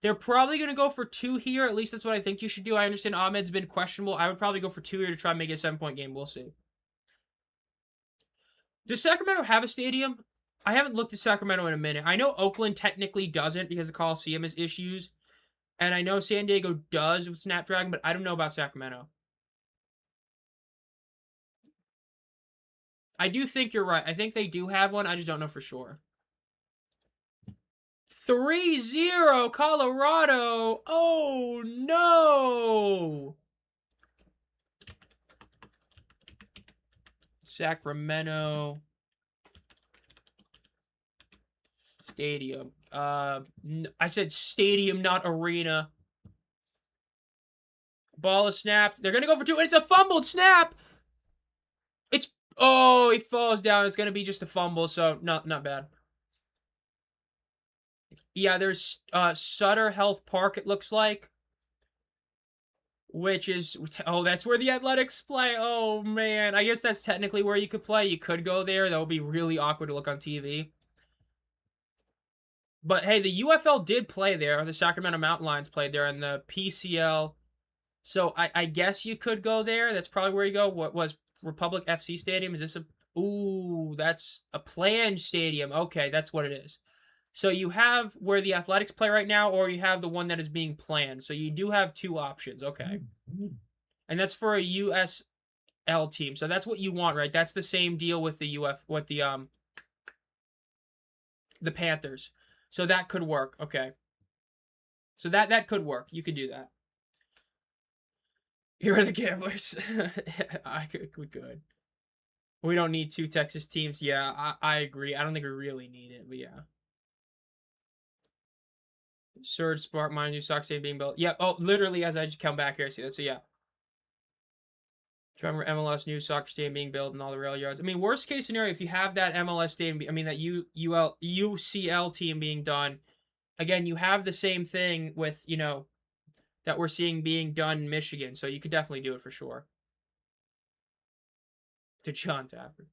They're probably going to go for 2 here. At least that's what I think you should do. I understand Ahmed's been questionable. I would probably go for 2 here to try and make it a 7-point game. We'll see. Does Sacramento have a stadium? I haven't looked at Sacramento in a minute. I know Oakland technically doesn't because the Coliseum has issues. And I know San Diego does with Snapdragon, but I don't know about Sacramento. I do think you're right. I think they do have one. I just don't know for sure. 3-0 Colorado. Oh, no. Sacramento Stadium. I said stadium, not arena. Ball is snapped. They're going to go for 2. And it's a fumbled snap. Oh, he falls down. It's going to be just a fumble, so not bad. Yeah, there's Sutter Health Park, it looks like. Which is, that's where the Athletics play. Oh, man. I guess that's technically where you could play. You could go there. That would be really awkward to look on TV. But, hey, the UFL did play there. The Sacramento Mountain Lions played there, and the PCL. So, I guess you could go there. That's probably where you go. What was Republic FC Stadium? Is this a... Ooh, that's a planned stadium. Okay, that's what it is. So you have where the Athletics play right now, or you have the one that is being planned. So you do have 2 options. Okay. And that's for a USL team. So that's what you want, right? That's the same deal with the the Panthers. So that could work. Okay. So that could work. You could do that. Here are the gamblers. We could. We don't need 2 Texas teams. Yeah, I agree. I don't think we really need it, but yeah. Surge Spark, mind you, Sox Stadium being built. Yeah, literally as I just come back here, see that. So yeah. Remember MLS new soccer stadium being built and all the rail yards. I mean, worst case scenario, if you have that MLS stadium, I mean that UCL team being done, again, you have the same thing with, that we're seeing being done in Michigan. So you could definitely do it for sure. To John Tapper.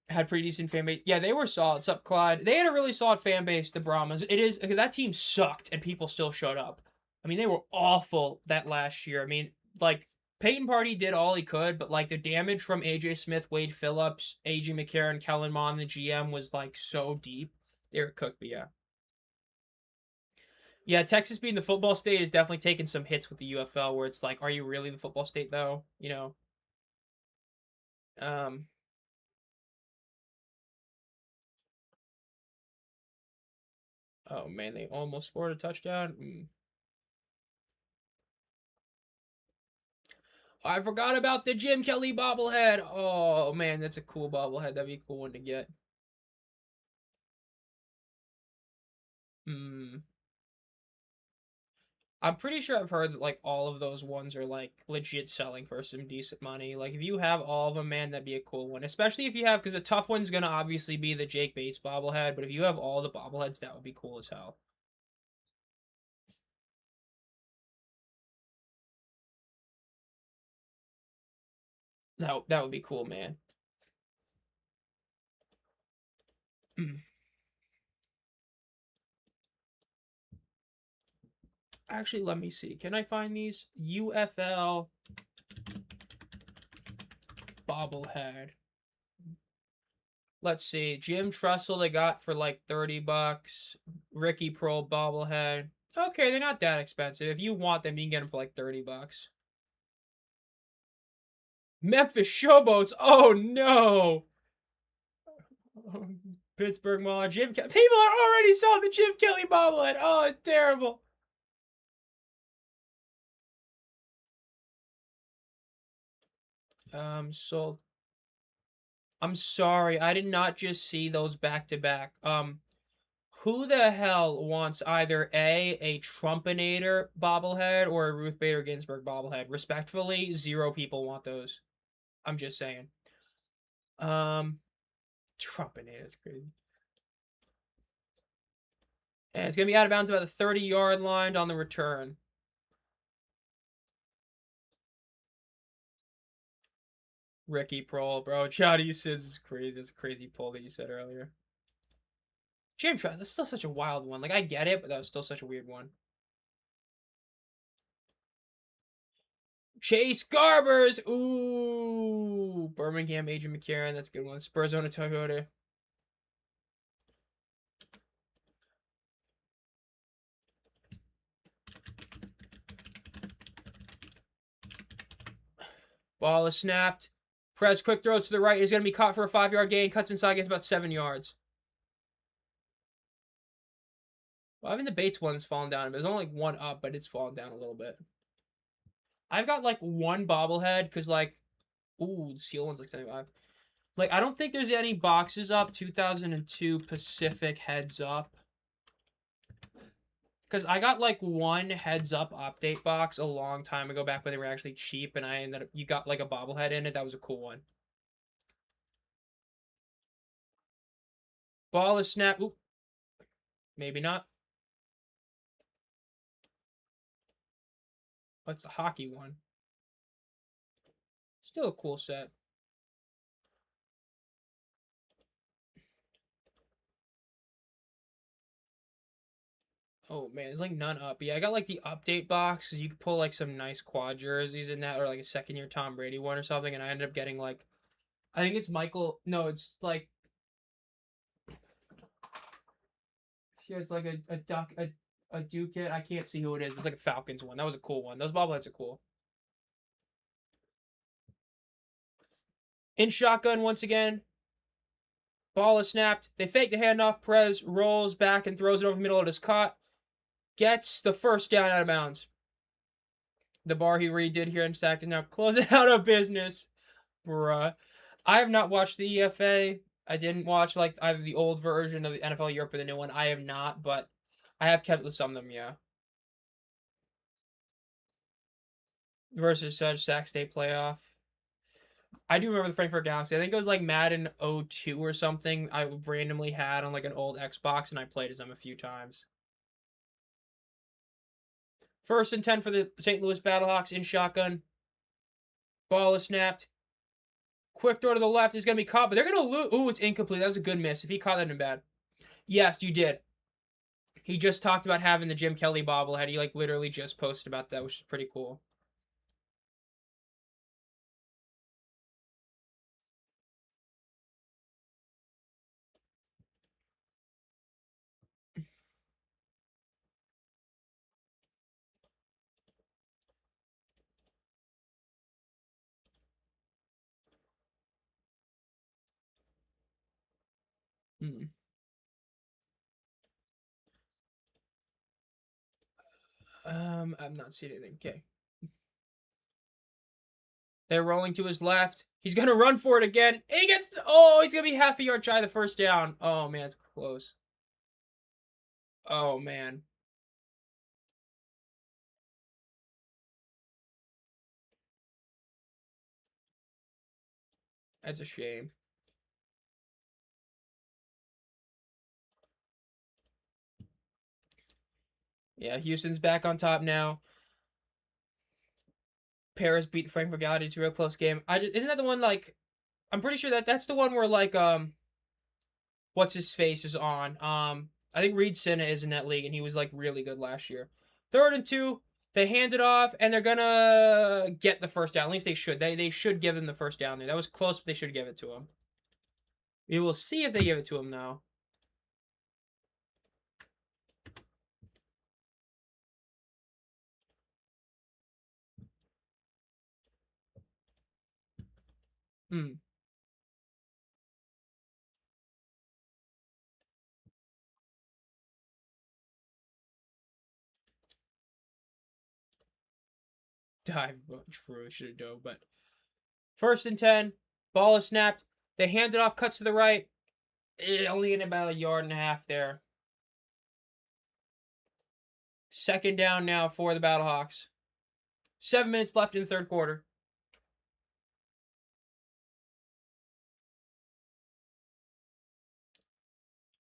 Had pretty decent fan base. Yeah, they were solid. Sup, Clyde? They had a really solid fan base, the Brahmas. That team sucked and people still showed up. I mean, they were awful that last year. I mean, like, Peyton Party did all he could, but, like, the damage from AJ Smith, Wade Phillips, AJ McCarron, Kellen Mond, the GM was, like, so deep. They were cooked, but yeah. Yeah, Texas being the football state is definitely taking some hits with the UFL, where it's like, are you really the football state, though? Oh, man, they almost scored a touchdown. I forgot about the Jim Kelly bobblehead. Oh, man, that's a cool bobblehead. That'd be a cool one to get. I'm pretty sure I've heard that like all of those ones are like legit selling for some decent money. Like if you have all of them, man, that'd be a cool one. Especially if you have, because the tough one's gonna obviously be the Jake Bates bobblehead. But if you have all the bobbleheads, that would be cool as hell. That would be cool, man. Actually, let me see. Can I find these UFL bobblehead? Let's see. Jim Trussell they got for like $30. Ricky Pearl bobblehead. Okay, they're not that expensive. If you want them, you can get them for like $30. Memphis Showboats. Oh no. Pittsburgh Mall. Jim Kelly. People are already selling the Jim Kelly bobblehead. Oh, it's terrible. Sold. I'm sorry. I did not just see those back to back. Who the hell wants either a Trumpinator bobblehead or a Ruth Bader Ginsburg bobblehead? Respectfully, zero people want those. I'm just saying. Um, Trumpinator is crazy. And it's gonna be out of bounds about the 30-yard line on the return. Ricky Prohl, bro. Chowdy Sids is crazy. It's a crazy pull that you said earlier. Jim Trust, that's still such a wild one. Like, I get it, but that was still such a weird one. Chase Garbers. Ooh. Birmingham, Adrian McCarron. That's a good one. Spurs own a Toyota. Ball is snapped. Press quick throw to the right. He's going to be caught for a 5-yard gain. Cuts inside, gets about 7 yards. Well, I mean, the Bates one's fallen down. There's only like one up, but it's fallen down a little bit. I've got like one bobblehead because like, ooh, the seal one's like 75. Like, I don't think there's any boxes up. 2002 Pacific heads up. Because I got like one heads up update box a long time ago, back when they were actually cheap, and I ended up, you got like a bobblehead in it. That was a cool one. Ball is snap. Oop. Maybe not. What's the hockey one? Still a cool set. Oh man, there's like none up. Yeah, I got like the update box. You could pull like some nice quad jerseys in that, or like a second year Tom Brady one or something. And I ended up getting like, I think it's Michael. No, it's like, yeah, it's like a duck, a Duke. I can't see who it is. It's like a Falcons one. That was a cool one. Those bobbleheads are cool. In shotgun once again. Ball is snapped. They fake the handoff. Perez rolls back and throws it over the middle. It is caught. Gets the first down out of bounds. The bar he redid here in Sac is now closing out of business. Bruh. I have not watched the EFA. I didn't watch like either the old version of the NFL Europe or the new one. I have not, but I have kept with some of them, yeah. Versus Sac State playoff. I do remember the Frankfurt Galaxy. I think it was like Madden 02 or something I randomly had on like an old Xbox, and I played as them a few times. First and 10 for the St. Louis Battlehawks in shotgun. Ball is snapped. Quick throw to the left is going to be caught, but they're going to lose. Ooh, it's incomplete. That was a good miss. If he caught that, in bad. Yes, you did. He just talked about having the Jim Kelly bobblehead. He like literally just posted about that, which is pretty cool. Hmm. I'm not seeing anything. Okay. They're rolling to his left. He's gonna run for it again. He gets he's gonna be half a yard shy of the first down. Oh man, it's close. Oh man. That's a shame. Yeah, Houston's back on top now. Paris beat the Frankfurt Galaxy. It's a real close game. Isn't that the one, like, I'm pretty sure that's the one where, like, what's his face is on. I think Reed Senna is in that league, and he was, like, really good last year. 3rd and 2. They hand it off, and they're gonna get the first down. At least they should. They should give them the first down there. That was close, but they should give it to him. We will see if they give it to him now. Hmm. Dive. True, should have dove, but 1st and 10. Ball is snapped. They hand it off, cuts to the right. Only in about a yard and a half there. 2nd down now for the Battlehawks. 7 minutes left in the 3rd quarter.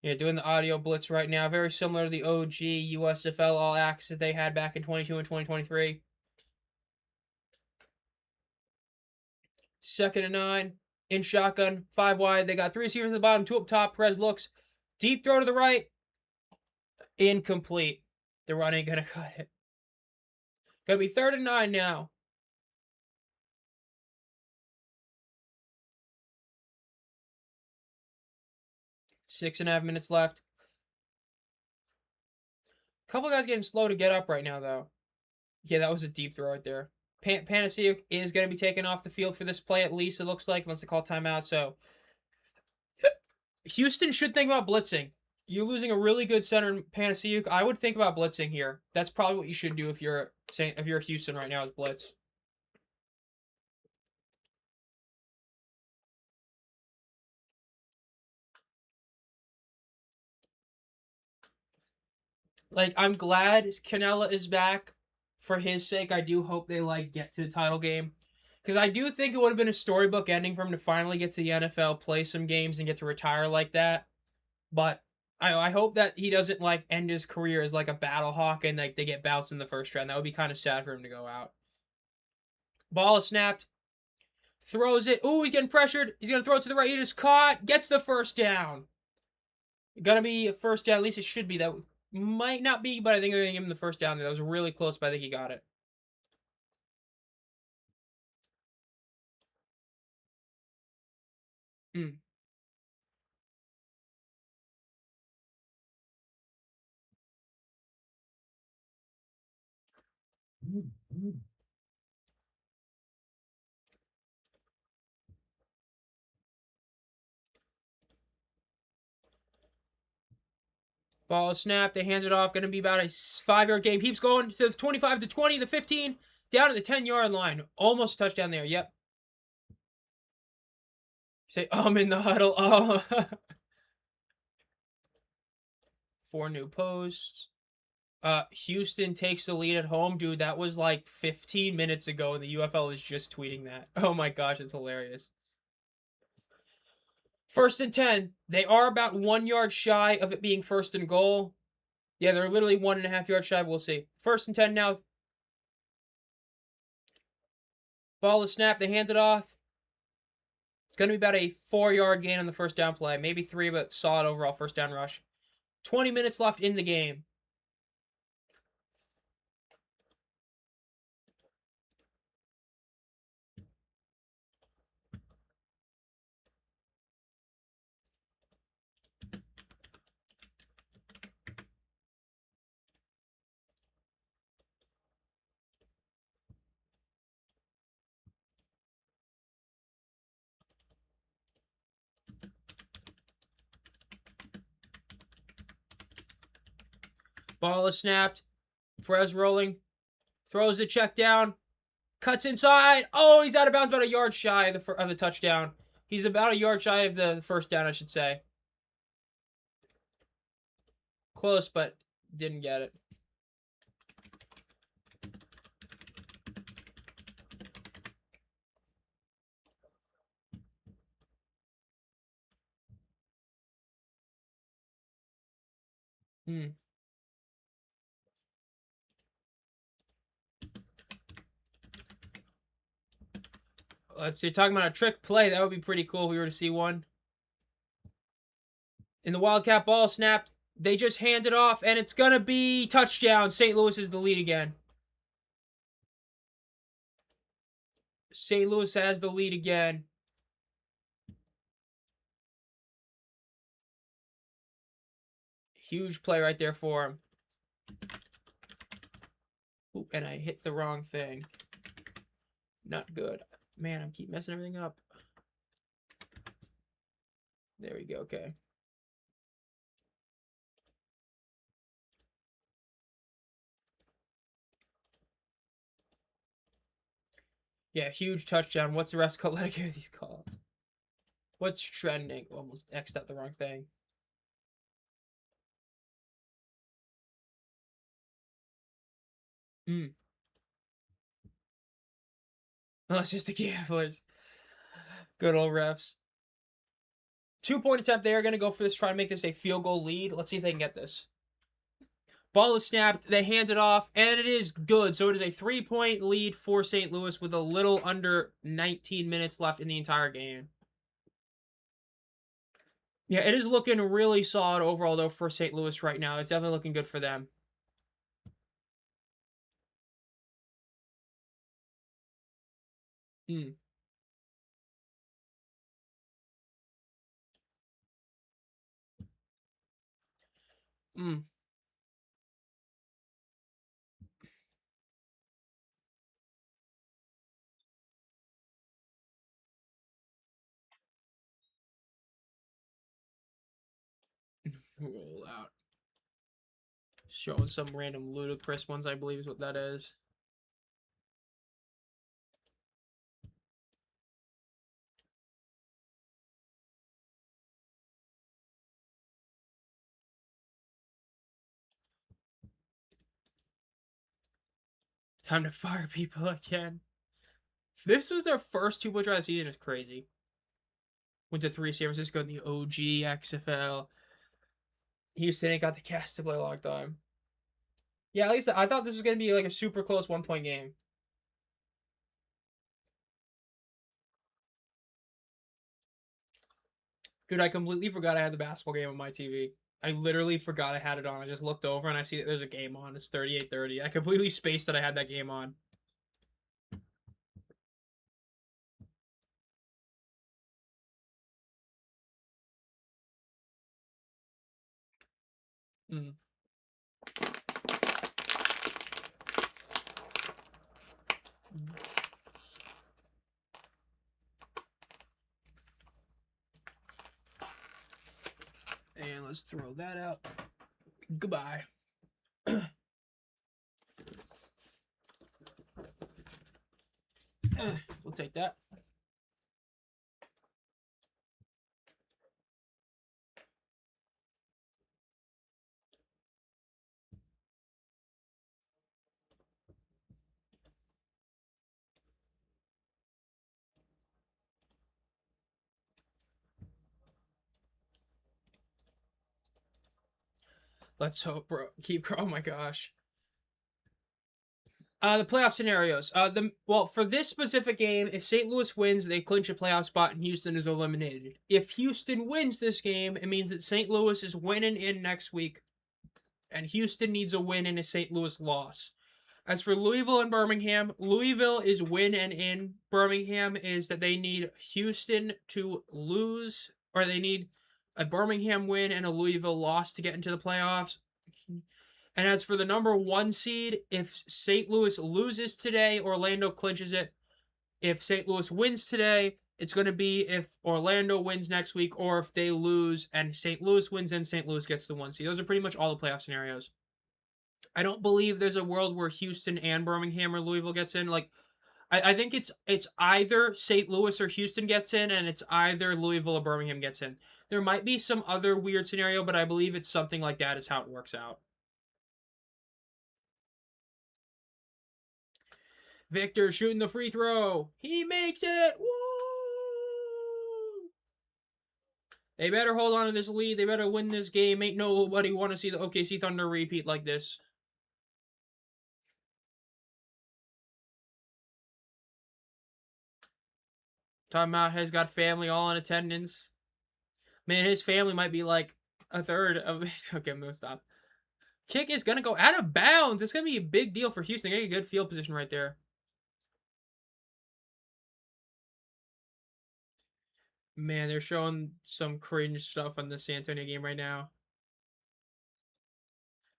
Yeah, doing the audio blitz right now. Very similar to the OG USFL All Access that they had back in 22 and 2023. 2nd and 9. In shotgun. 5 wide. They got 3 receivers at the bottom. 2 up top. Perez looks. Deep throw to the right. Incomplete. The run ain't going to cut it. Going to be 3rd and 9 now. 6.5 minutes left. A couple guys getting slow to get up right now, though. Yeah, that was a deep throw right there. Panasiuk is going to be taken off the field for this play, at least, it looks like, unless they call timeout. So, Houston should think about blitzing. You're losing a really good center in Panasiuk. I would think about blitzing here. That's probably what you should do if you're Houston right now, is blitz. Like, I'm glad Canella is back. For his sake, I do hope they, like, get to the title game. Because I do think it would have been a storybook ending for him to finally get to the NFL, play some games, and get to retire like that. But I hope that he doesn't, like, end his career as, like, a Battlehawk and, like, they get bounced in the 1st round. That would be kind of sad for him to go out. Ball is snapped. Throws it. Ooh, he's getting pressured. He's going to throw it to the right. He just caught. Gets the 1st down. Gonna be a 1st down. At least it should be. That might not be, but I think they're going to give him the 1st down there. That was really close, but I think he got it. Hmm. Ball is snapped. They hand it off. Going to be about a 5-yard game. Keeps going to the 25 to 20, the 15, down to the 10-yard line. Almost a touchdown there. Yep. Say, I'm in the huddle. Oh. 4 new posts. Houston takes the lead at home. Dude, that was like 15 minutes ago, and the UFL is just tweeting that. Oh my gosh, it's hilarious. 1st and 10. They are about 1 yard shy of it being 1st and goal. Yeah, they're literally 1.5 yards shy. We'll see. 1st and 10 now. Ball is snapped. They hand it off. It's going to be about a 4-yard gain on the 1st down play. Maybe 3, but solid overall 1st down rush. 20 minutes left in the game. Ball is snapped. Perez rolling. Throws the check down. Cuts inside. Oh, he's out of bounds, about a yard shy of the touchdown. He's about a yard shy of the 1st down, I should say. Close, but didn't get it. Hmm. Let's see. Talking about a trick play. That would be pretty cool if we were to see one. And the Wildcat ball snapped. They just hand it off, and it's going to be touchdown. St. Louis is the lead again. St. Louis has the lead again. Huge play right there for him. Oop, and I hit the wrong thing. Not good. Man, I keep messing everything up. There we go. Okay. Yeah, huge touchdown. What's the rest called? Let me give these calls. What's trending? Almost X'd out the wrong thing. Hmm. Oh, it's just the gamblers. Good old refs. 2-point attempt. They are going to go for this, try to make this a field goal lead. Let's see if they can get this. Ball is snapped. They hand it off, and it is good. So it is a 3-point lead for St. Louis with a little under 19 minutes left in the entire game. Yeah, it is looking really solid overall, though, for St. Louis right now. It's definitely looking good for them. Hmm. Hmm. Roll out. Showing some random ludicrous ones, I believe is what that is. Time to fire people again. This was their first 2-point try of the season. Is crazy. Went to 3 San Francisco in the OG XFL. Houston ain't got the cast to play a long time. Yeah, at least I thought this was going to be like a super close 1-point game. Dude, I completely forgot I had the basketball game on my TV. I literally forgot I had it on. I just looked over and I see that there's a game on. It's 38-30. I completely spaced that I had that game on. Mm. And let's throw that out. Goodbye. We'll take that. Let's hope, bro. Keep. Oh my gosh. The playoff scenarios. For this specific game, if St. Louis wins, they clinch a playoff spot, and Houston is eliminated. If Houston wins this game, it means that St. Louis is winning in next week, and Houston needs a win and a St. Louis loss. As for Louisville and Birmingham, Louisville is win and in. Birmingham is that they need Houston to lose, or they need a Birmingham win and a Louisville loss to get into the playoffs. And as for the number 1 seed, if St. Louis loses today, Orlando clinches it. If St. Louis wins today, it's going to be if Orlando wins next week, or if they lose and St. Louis wins, then St. Louis gets the 1 seed. Those are pretty much all the playoff scenarios. I don't believe there's a world where Houston and Birmingham or Louisville gets in. Like, I think it's either St. Louis or Houston gets in, and it's either Louisville or Birmingham gets in. There might be some other weird scenario, but I believe it's something like that is how it works out. Victor shooting the free throw. He makes it. Woo! They better hold on to this lead. They better win this game. Ain't nobody want to see the OKC Thunder repeat like this. Timeout has got family all in attendance. Man, his family might be like a third of. Okay, I'm gonna stop. Kick is gonna go out of bounds. It's gonna be a big deal for Houston. They're getting a good field position right there. Man, they're showing some cringe stuff on the San Antonio game right now.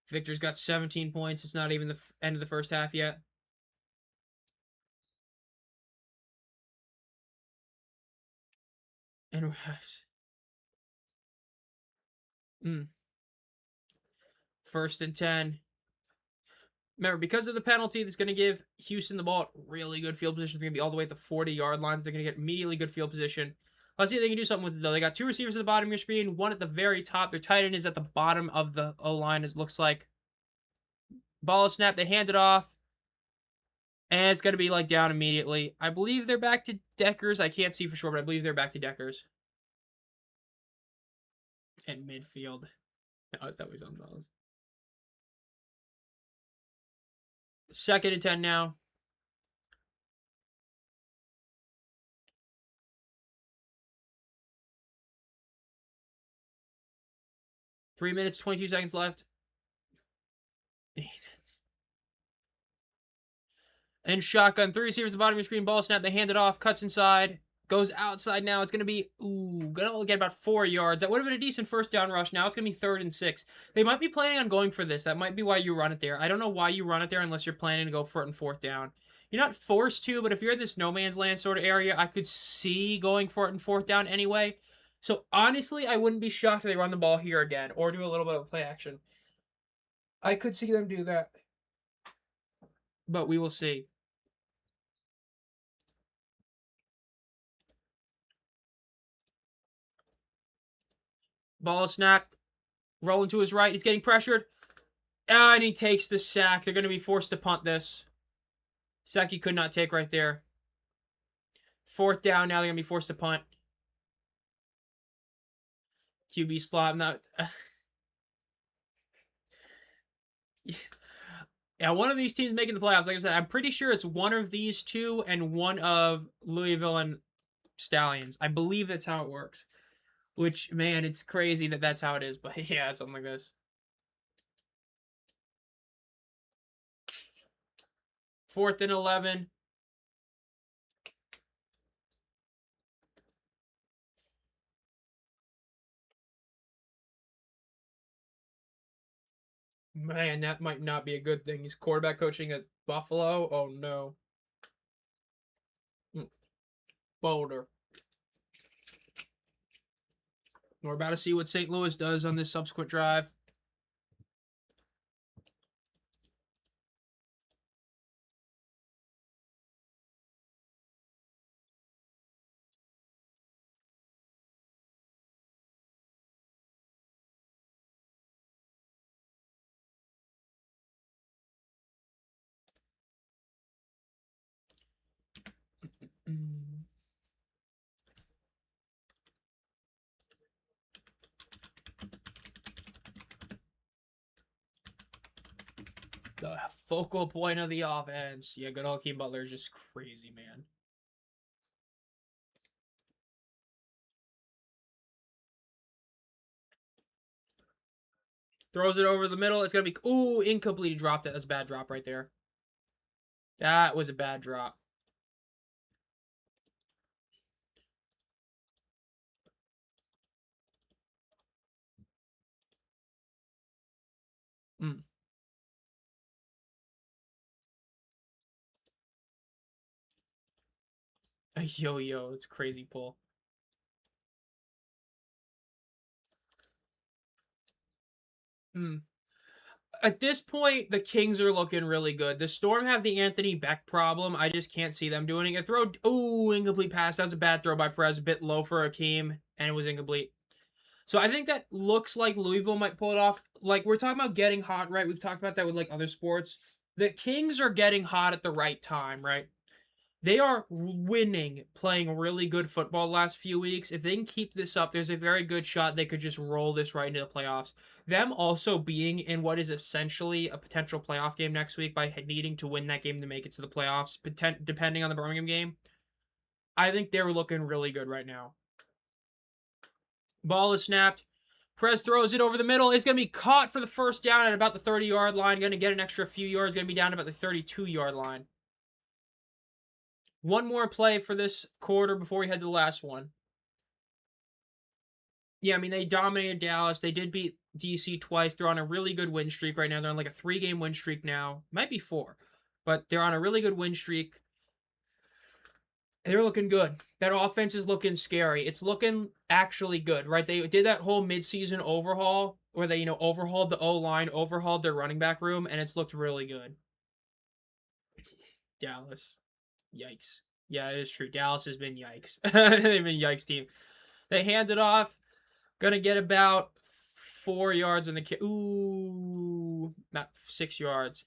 Victor's got 17 points. It's not even the end of the first half yet. And first and 10. Remember, because of the penalty, that's going to give Houston the ball really good field position. They're going to be all the way at the 40-yard lines. They're going to get immediately good field position. Let's see if they can do something with it, though. They got two receivers at the bottom of your screen, one at the very top. Their tight end is at the bottom of the O-line, it looks like. Ball is snapped. They hand it off. And it's going to be, like, down immediately. I believe they're back to Deckers. I can't see for sure, but I believe they're back to Deckers. At midfield. No, it's definitely something else. Second and 10 now. Three minutes, 22 seconds left. And shotgun. Three receivers at the bottom of your screen. Ball snap. They hand it off. Cuts inside. Goes outside now. It's going to be, going to get about 4 yards. That would have been a decent first down rush. Now it's going to be 3rd and 6. They might be planning on going for this. That might be why you run it there. I don't know why you run it there unless you're planning to go for it in 4th down. You're not forced to, but if you're in this no man's land sort of area, I could see going for it in 4th down anyway. So honestly, I wouldn't be shocked if they run the ball here again or do a little bit of play action. I could see them do that. But we will see. Ball snapped. Rolling to his right. He's getting pressured. And he takes the sack. They're going to be forced to punt this. Sack he could not take right there. 4th down. Now they're going to be forced to punt. QB slot. Not. Yeah, one of these teams making the playoffs. Like I said, I'm pretty sure it's one of these two and one of Louisville and Stallions. I believe that's how it works. Which, man, it's crazy that that's how it is. But yeah, something like this. 4th and 11. Man, that might not be a good thing. He's quarterback coaching at Buffalo. Oh, no. Boulder. We're about to see what St. Louis does on this subsequent drive. The focal point of the offense. Yeah, good old Keem Butler is just crazy, man. Throws it over the middle. It's going to be... Ooh, incomplete. He dropped it. That's a bad drop right there. That was a bad drop. A yo-yo. It's crazy pull. At this point, the Kings are looking really good. The Storm have the Anthony Beck problem. I just can't see them doing it. A throw. Ooh, incomplete pass. That was a bad throw by Perez. A bit low for Akeem, and it was incomplete. So I think that looks like Louisville might pull it off. Like, we're talking about getting hot, right? We've talked about that with, like, other sports. The Kings are getting hot at the right time, right? They are winning, playing really good football the last few weeks. If they can keep this up, there's a very good shot they could just roll this right into the playoffs. Them also being in what is essentially a potential playoff game next week by needing to win that game to make it to the playoffs, depending on the Birmingham game. I think they're looking really good right now. Ball is snapped. Perez throws it over the middle. It's going to be caught for the first down at about the 30-yard line. Going to get an extra few yards. Going to be down about the 32-yard line. One more play for this quarter before we head to the last one. Yeah, I mean, they dominated Dallas. They did beat DC twice. They're on a really good win streak right now. They're on like a 3-game win streak now. Might be 4. But they're on a really good win streak. They're looking good. That offense is looking scary. It's looking actually good, right? They did that whole midseason overhaul where they, overhauled the O-line, overhauled their running back room, and it's looked really good. Dallas. Yikes. Yeah, it is true. Dallas has been yikes. They've been yikes team. They hand it off. Gonna get about 4 yards in the kick. Ooh, not 6 yards.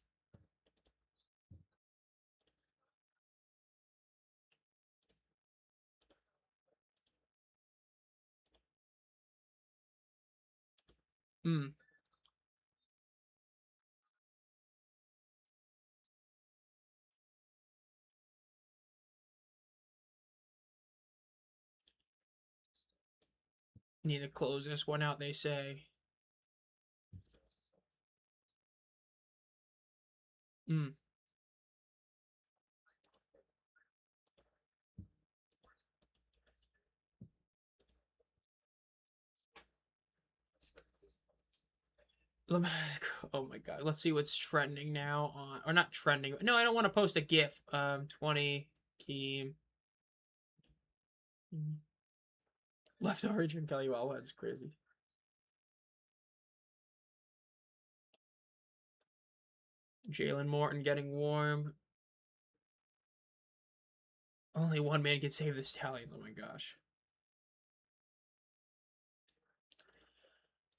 Need to close this one out, they say. Oh my god. Let's see what's trending now on, or not trending. No, I don't want to post a GIF. 20 Keem. Left origin Peliwell. That's crazy. Jalen Morton getting warm. Only one man can save the Stallions. Oh my gosh.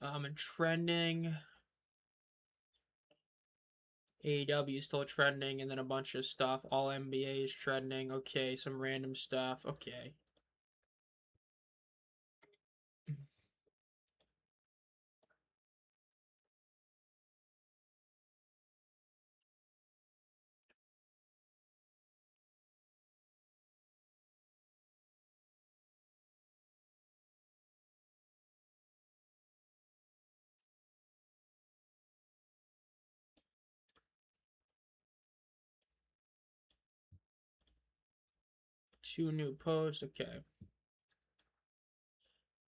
And trending. AEW is still trending, and then a bunch of stuff. All NBA is trending. Okay, some random stuff. Okay. Two new posts. Okay.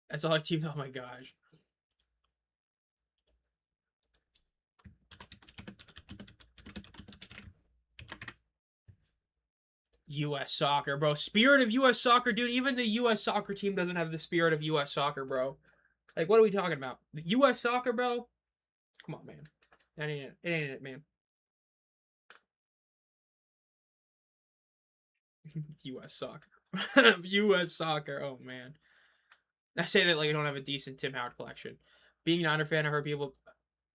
That's all I teamed. Oh my gosh. U.S. soccer, bro. Spirit of U.S. soccer, dude. Even the U.S. soccer team doesn't have the spirit of U.S. soccer, bro. Like, what are we talking about? The U.S. soccer, bro? Come on, man. That ain't it. It ain't it, man. U.S. soccer. U.S. soccer. Oh, man. I say that like you don't have a decent Tim Howard collection. Being a Niner fan, I heard people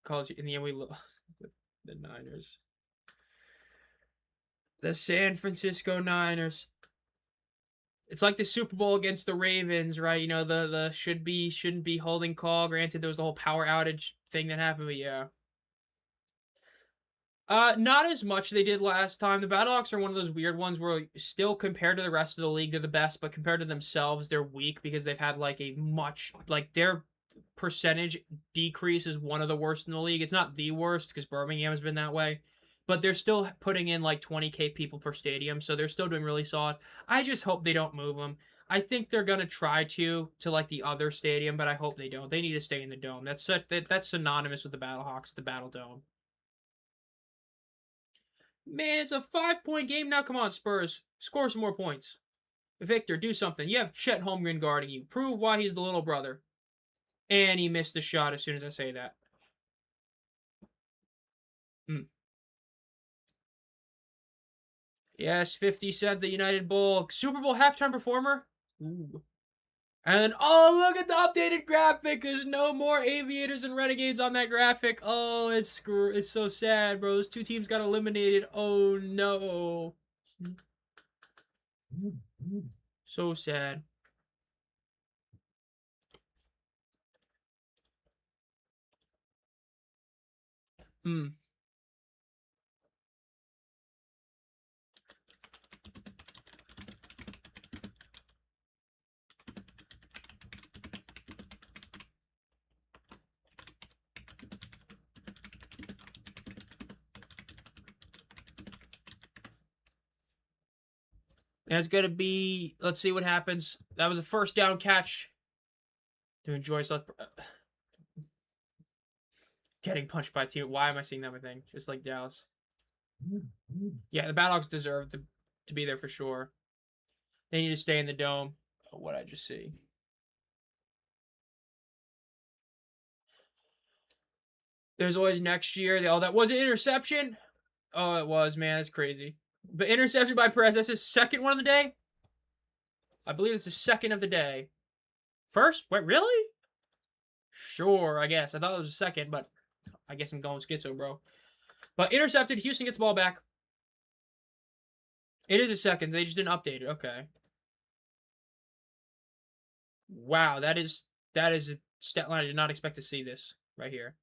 call you in the end we the Niners. The San Francisco Niners. It's like the Super Bowl against the Ravens, right? The should be, shouldn't be holding call. Granted, there was the whole power outage thing that happened, but yeah. Not as much they did last time. The Battlehawks are one of those weird ones where still compared to the rest of the league, they're the best, but compared to themselves, they're weak because they've had like their percentage decrease is one of the worst in the league. It's not the worst because Birmingham has been that way, but they're still putting in like 20K people per stadium, so they're still doing really solid. I just hope they don't move them. I think they're gonna try to like the other stadium, but I hope they don't. They need to stay in the dome. That's synonymous with the Battlehawks, the Battle Dome. Man, it's a 5-point game now. Come on, Spurs. Score some more points. Victor, do something. You have Chet Holmgren guarding you. Prove why he's the little brother. And he missed the shot as soon as I say that. Yes, 50 Cent, the United Bowl. Super Bowl halftime performer. Ooh. And oh, look at the updated graphic. There's no more Aviators and Renegades on that graphic. Oh, it's so sad, bro. Those two teams got eliminated. Oh no. So sad. Hmm. And it's going to be, let's see what happens. That was a first down catch to enjoy. Getting punched by a team. Why am I seeing that thing? Just like Dallas. Yeah, the Battlehawks deserve to be there for sure. They need to stay in the dome. Oh, what I just see. There's always next year. Oh, that was an interception. Oh, it was, man. That's crazy. But interception by Perez. That's his second one of the day. I believe it's the second of the day. First? Wait, really? Sure, I guess. I thought it was the second, but I guess I'm going schizo, bro. But intercepted. Houston gets the ball back. It is a second. They just didn't update it. Okay. Wow, that is a stat line I did not expect to see this right here.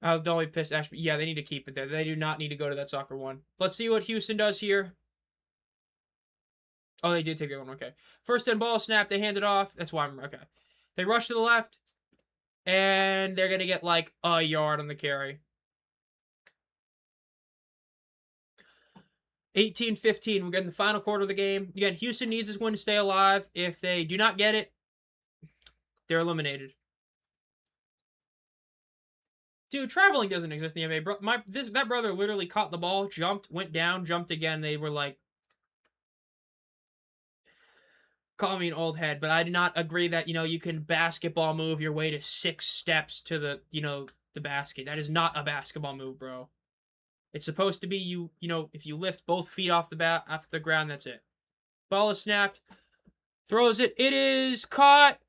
Don't be pissed, Ashby. Yeah, they need to keep it there. They do not need to go to that soccer one. Let's see what Houston does here. Oh, they did take that one. Okay. First and ball snap. They hand it off. That's why I'm okay. They rush to the left, and they're gonna get like a yard on the carry. 18-15. We're getting the final quarter of the game. Again, Houston needs this win to stay alive. If they do not get it, they're eliminated. Dude, traveling doesn't exist in the NBA. That brother literally caught the ball, jumped, went down, jumped again. They were like, call me an old head, but I do not agree that you can basketball move your way to 6 steps to the basket. That is not a basketball move, bro. It's supposed to be if you lift both feet off the ground, that's it. Ball is snapped, throws it. It is caught,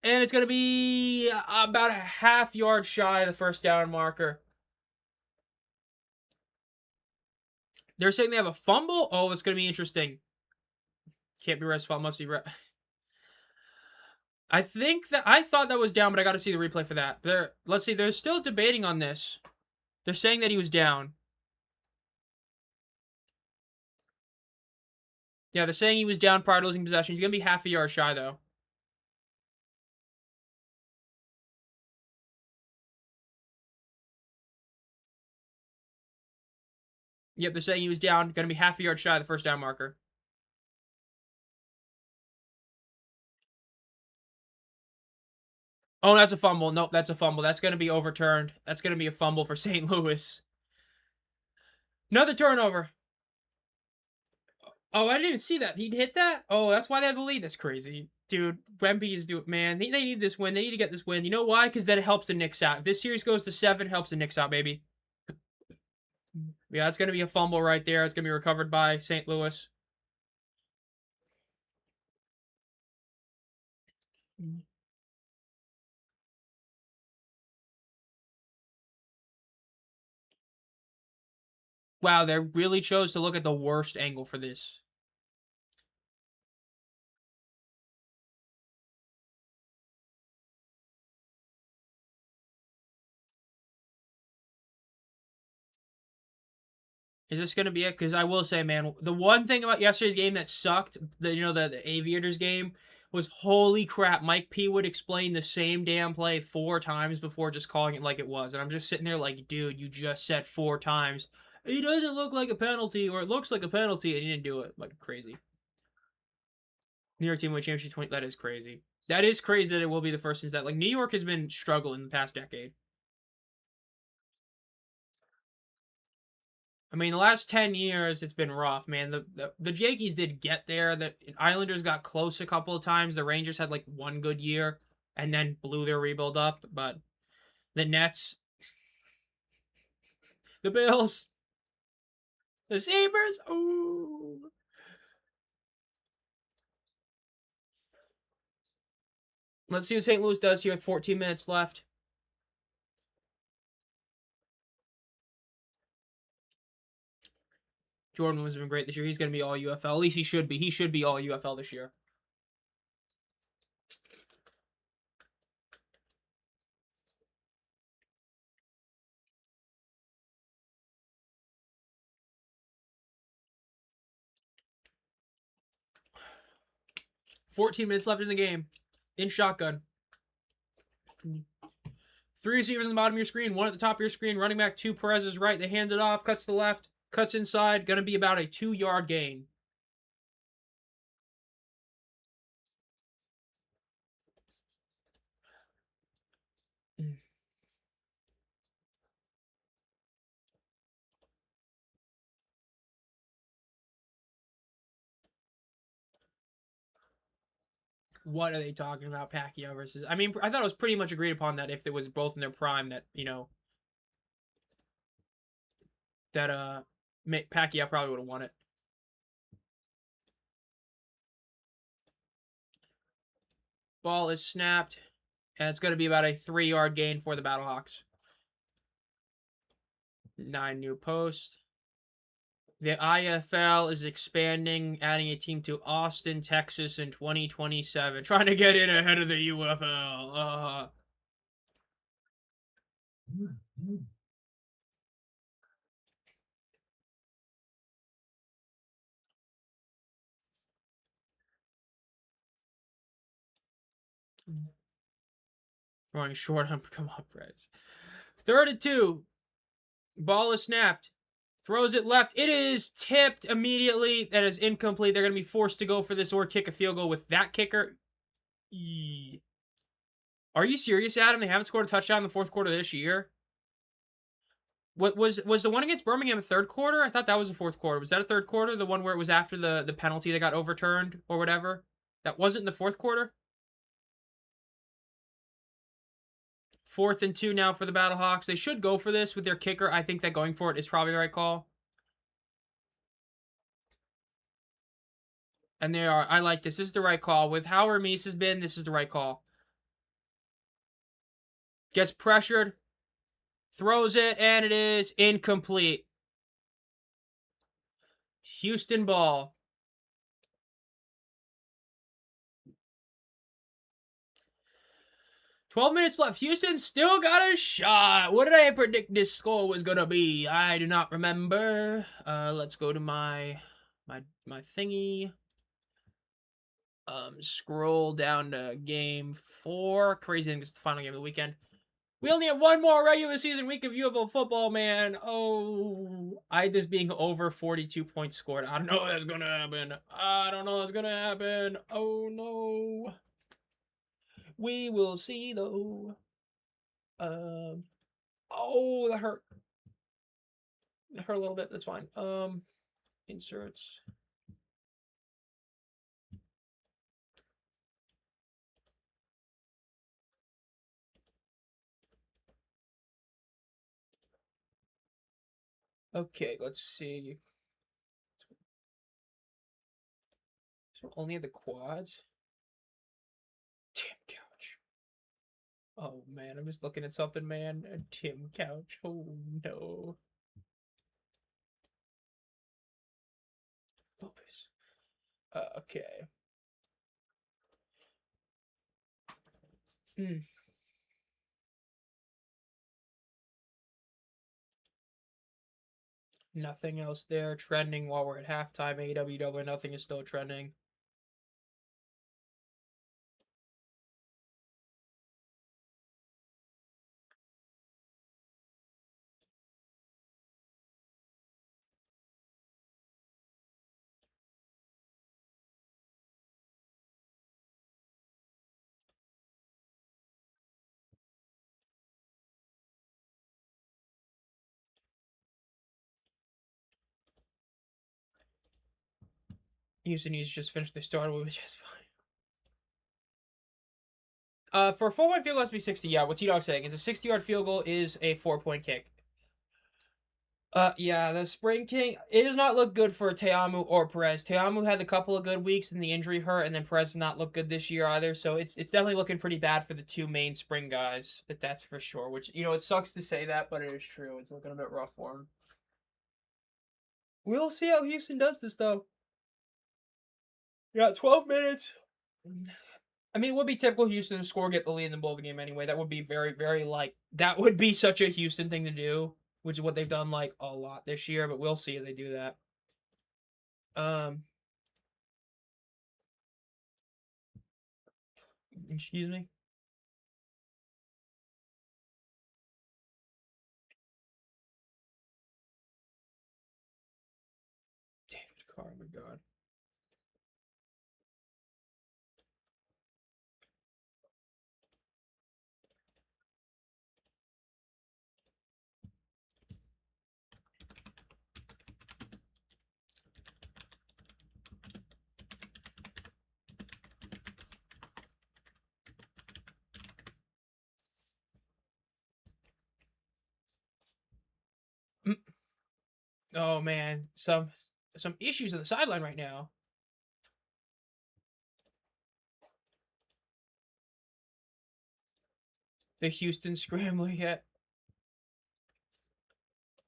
and it's gonna be about a half yard shy of the first down marker. They're saying they have a fumble. Oh, it's gonna be interesting. Can't be ref's fault. Must be ref. I thought that was down, but I got to see the replay for that. Let's see. They're still debating on this. They're saying that he was down. Yeah, they're saying he was down prior to losing possession. He's gonna be half a yard shy though. Yep, they're saying he was down. Gonna be half a yard shy of the first down marker. Oh, that's a fumble. Nope, that's a fumble. That's gonna be overturned. That's gonna be a fumble for St. Louis. Another turnover. Oh, I didn't even see that. He'd hit that? Oh, that's why they have the lead. That's crazy. Dude, Wemby is doing, man. They need this win. They need to get this win. You know why? Because then it helps the Knicks out. If this series goes to 7, helps the Knicks out, baby. Yeah, it's going to be a fumble right there. It's going to be recovered by St. Louis. Wow, they really chose to look at the worst angle for this. Is this going to be it? Because I will say, man, the one thing about yesterday's game that sucked, the Aviators game, was holy crap. Mike P would explain the same damn play 4 times before just calling it like it was. And I'm just sitting there like, dude, you just said 4 times. It doesn't look like a penalty, or it looks like a penalty, and he didn't do it. Like, crazy. New York team win championship 20. That is crazy. That is crazy that it will be the first since that. Like, New York has been struggling the past decade. I mean, the last 10 years, it's been rough, man. The Yankees did get there. The Islanders got close a couple of times. The Rangers had like one good year and then blew their rebuild up. But the Nets, the Bills, the Sabres, ooh. Let's see what St. Louis does here with 14 minutes left. Jordan Williams has been great this year. He's going to be all UFL. At least he should be. He should be all UFL this year. $14 left in the game. In shotgun. 3 receivers on the bottom of your screen, 1 at the top of your screen. Running back 2, Perez is right. They hand it off, cuts to the left, cuts inside. Going to be about a 2-yard gain. What are they talking about, Pacquiao versus... I mean, I thought it was pretty much agreed upon that if it was both in their prime that, you know, that Pacquiao probably would have won it. Ball is snapped, and it's going to be about a 3-yard gain for the Battlehawks. 9 new posts. The IFL is expanding, adding a team to Austin, Texas in 2027. Trying to get in ahead of the UFL. Throwing short on come up, Perez. 3rd and 2. Ball is snapped. Throws it left. It is tipped immediately. That is incomplete. They're going to be forced to go for this or kick a field goal with that kicker. Are you serious, Adam? They haven't scored a touchdown in the 4th quarter this year? What was the one against Birmingham a 3rd quarter? I thought that was the 4th quarter. Was that a 3rd quarter? The one where it was after the penalty that got overturned or whatever? That wasn't in the 4th quarter? 4th and 2 now for the Battlehawks. They should go for this with their kicker. I think that going for it is probably the right call. And they are. I like this. This is the right call. With how Remise has been, this is the right call. Gets pressured. Throws it, and it is incomplete. Houston ball. $12 minutes left. Houston still got a shot. What did I predict this score was gonna be? I do not remember. Let's go to my thingy. Scroll down to game 4. Crazy thing, it's the final game of the weekend. We only have one more regular season week of UFL football, man. Oh, I had this being over 42 points scored. I don't know that's gonna happen. I don't know that's gonna happen. Oh no. We will see though. Oh, that hurt. That hurt a little bit. That's fine. Inserts. Okay, let's see. So only the quads. Tim Couch. Oh man, I'm just looking at something, man. A Tim Couch. Oh no. Lopez. Okay. Nothing else there. Trending while we're at halftime. AWW, nothing is still trending. Houston needs to just finish the start with just fine. For a 4-point field goal, it has to be 60. Yeah, what T-Dog's saying. It's a 60-yard field goal is a 4-point kick. Yeah, the Spring King, it does not look good for Teamu or Perez. Teamu had a couple of good weeks and the injury hurt, and then Perez does not look good this year either, so it's definitely looking pretty bad for the 2 main spring guys, that's for sure, which, you know, it sucks to say that, but it is true. It's looking a bit rough for him. We'll see how Houston does this, though. You got 12 minutes. I mean, it would be typical Houston to score, get the lead in the bowl of the game anyway. That would be very, very, like, that would be such a Houston thing to do, which is what they've done, like, a lot this year, but we'll see if they do that. Excuse me? David Carr, oh my god. Oh man, some issues on the sideline right now. The Houston scrambler yet.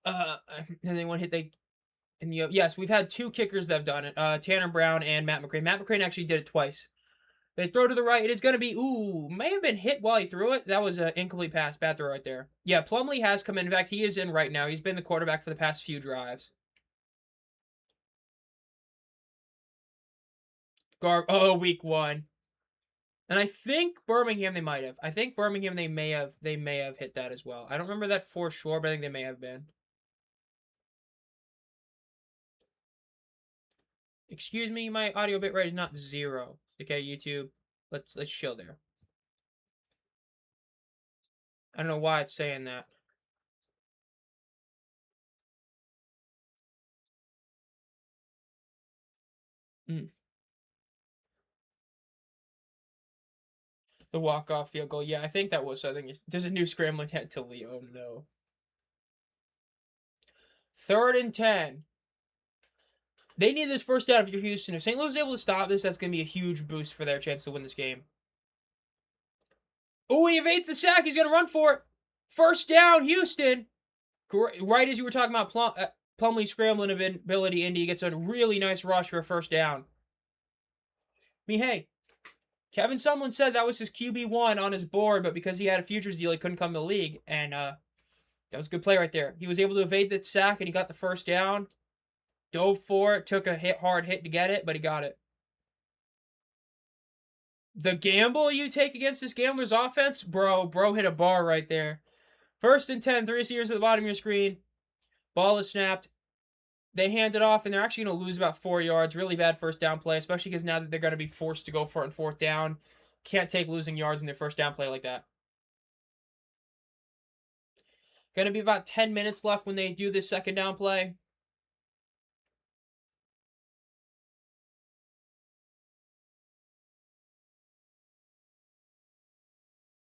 Has anyone hit the? And yes, we've had 2 kickers that have done it. Tanner Brown and Matt McCrane. Matt McCrane actually did it twice. They throw to the right. It is going to be, ooh, may have been hit while he threw it. That was an incomplete pass. Bad throw right there. Yeah, Plumlee has come in. In fact, he is in right now. He's been the quarterback for the past few drives. Week 1. And I think Birmingham they might have. I think Birmingham they may have hit that as well. I don't remember that for sure, but I think they may have been. Excuse me, my audio bitrate is not 0. Okay, YouTube. Let's chill there. I don't know why it's saying that. The walk-off field goal. Yeah, I think that was. I think there's a new scrambling head to Lee. Oh no. 3rd and 10. They need this first down if you're Houston. If St. Louis is able to stop this, that's going to be a huge boost for their chance to win this game. Oh, he evades the sack. He's going to run for it. First down, Houston. Right as you were talking about Plumlee's scrambling ability, Indy gets a really nice rush for a first down. I mean, hey, Kevin Sumlin said that was his QB1 on his board, but because he had a futures deal, he couldn't come to the league. And that was a good play right there. He was able to evade the sack, and he got the first down. Dove for it, took a hard hit to get it, but he got it. The gamble you take against this gambler's offense? Bro hit a bar right there. 1st and 10, 3 receivers at the bottom of your screen. Ball is snapped. They hand it off, and they're actually going to lose about 4 yards. Really bad first down play, especially because now that they're going to be forced to go for it on 4th down. Can't take losing yards in their first down play like that. Going to be about 10 minutes left when they do this 2nd down play.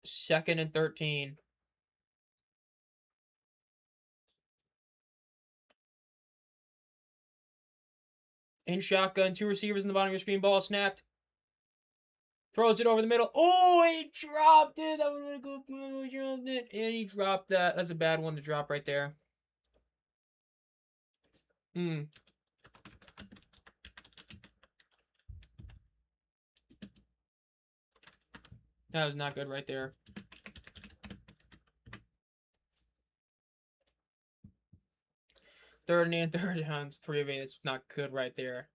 Second and 13. In shotgun, 2 receivers in the bottom of your screen. Ball snapped. Throws it over the middle. Oh, he dropped it. That was a good move. He dropped it. And he dropped that. That's a bad one to drop right there. That was not good right there. Third downs, 3 of 8. It's not good right there.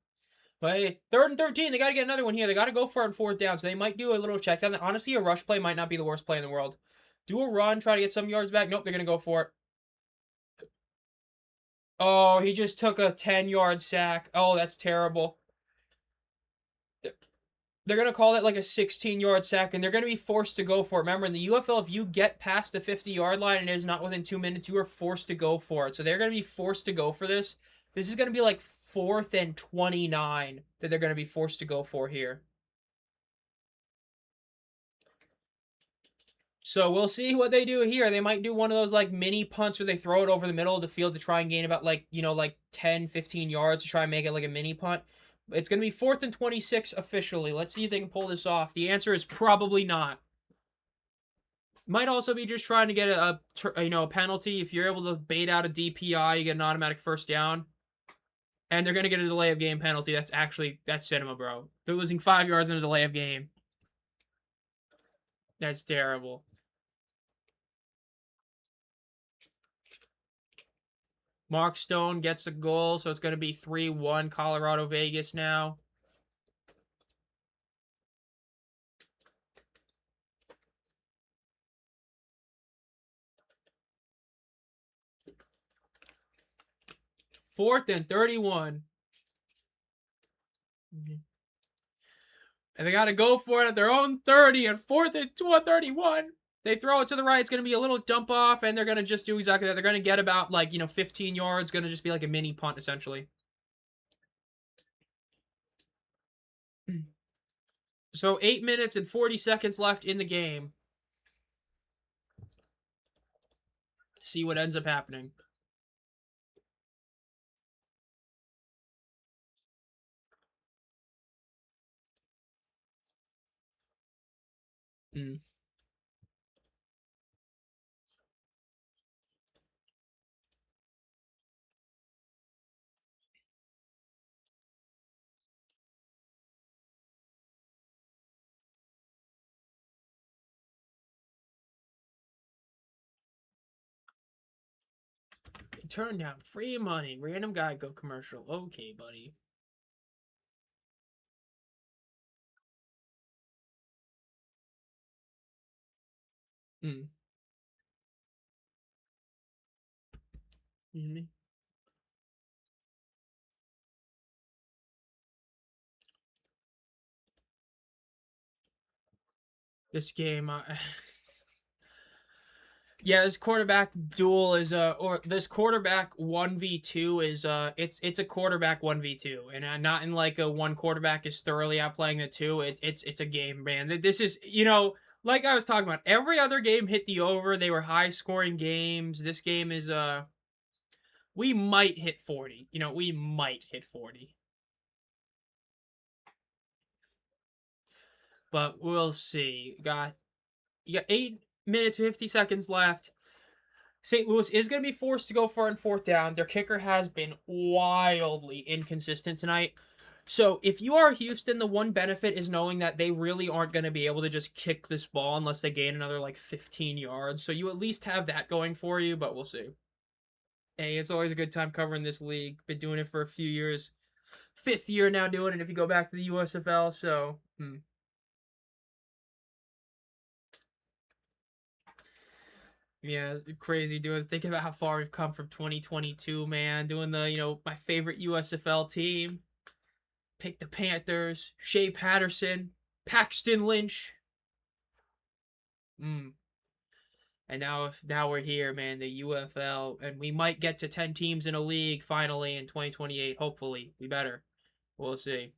But hey, 3rd and 13. They got to get another one here. They got to go for it on 4th down. So they might do a little check down. Honestly, a rush play might not be the worst play in the world. Do a run, try to get some yards back. Nope, they're going to go for it. Oh, he just took a 10-yard sack. Oh, that's terrible. They're going to call it like a 16-yard sack, and they're going to be forced to go for it. Remember, in the UFL, if you get past the 50-yard line and it is not within 2 minutes, you are forced to go for it. So they're going to be forced to go for this. This is going to be like 4th and 29 that they're going to be forced to go for here. So we'll see what they do here. They might do one of those like mini punts where they throw it over the middle of the field to try and gain about like 10, 15 yards to try and make it like a mini punt. It's going to be 4th and 26 officially. Let's see if they can pull this off. The answer is probably not. Might also be just trying to get a penalty. If you're able to bait out a DPI, you get an automatic first down. And they're going to get a delay of game penalty. That's cinema, bro. They're losing 5 yards in a delay of game. That's terrible. Mark Stone gets a goal, so it's going to be 3-1 Colorado Vegas now. Fourth and 31. And they got to go for it at their own 30 and fourth and 31. They throw it to the right. It's going to be a little dump off, and they're going to just do exactly that. They're going to get about, 15 yards. Going to just be like a mini punt, essentially. So 8 minutes and 40 seconds left in the game. See what ends up happening. Turn down free money. Random guy go commercial. Okay, buddy. You hear me? This game, yeah, this quarterback duel is or this quarterback 1v2 is it's a quarterback 1v2, and not in like a one quarterback is thoroughly outplaying the two. It's a game, man. This is, like I was talking about, every other game hit the over. They were high scoring games. This game is we might hit 40. We might hit 40. But we'll see. You got 8 minutes 50 seconds left. St. Louis is going to be forced to go for it on fourth down. Their kicker has been wildly inconsistent tonight. So if you are Houston, the one benefit is knowing that they really aren't going to be able to just kick this ball unless they gain another 15 yards. So you at least have that going for you, but we'll see. Hey, it's always a good time covering this league. Been doing it for a few years. 5th year now doing it if you go back to the USFL. So, Yeah, crazy doing. Think about how far we've come from 2022, man. Doing the, my favorite USFL team. Pick the Panthers, Shea Patterson, Paxton Lynch. And now we're here, man, the UFL, and we might get to 10 teams in a league finally in 2028. Hopefully, we better. We'll see.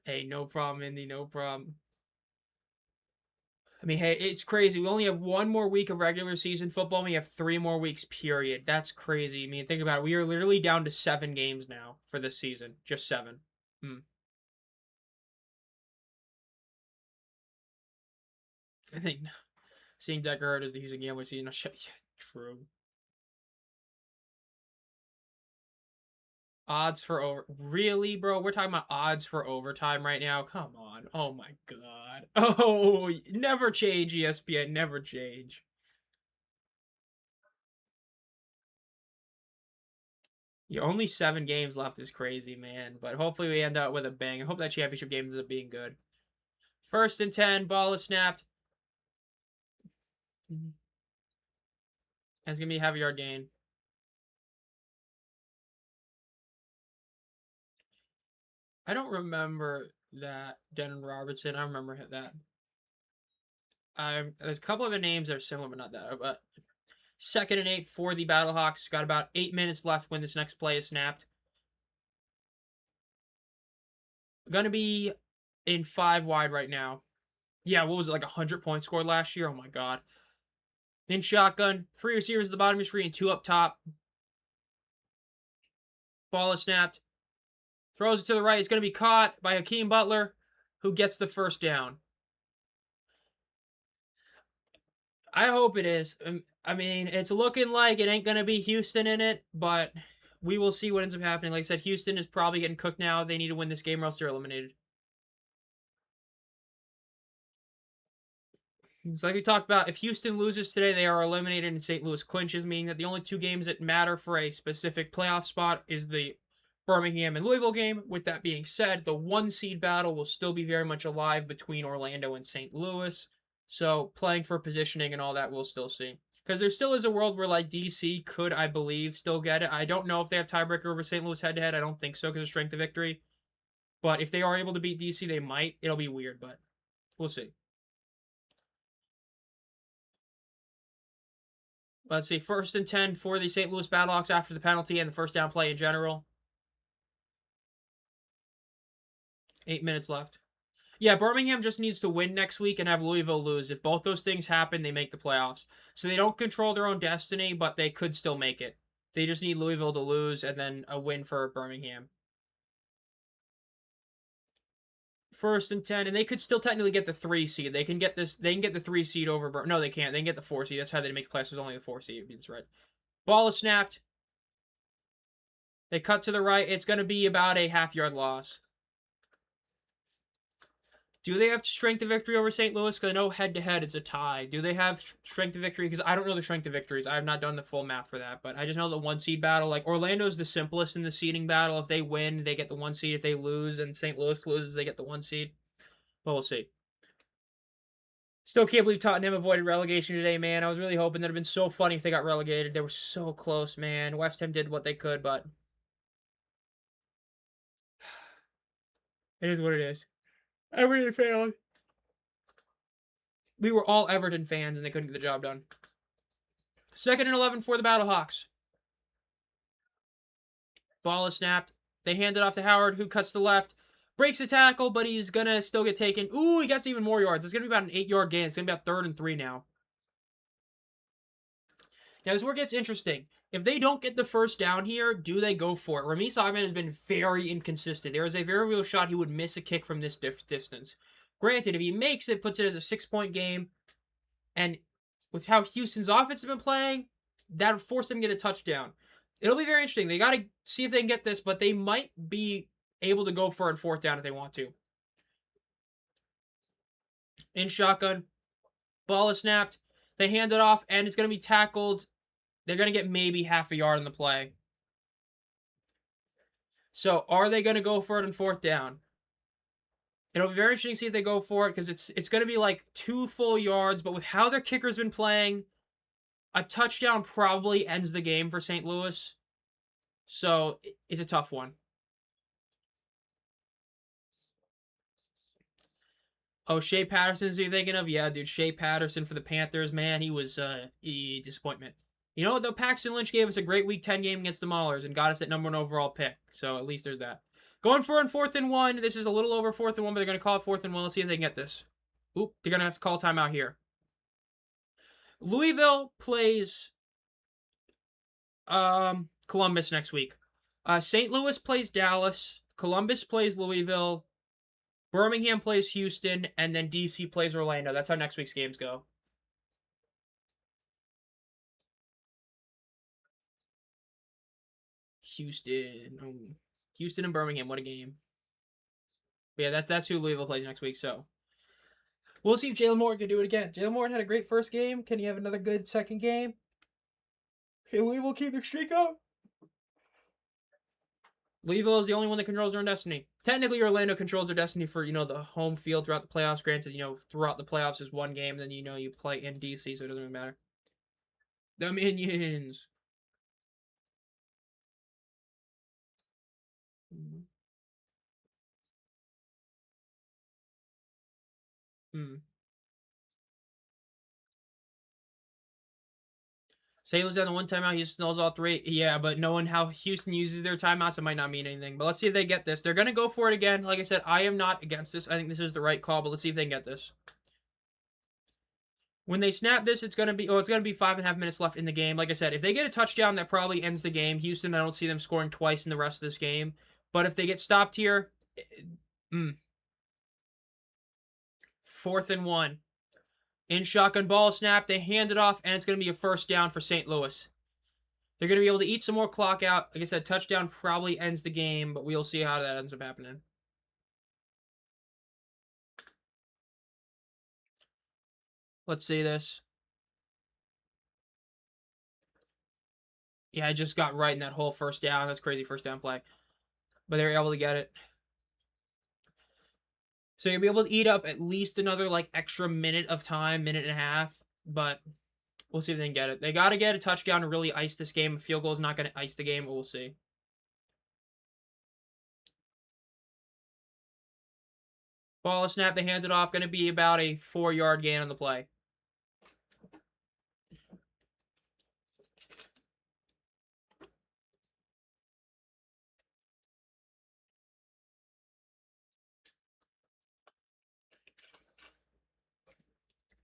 Hey, no problem, Indy. No problem. I mean, hey, it's crazy. We only have 1 more week of regular season football. And we have 3 more weeks, period. That's crazy. I mean, think about it. We are literally down to 7 games now for this season. Just 7. I think seeing Decker hurt as the Houston Gamblers season. Yeah, true. Odds for over. Really, bro? We're talking about odds for overtime right now? Come on. Oh, my God. Oh, never change, ESPN. Never change. Yeah, only 7 games left is crazy, man. But hopefully we end up with a bang. I hope that championship game ends up being good. 1st and 10. Ball is snapped. And it's going to be a heavy yard gain. I don't remember that Denton Robertson. I remember that. There's a couple of the names that are similar, but not that. But 2nd and 8 for the Battlehawks. Got about 8 minutes left when this next play is snapped. Gonna be in 5 wide right now. Yeah, what was it, like 100 points scored last year? Oh my God. In shotgun, 3 receivers at the bottom of the screen, and 2 up top. Ball is snapped. Throws it to the right. It's going to be caught by Hakeem Butler, who gets the first down. I hope it is. I mean, it's looking like it ain't going to be Houston in it, but we will see what ends up happening. Like I said, Houston is probably getting cooked now. They need to win this game or else they're eliminated. It's like we talked about, if Houston loses today, they are eliminated and St. Louis clinches, meaning that the only two games that matter for a specific playoff spot is the Birmingham and Louisville game. With that being said, the one seed battle will still be very much alive between Orlando and St. Louis. So playing for positioning and all that, we'll still see. Because there still is a world where like DC could, I believe, still get it. I don't know if they have tiebreaker over St. Louis head to head. I don't think so because of strength of victory. But if they are able to beat DC, they might. It'll be weird, but we'll see. Let's see, 1st and 10 for the St. Louis Battlehawks after the penalty and the first down play in general. 8 minutes left. Yeah, Birmingham just needs to win next week and have Louisville lose. If both those things happen, they make the playoffs. So they don't control their own destiny, but they could still make it. They just need Louisville to lose and then a win for Birmingham. 1st and 10, and they could still technically get the 3 seed. They can get this. They can get the 3 seed over. No, they can't. They can get the 4 seed. That's how they make the playoffs. There's only the 4 seed. That's right. Ball is snapped. They cut to the right. It's going to be about a half-yard loss. Do they have strength of victory over St. Louis? Because I know head-to-head it's a tie. Do they have strength of victory? Because I don't know the strength of victories. I have not done the full math for that. But I just know the 1-seed battle. Like, Orlando's the simplest in the seeding battle. If they win, they get the 1 seed. If they lose and St. Louis loses, they get the 1 seed. But we'll see. Still can't believe Tottenham avoided relegation today, man. I was really hoping that it would have been so funny if they got relegated. They were so close, man. West Ham did what they could, but it is what it is. Everton failed. We were all Everton fans, and they couldn't get the job done. 2nd and 11 for the Battlehawks. Ball is snapped. They hand it off to Howard, who cuts to the left. Breaks a tackle, but he's going to still get taken. Ooh, he gets even more yards. It's going to be about an 8-yard gain. It's going to be about 3rd and 3 now. Now, this is where it gets interesting. If they don't get the first down here, do they go for it? Ramis Ahmed has been very inconsistent. There is a very real shot he would miss a kick from this distance. Granted, if he makes it, puts it as a 6-point game, and with how Houston's offense has been playing, that would force them to get a touchdown. It'll be very interesting. They got to see if they can get this, but they might be able to go for it 4th down if they want to. In shotgun, ball is snapped. They hand it off, and it's going to be tackled. They're going to get maybe half a yard in the play. So, are they going to go for it on 4th down? It'll be very interesting to see if they go for it, because it's going to be like 2 full yards, but with how their kicker's been playing, a touchdown probably ends the game for St. Louis. So, it's a tough one. Oh, Shea Patterson's who you're thinking of? Yeah, dude, Shea Patterson for the Panthers, man, he was a disappointment. You know what, though? Paxton Lynch gave us a great Week 10 game against the Maulers and got us that #1 overall pick. So at least there's that. Going for it on 4th and 1. This is a little over 4th and 1, but they're going to call it 4th and 1. Let's see if they can get this. Oop, they're going to have to call timeout here. Louisville plays Columbus next week. St. Louis plays Dallas. Columbus plays Louisville. Birmingham plays Houston, and then DC plays Orlando. That's how next week's games go. Houston. Houston and Birmingham, what a game. But yeah, that's who Louisville plays next week, so. We'll see if Jalen Morton can do it again. Jalen Morton had a great first game. Can he have another good second game? Can Louisville keep their streak up? Louisville is the only one that controls their own destiny. Technically, Orlando controls their destiny for, the home field throughout the playoffs. Granted, throughout the playoffs is one game, then, you play in DC, so it doesn't really matter. The Minions. St. Louis had the one timeout. Houston knows all 3. Yeah, but knowing how Houston uses their timeouts, it might not mean anything. But let's see if they get this. They're going to go for it again. Like I said, I am not against this. I think this is the right call, but let's see if they can get this. When they snap this, it's going to be 5.5 minutes left in the game. Like I said, if they get a touchdown, that probably ends the game. Houston, I don't see them scoring twice in the rest of this game. But if they get stopped here, 4th and 1. In shotgun ball snap, they hand it off, and it's going to be a first down for St. Louis. They're going to be able to eat some more clock out. Like I said, touchdown probably ends the game, but we'll see how that ends up happening. Let's see this. Yeah, I just got right in that whole first down. That's crazy first down play. But they were able to get it. So you'll be able to eat up at least another like extra minute of time, minute and a half. But we'll see if they can get it. They got to get a touchdown to really ice this game. A field goal is not going to ice the game, but we'll see. Ball snap, they hand it off. Going to be about a 4-yard gain on the play.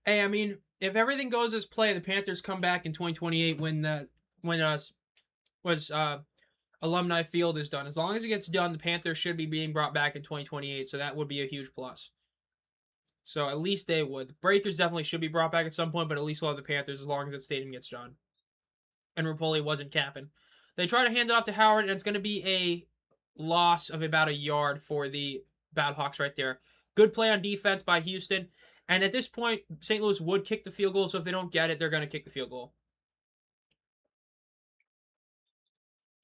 Hey, I mean, if everything goes as planned, the Panthers come back in 2028 when Alumni Field is done. As long as it gets done, the Panthers should be being brought back in 2028, so that would be a huge plus. So at least they would. The Breakers definitely should be brought back at some point, but at least we'll have the Panthers as long as that stadium gets done. And Rapoli wasn't capping. They try to hand it off to Howard, and it's going to be a loss of about a yard for the Battlehawks right there. Good play on defense by Houston. And at this point, St. Louis would kick the field goal, so if they don't get it, they're going to kick the field goal.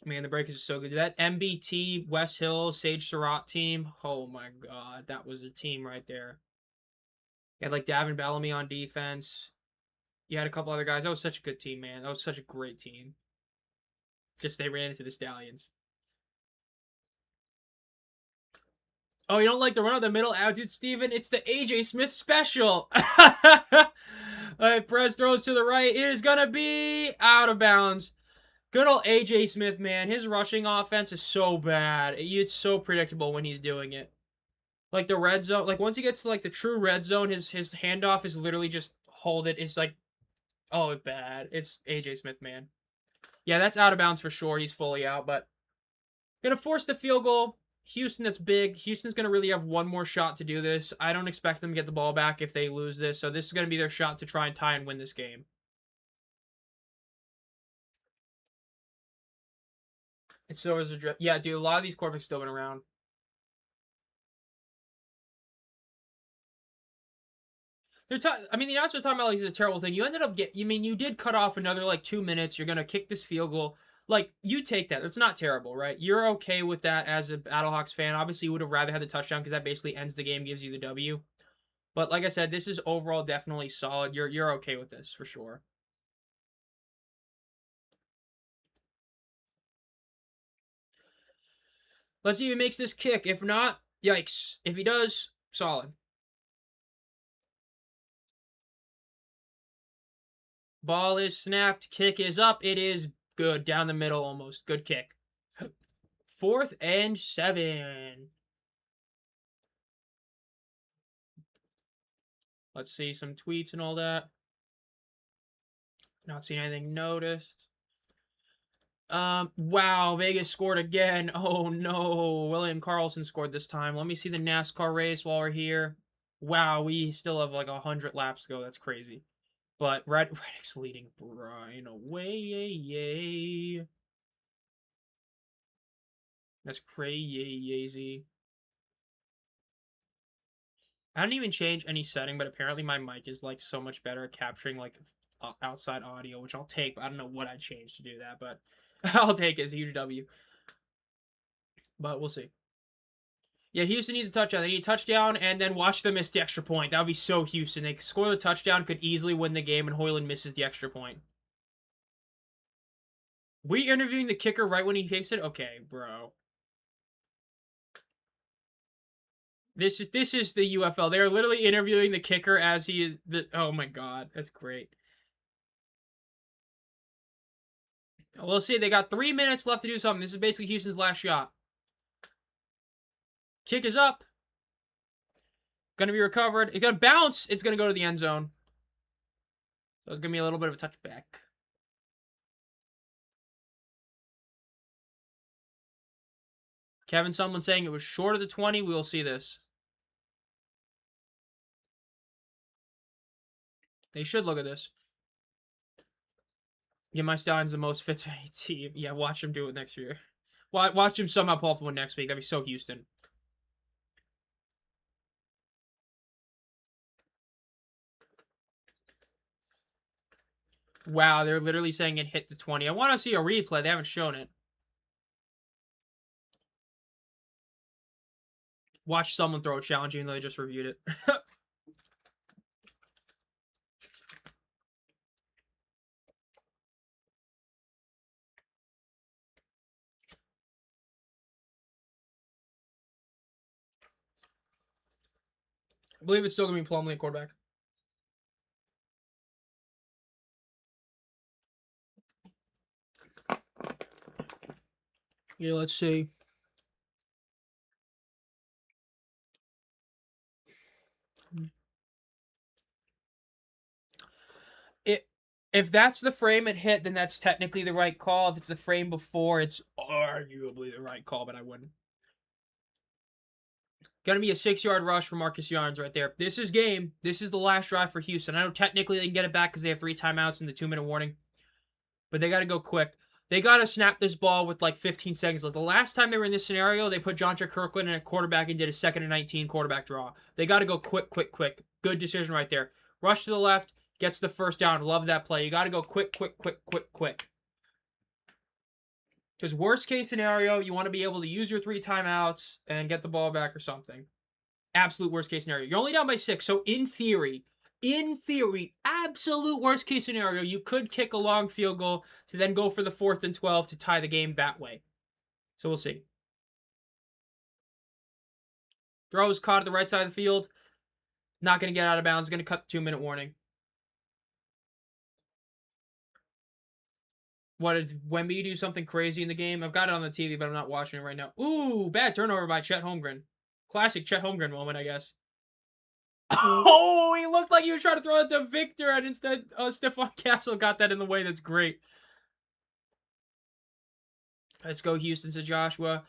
Man, the Breakers are so good. That MBT, West Hill, Sage Surratt team, oh my god, that was a team right there. You had like Davin Bellamy on defense. You had a couple other guys. That was such a good team, man. That was such a great team. Just they ran into the Stallions. Oh, you don't like the run up the middle attitude, Steven? It's the AJ Smith special. Perez throws to the right. It is going to be out of bounds. Good old AJ Smith, man. His rushing offense is so bad. It's so predictable when he's doing it. Like the red zone, like once he gets to like the true red zone, his handoff is literally just hold it. It's like, oh, bad. It's AJ Smith, man. Yeah, that's out of bounds for sure. He's fully out, but gonna force the field goal. Houston, that's big. Houston's gonna really have one more shot to do this. I don't expect them to get the ball back if they lose this, so this is gonna be their shot to try and tie and win this game. It's so is a yeah, dude. A lot of these quarterbacks still been around. I mean, the announcers are talking about like it's a terrible thing. You ended up you did cut off another like 2 minutes. You're gonna kick this field goal. Like you take that. It's not terrible, right? You're okay with that as a Battlehawks fan. Obviously, you would have rather had the touchdown because that basically ends the game, gives you the W. But like I said, this is overall definitely solid. You're okay with this for sure. Let's see if he makes this kick. If not, yikes. If he does, solid. Ball is snapped. Kick is up. It is good. Down the middle almost. Good kick. 4th and 7. Let's see some tweets and all that. Not seeing anything noticed. Wow, Vegas scored again. Oh no, William Carlson scored this time. Let me see the NASCAR race while we're here. Wow, we still have like 100 laps to go. That's crazy. But Reddick's leading Brian away. That's crazy. I didn't even change any setting, but apparently my mic is like so much better at capturing like outside audio, which I'll take. I don't know what I changed to do that, but I'll take it as a huge W. But we'll see. Yeah, Houston needs a touchdown. They need a touchdown, and then watch them miss the extra point. That would be so Houston. They score the touchdown, could easily win the game, and Hoyland misses the extra point. We interviewing the kicker right when he kicks it? Okay, bro. This is the UFL. They are literally interviewing the kicker as he is. Oh my god, that's great. We'll see. They got 3 minutes left to do something. This is basically Houston's last shot. Kick is up. Going to be recovered. It's going to bounce. It's going to go to the end zone. So it's going to be a little bit of a touchback. Kevin Sumlin saying it was short of the 20. We will see this. They should look at this. Yeah, my Stallion's the most fit to any team. Yeah, watch him do it next year. Watch him somehow pull off the win next week. That'd be so Houston. Wow, they're literally saying it hit the 20. I want to see a replay. They haven't shown it. Watch someone throw a challenge even though they just reviewed it. I believe it's still going to be Plumlee at quarterback. Yeah, let's see. If that's the frame it hit, then that's technically the right call. If it's the frame before, it's arguably the right call, but I wouldn't. Gonna be a 6-yard rush for Marcus Yarns right there. This is game. This is the last drive for Houston. I know technically they can get it back because they have 3 timeouts and the 2-minute warning, but they got to go quick. They got to snap this ball with like 15 seconds left. The last time they were in this scenario, they put Jontre Kirkland in at quarterback and did a 2nd and 19 quarterback draw. They got to go quick, quick, quick. Good decision right there. Rush to the left, gets the first down. Love that play. You got to go quick, quick, quick, quick, quick. Because worst case scenario, you want to be able to use your 3 timeouts and get the ball back or something. Absolute worst case scenario. You're only down by 6, so in theory, absolute worst case scenario, you could kick a long field goal to then go for the 4th and 12 to tie the game that way. So we'll see. Throw is caught at the right side of the field. Not going to get out of bounds. Going to cut the 2-minute warning. What, did Wemby do something crazy in the game? I've got it on the TV, but I'm not watching it right now. Ooh, bad turnover by Chet Holmgren. Classic Chet Holmgren moment, I guess. Oh, he looked like he was trying to throw it to Victor, and instead Stephon Castle got that in the way. That's great. Let's go, Houston, says Joshua.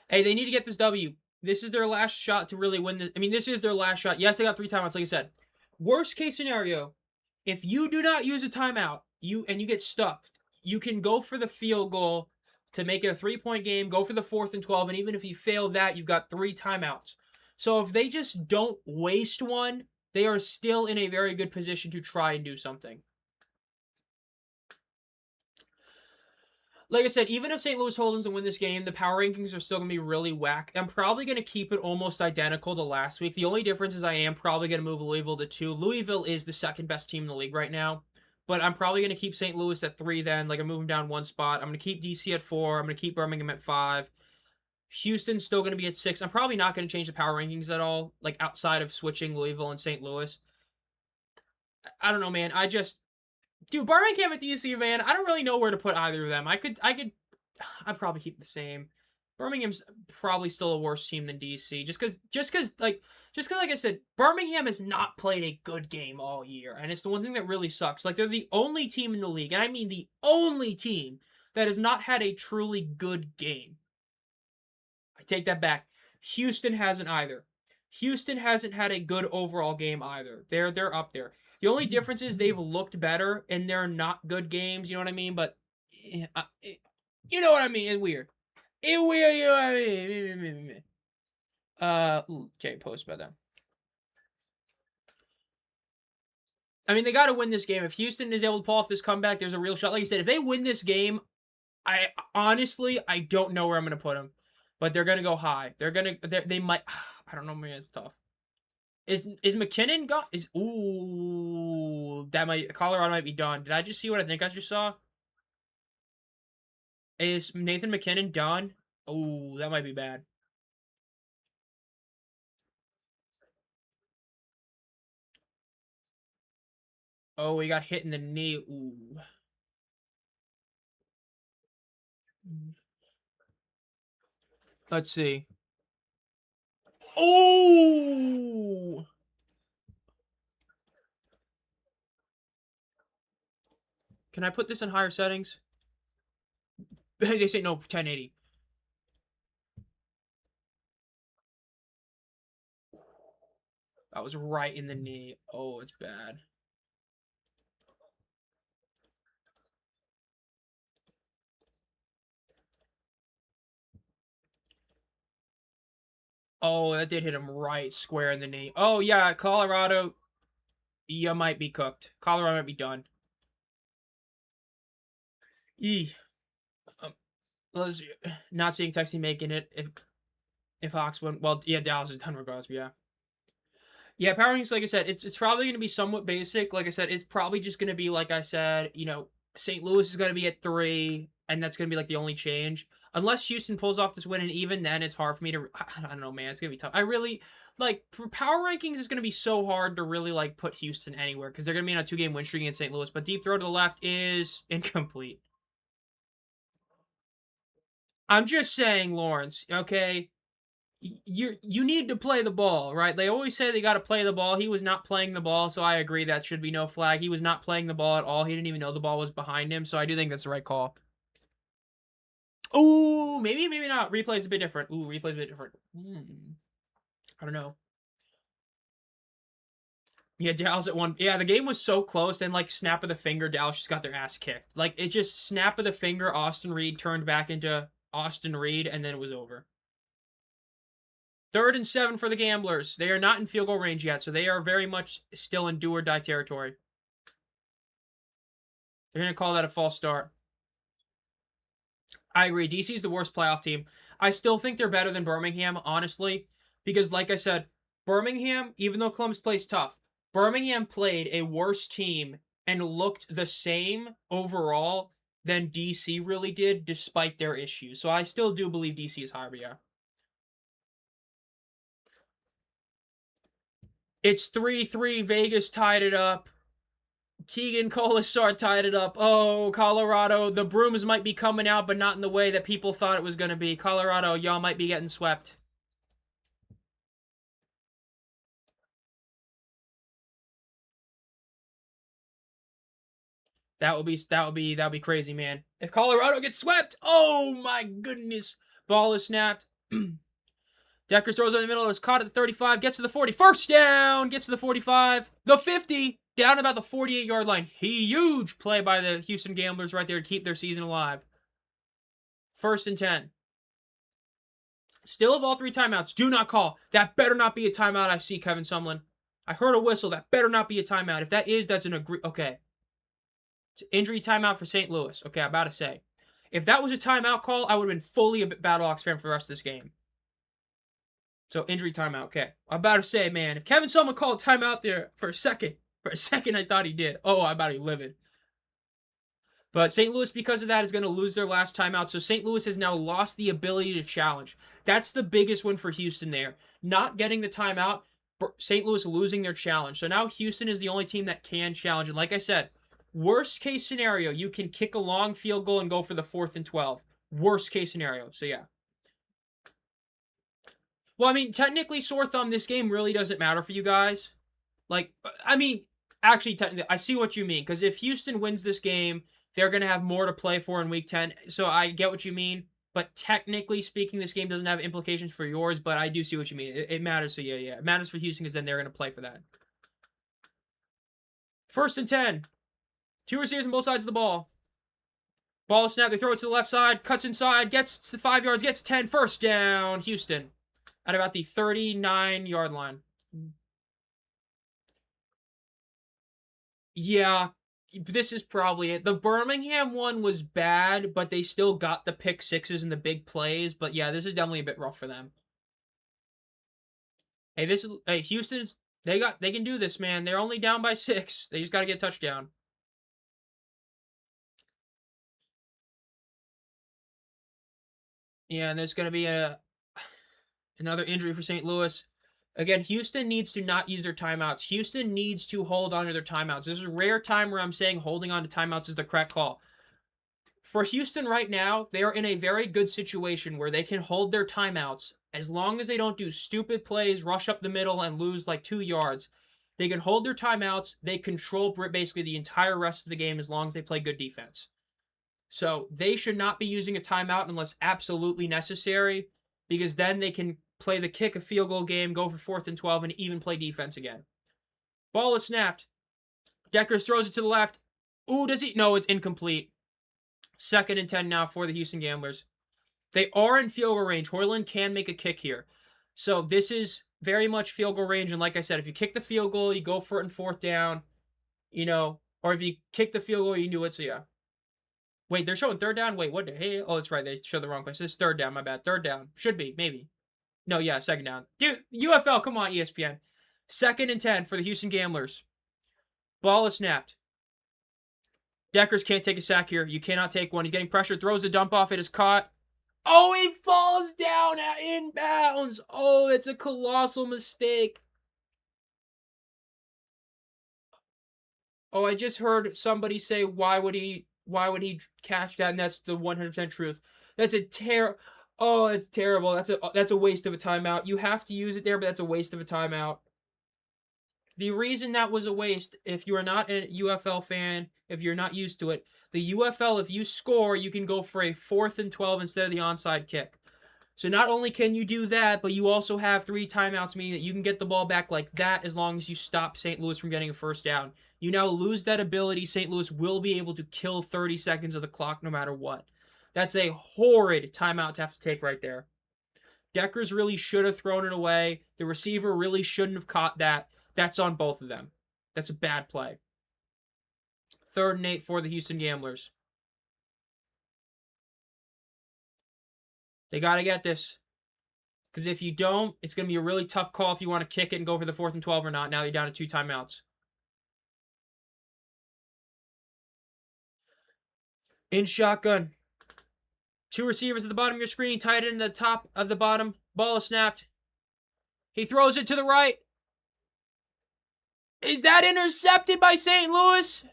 Hey, they need to get this W. This is their last shot to really win this. I mean, this is their last shot. Yes, they got 3 timeouts, like I said. Worst case scenario, if you do not use a timeout, you get stuffed, you can go for the field goal to make it a 3-point game, go for the 4th and 12, and even if you fail that, you've got 3 timeouts. So if they just don't waste one, they are still in a very good position to try and do something. Like I said, even if St. Louis holds to win this game, the power rankings are still going to be really whack. I'm probably going to keep it almost identical to last week. The only difference is I am probably going to move Louisville to 2. Louisville is the 2nd best team in the league right now. But I'm probably going to keep St. Louis at 3 then. Like, I'm moving down 1 spot. I'm going to keep DC at 4. I'm going to keep Birmingham at 5. Houston's still going to be at 6. I'm probably not going to change the power rankings at all, like, outside of switching Louisville and St. Louis. I don't know, man. Dude, Birmingham and DC, man, I don't really know where to put either of them. I'd probably keep the same. Birmingham's probably still a worse team than DC, just because, like I said, Birmingham has not played a good game all year, and it's the one thing that really sucks. Like, they're the only team in the league, and I mean the only team that has not had a truly good game. I take that back. Houston hasn't either. Houston hasn't had a good overall game either. They're up there. The only difference is they've looked better, and they're not good games. You know what I mean? But you know what I mean? It's weird. It's weird. You know what I mean? Okay, post about that. I mean, they got to win this game. If Houston is able to pull off this comeback, there's a real shot. Like you said, if they win this game, I don't know where I'm gonna put them, but they're gonna go high. They might. I don't know, man. It's tough. Is McKinnon got? Colorado might be done. Did I just see what I think I just saw? Is Nathan McKinnon done? Ooh, that might be bad. Oh, he got hit in the knee. Ooh. Let's see. Oh! Can I put this in higher settings? They say no, 1080. That was right in the knee. Oh, it's bad. Oh, that did hit him right square in the knee. Oh, yeah, Colorado, you might be cooked. Colorado might be done. Eee. Um, let's not seeing Texas making it if Hawks win. Well, yeah, Dallas is done regardless, but yeah. Yeah, power rankings, like I said, it's probably going to be somewhat basic. Like I said, it's probably just going to be, like I said, St. Louis is going to be at 3, and that's going to be, like, the only change. Unless Houston pulls off this win, and even then, it's hard for me to... I don't know, man. It's going to be tough. I really... Like, for power rankings, it's going to be so hard to really, like, put Houston anywhere, because they're going to be on a 2-game win streak against St. Louis. But deep throw to the left is incomplete. I'm just saying, Lawrence, okay? You need to play the ball, right? They always say they got to play the ball. He was not playing the ball, so I agree that should be no flag. He was not playing the ball at all. He didn't even know the ball was behind him, so I do think that's the right call. Ooh, maybe not. Replay's a bit different. Ooh, replay's a bit different. I don't know. Yeah, Dallas at 1. Yeah, the game was so close, and like snap of the finger, Dallas just got their ass kicked. Like it just snap of the finger, Austin Reed turned back into Austin Reed, and then it was over. 3rd and 7 for the Gamblers. They are not in field goal range yet, so they are very much still in do or die territory. They're going to call that a false start. I agree. DC is the worst playoff team. I still think they're better than Birmingham, honestly, because like I said, Birmingham, even though Columbus plays tough, Birmingham played a worse team and looked the same overall than DC really did, despite their issues. So I still do believe DC is higher, but yeah. It's 3-3. Vegas tied it up. Keegan Colasar tied it up. Oh, Colorado. The brooms might be coming out, but not in the way that people thought it was going to be. Colorado, y'all might be getting swept. That would be crazy, man. If Colorado gets swept, oh my goodness. Ball is snapped. Deckers throws it in the middle. It's caught at the 35. Gets to the 40. First down. Gets to the 45. The 50. Down about the 48-yard line. Huge play by the Houston Gamblers right there to keep their season alive. 1st and 10. Still have all 3 timeouts. Do not call. That better not be a timeout. I see Kevin Sumlin. I heard a whistle. That better not be a timeout. If that is, that's an agree. Okay. It's an injury timeout for St. Louis. Okay, I'm about to say. If that was a timeout call, I would have been fully a Battlehawks fan for the rest of this game. So, injury timeout. Okay. I'm about to say, man, if Kevin Sumlin called timeout there for a second, I thought he did. Oh, I'm about to be livid. But St. Louis, because of that, is going to lose their last timeout. So St. Louis has now lost the ability to challenge. That's the biggest win for Houston there. Not getting the timeout, St. Louis losing their challenge. So now Houston is the only team that can challenge. And like I said, worst case scenario, you can kick a long field goal and go for the 4th and 12. Worst case scenario. So yeah. Well, I mean, technically, sore thumb, this game really doesn't matter for you guys. Like, I mean, actually, technically, I see what you mean. Because if Houston wins this game, they're going to have more to play for in Week 10. So I get what you mean. But technically speaking, this game doesn't have implications for yours. But I do see what you mean. It matters. So yeah. It matters for Houston because then they're going to play for that. 1st and 10. 2 receivers on both sides of the ball. Ball snap. They throw it to the left side. Cuts inside. Gets to 5 yards. Gets 10. First down. Houston. At about the 39-yard line. Yeah, this is probably it. The Birmingham one was bad, but they still got the pick sixes and the big plays. But yeah, this is definitely a bit rough for them. Hey, Houston's they can do this, man. They're only down by 6. They just got to get a touchdown. Yeah, and there's going to be another injury for St. Louis. Again, Houston needs to not use their timeouts. Houston needs to hold on to their timeouts. This is a rare time where I'm saying holding on to timeouts is the correct call. For Houston right now, they are in a very good situation where they can hold their timeouts as long as they don't do stupid plays, rush up the middle, and lose like 2 yards. They can hold their timeouts. They control basically the entire rest of the game as long as they play good defense. So they should not be using a timeout unless absolutely necessary, because then they can play the kick a field goal game, go for 4th and 12, and even play defense again. Ball is snapped. Deckers throws it to the left. Ooh, does he? No, it's incomplete. 2nd and 10 now for the Houston Gamblers. They are in field goal range. Hoyland can make a kick here. So this is very much field goal range. And like I said, if you kick the field goal, you go for it in 4th down, or if you kick the field goal, you do it. So yeah. Wait, they're showing 3rd down? Wait, what? Hey, oh, that's right. They showed the wrong place. This is 3rd down. My bad. 3rd down. Should be. Maybe. No, yeah, 2nd down. Dude, UFL, come on, ESPN. 2nd and 10 for the Houston Gamblers. Ball is snapped. Deckers can't take a sack here. You cannot take one. He's getting pressure. Throws the dump off. It is caught. Oh, he falls down at inbounds. Oh, it's a colossal mistake. Oh, I just heard somebody say, why would he catch that? And that's the 100% truth. That's a Oh, it's terrible. That's a waste of a timeout. You have to use it there, but that's a waste of a timeout. The reason that was a waste, if you are not a UFL fan, if you're not used to it, the UFL, if you score, you can go for a 4th and 12 instead of the onside kick. So not only can you do that, but you also have 3 timeouts, meaning that you can get the ball back like that as long as you stop St. Louis from getting a 1st down. You now lose that ability. St. Louis will be able to kill 30 seconds of the clock no matter what. That's a horrid timeout to have to take right there. Deckers really should have thrown it away. The receiver really shouldn't have caught that. That's on both of them. That's a bad play. 3rd and 8 for the Houston Gamblers. They got to get this. Because if you don't, it's going to be a really tough call if you want to kick it and go for the 4th and 12 or not. Now you're down to 2 timeouts. In shotgun. 2 receivers at the bottom of your screen. Tight end at the top of the bottom. Ball is snapped. He throws it to the right. Is that intercepted by St. Louis?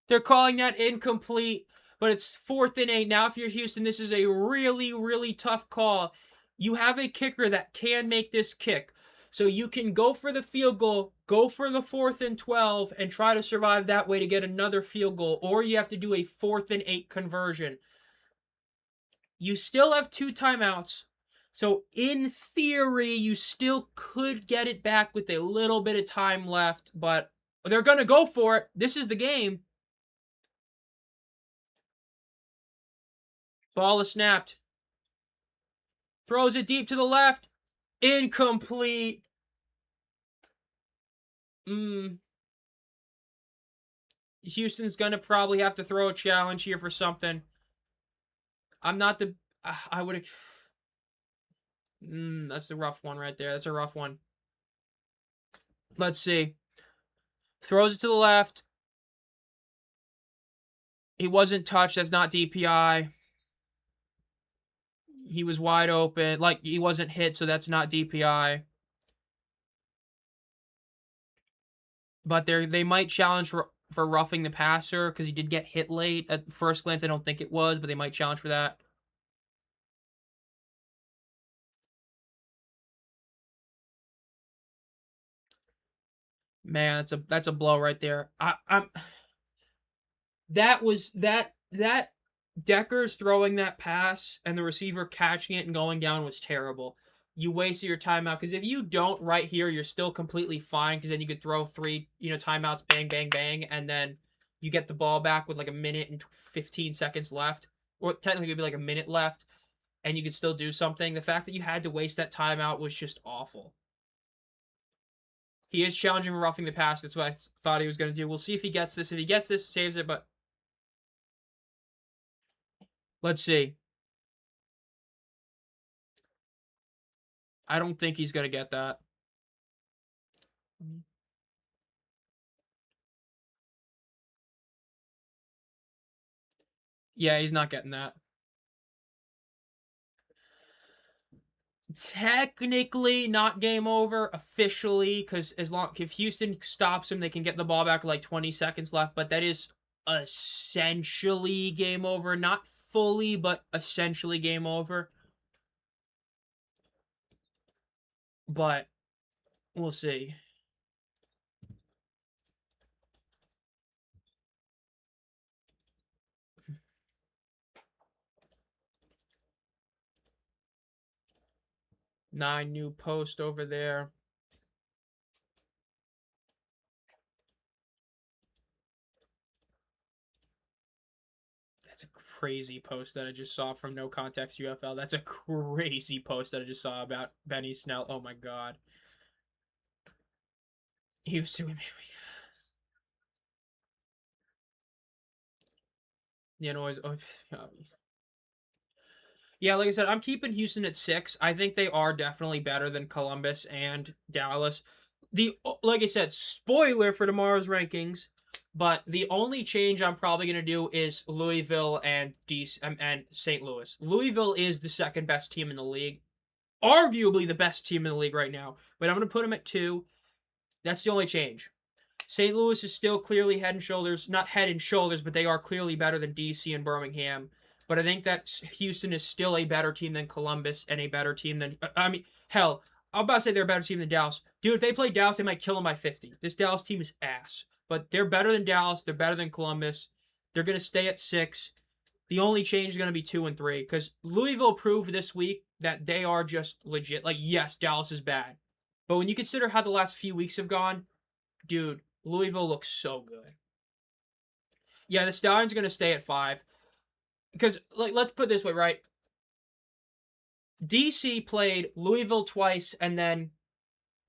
They're calling that incomplete, but it's 4th and 8. Now, if you're Houston, this is a really, really tough call. You have a kicker that can make this kick. So you can go for the field goal, go for the 4th and 12, and try to survive that way to get another field goal, or you have to do a 4th and 8 conversion. You still have 2 timeouts. So in theory, you still could get it back with a little bit of time left, but they're going to go for it. This is the game. Ball is snapped. Throws it deep to the left. Incomplete. Houston's going to probably have to throw a challenge here for something. I'm not the... I would have... that's a rough one right there. That's a rough one. Let's see. Throws it to the left. He wasn't touched. That's not DPI. He was wide open. Like, he wasn't hit, so that's not DPI. But they might challenge for roughing the passer because he did get hit late. At first glance, I don't think it was, but they might challenge for that. Man, that's a blow right there. That Deckers throwing that pass and the receiver catching it and going down was terrible. You wasted your timeout because if you don't right here, you're still completely fine because then you could throw 3, timeouts, bang, bang, bang, and then you get the ball back with like a minute and 15 seconds left, or technically it'd be like a minute left, and you could still do something. The fact that you had to waste that timeout was just awful. He is challenging roughing the pass. That's what I thought he was going to do. We'll see if he gets this. If he gets this, saves it, but let's see. I don't think he's going to get that. Yeah, he's not getting that. Technically not game over officially because if Houston stops him, they can get the ball back with like 20 seconds left, but that is essentially game over. Not fully, but essentially game over. But we'll see. Nine new post over there. That's a crazy post that I just saw from No Context UFL. That's a crazy post that I just saw about Benny Snell. Oh my god. He was suing me. You know, yeah, like I said, I'm keeping Houston at 6. I think they are definitely better than Columbus and Dallas. Like I said, spoiler for tomorrow's rankings, but the only change I'm probably going to do is Louisville and St. Louis. Louisville is the second best team in the league, arguably the best team in the league right now, but I'm going to put them at 2. That's the only change. St. Louis is still clearly head and shoulders, not head and shoulders, but they are clearly better than DC and Birmingham. But I think that Houston is still a better team than Columbus and a better team than, I mean, hell, I'm about to say they're a better team than Dallas. Dude, if they play Dallas, they might kill them by 50. This Dallas team is ass. But they're better than Dallas. They're better than Columbus. They're going to stay at 6. The only change is going to be 2 and 3 because Louisville proved this week that they are just legit. Like, yes, Dallas is bad. But when you consider how the last few weeks have gone, dude, Louisville looks so good. Yeah, the Stallions are going to stay at 5. Because, like, let's put it this way, right? DC played Louisville twice and then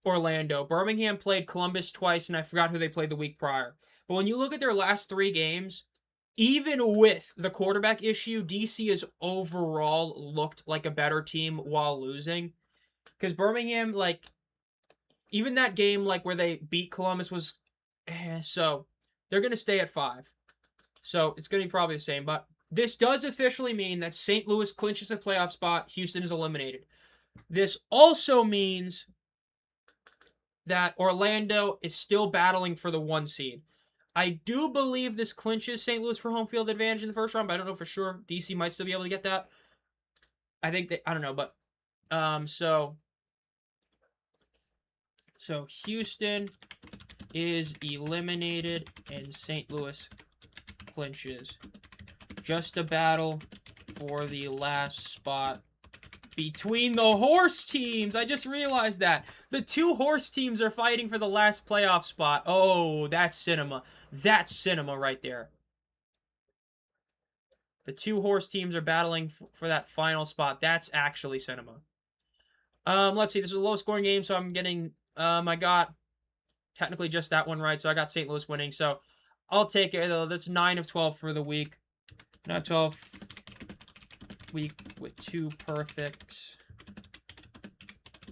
Orlando. Birmingham played Columbus twice, and I forgot who they played the week prior. But when you look at their last 3 games, even with the quarterback issue, DC has overall looked like a better team while losing. Because Birmingham, like, even that game, like, where they beat Columbus was, so they're going to stay at 5. So it's going to be probably the same. But this does officially mean that St. Louis clinches a playoff spot. Houston is eliminated. This also means that Orlando is still battling for the 1 seed. I do believe this clinches St. Louis for home field advantage in the first round, but I don't know for sure. DC might still be able to get that. I think I don't know, but so Houston is eliminated and St. Louis clinches. Just a battle for the last spot between the horse teams. I just realized that. The 2 horse teams are fighting for the last playoff spot. Oh, that's cinema. That's cinema right there. The 2 horse teams are battling for that final spot. That's actually cinema. Let's see. This is a low-scoring game, so I'm getting... I got technically just that one right, so I got St. Louis winning. So I'll take it. That's 9 of 12 for the week. 9 of 12 week with 2 perfects.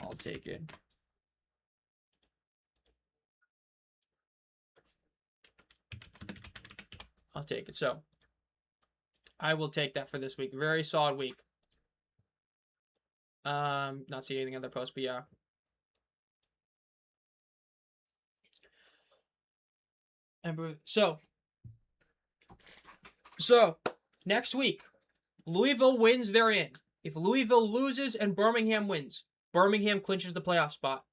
I'll take it. I'll take it. So I will take that for this week. Very solid week. Not seeing anything on their post, but yeah. So next week, Louisville wins, they're in. If Louisville loses and Birmingham wins, Birmingham clinches the playoff spot.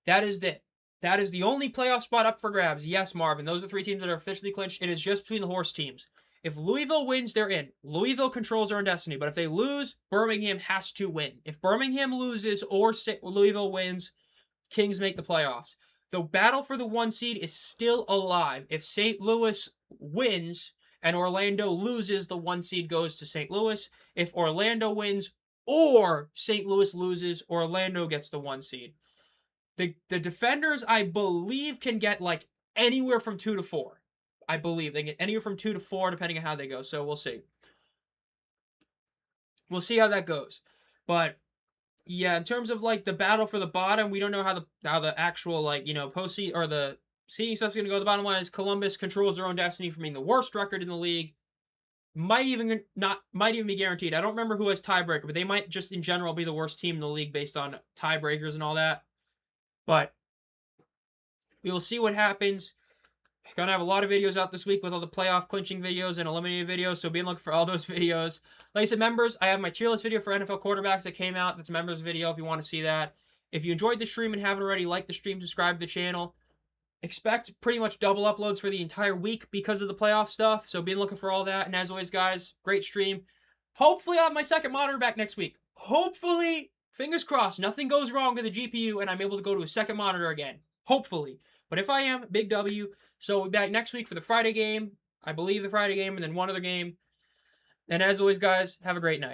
That is it. That is the only playoff spot up for grabs. Yes, Marvin, those are 3 teams that are officially clinched. It is just between the horse teams. If Louisville wins, they're in. Louisville controls their own destiny. But if they lose, Birmingham has to win. If Birmingham loses or Louisville wins, Kings make the playoffs. The battle for the 1 seed is still alive. If St. Louis wins and Orlando loses, the 1 seed goes to St. Louis. If Orlando wins or St. Louis loses, Orlando gets the 1 seed. The defenders, I believe, can get like anywhere from 2 to 4. I believe they get anywhere from 2 to 4 depending on how they go. So we'll see. We'll see how that goes. But yeah, in terms of like the battle for the bottom, we don't know how the actual like, you know, postseason or the seeding stuff's gonna go. The bottom line is Columbus controls their own destiny for being the worst record in the league. Might even be guaranteed. I don't remember who has tiebreaker, but they might just in general be the worst team in the league based on tiebreakers and all that. But we will see what happens. Gonna have a lot of videos out this week with all the playoff clinching videos and eliminated videos, so be looking for all those videos. Like I said, members, I have my tier list video for NFL quarterbacks that came out. That's a members video if you want to see that. If you enjoyed the stream and haven't already, like the stream, subscribe to the channel. Expect pretty much double uploads for the entire week because of the playoff stuff, so be looking for all that. And as always, guys, great stream. Hopefully I'll have my second monitor back next week. Hopefully, fingers crossed, nothing goes wrong with the GPU and I'm able to go to a second monitor again. Hopefully. But if I am, big W. So we'll be back next week for the Friday game. I believe the Friday game, and then one other game. And as always, guys, have a great night.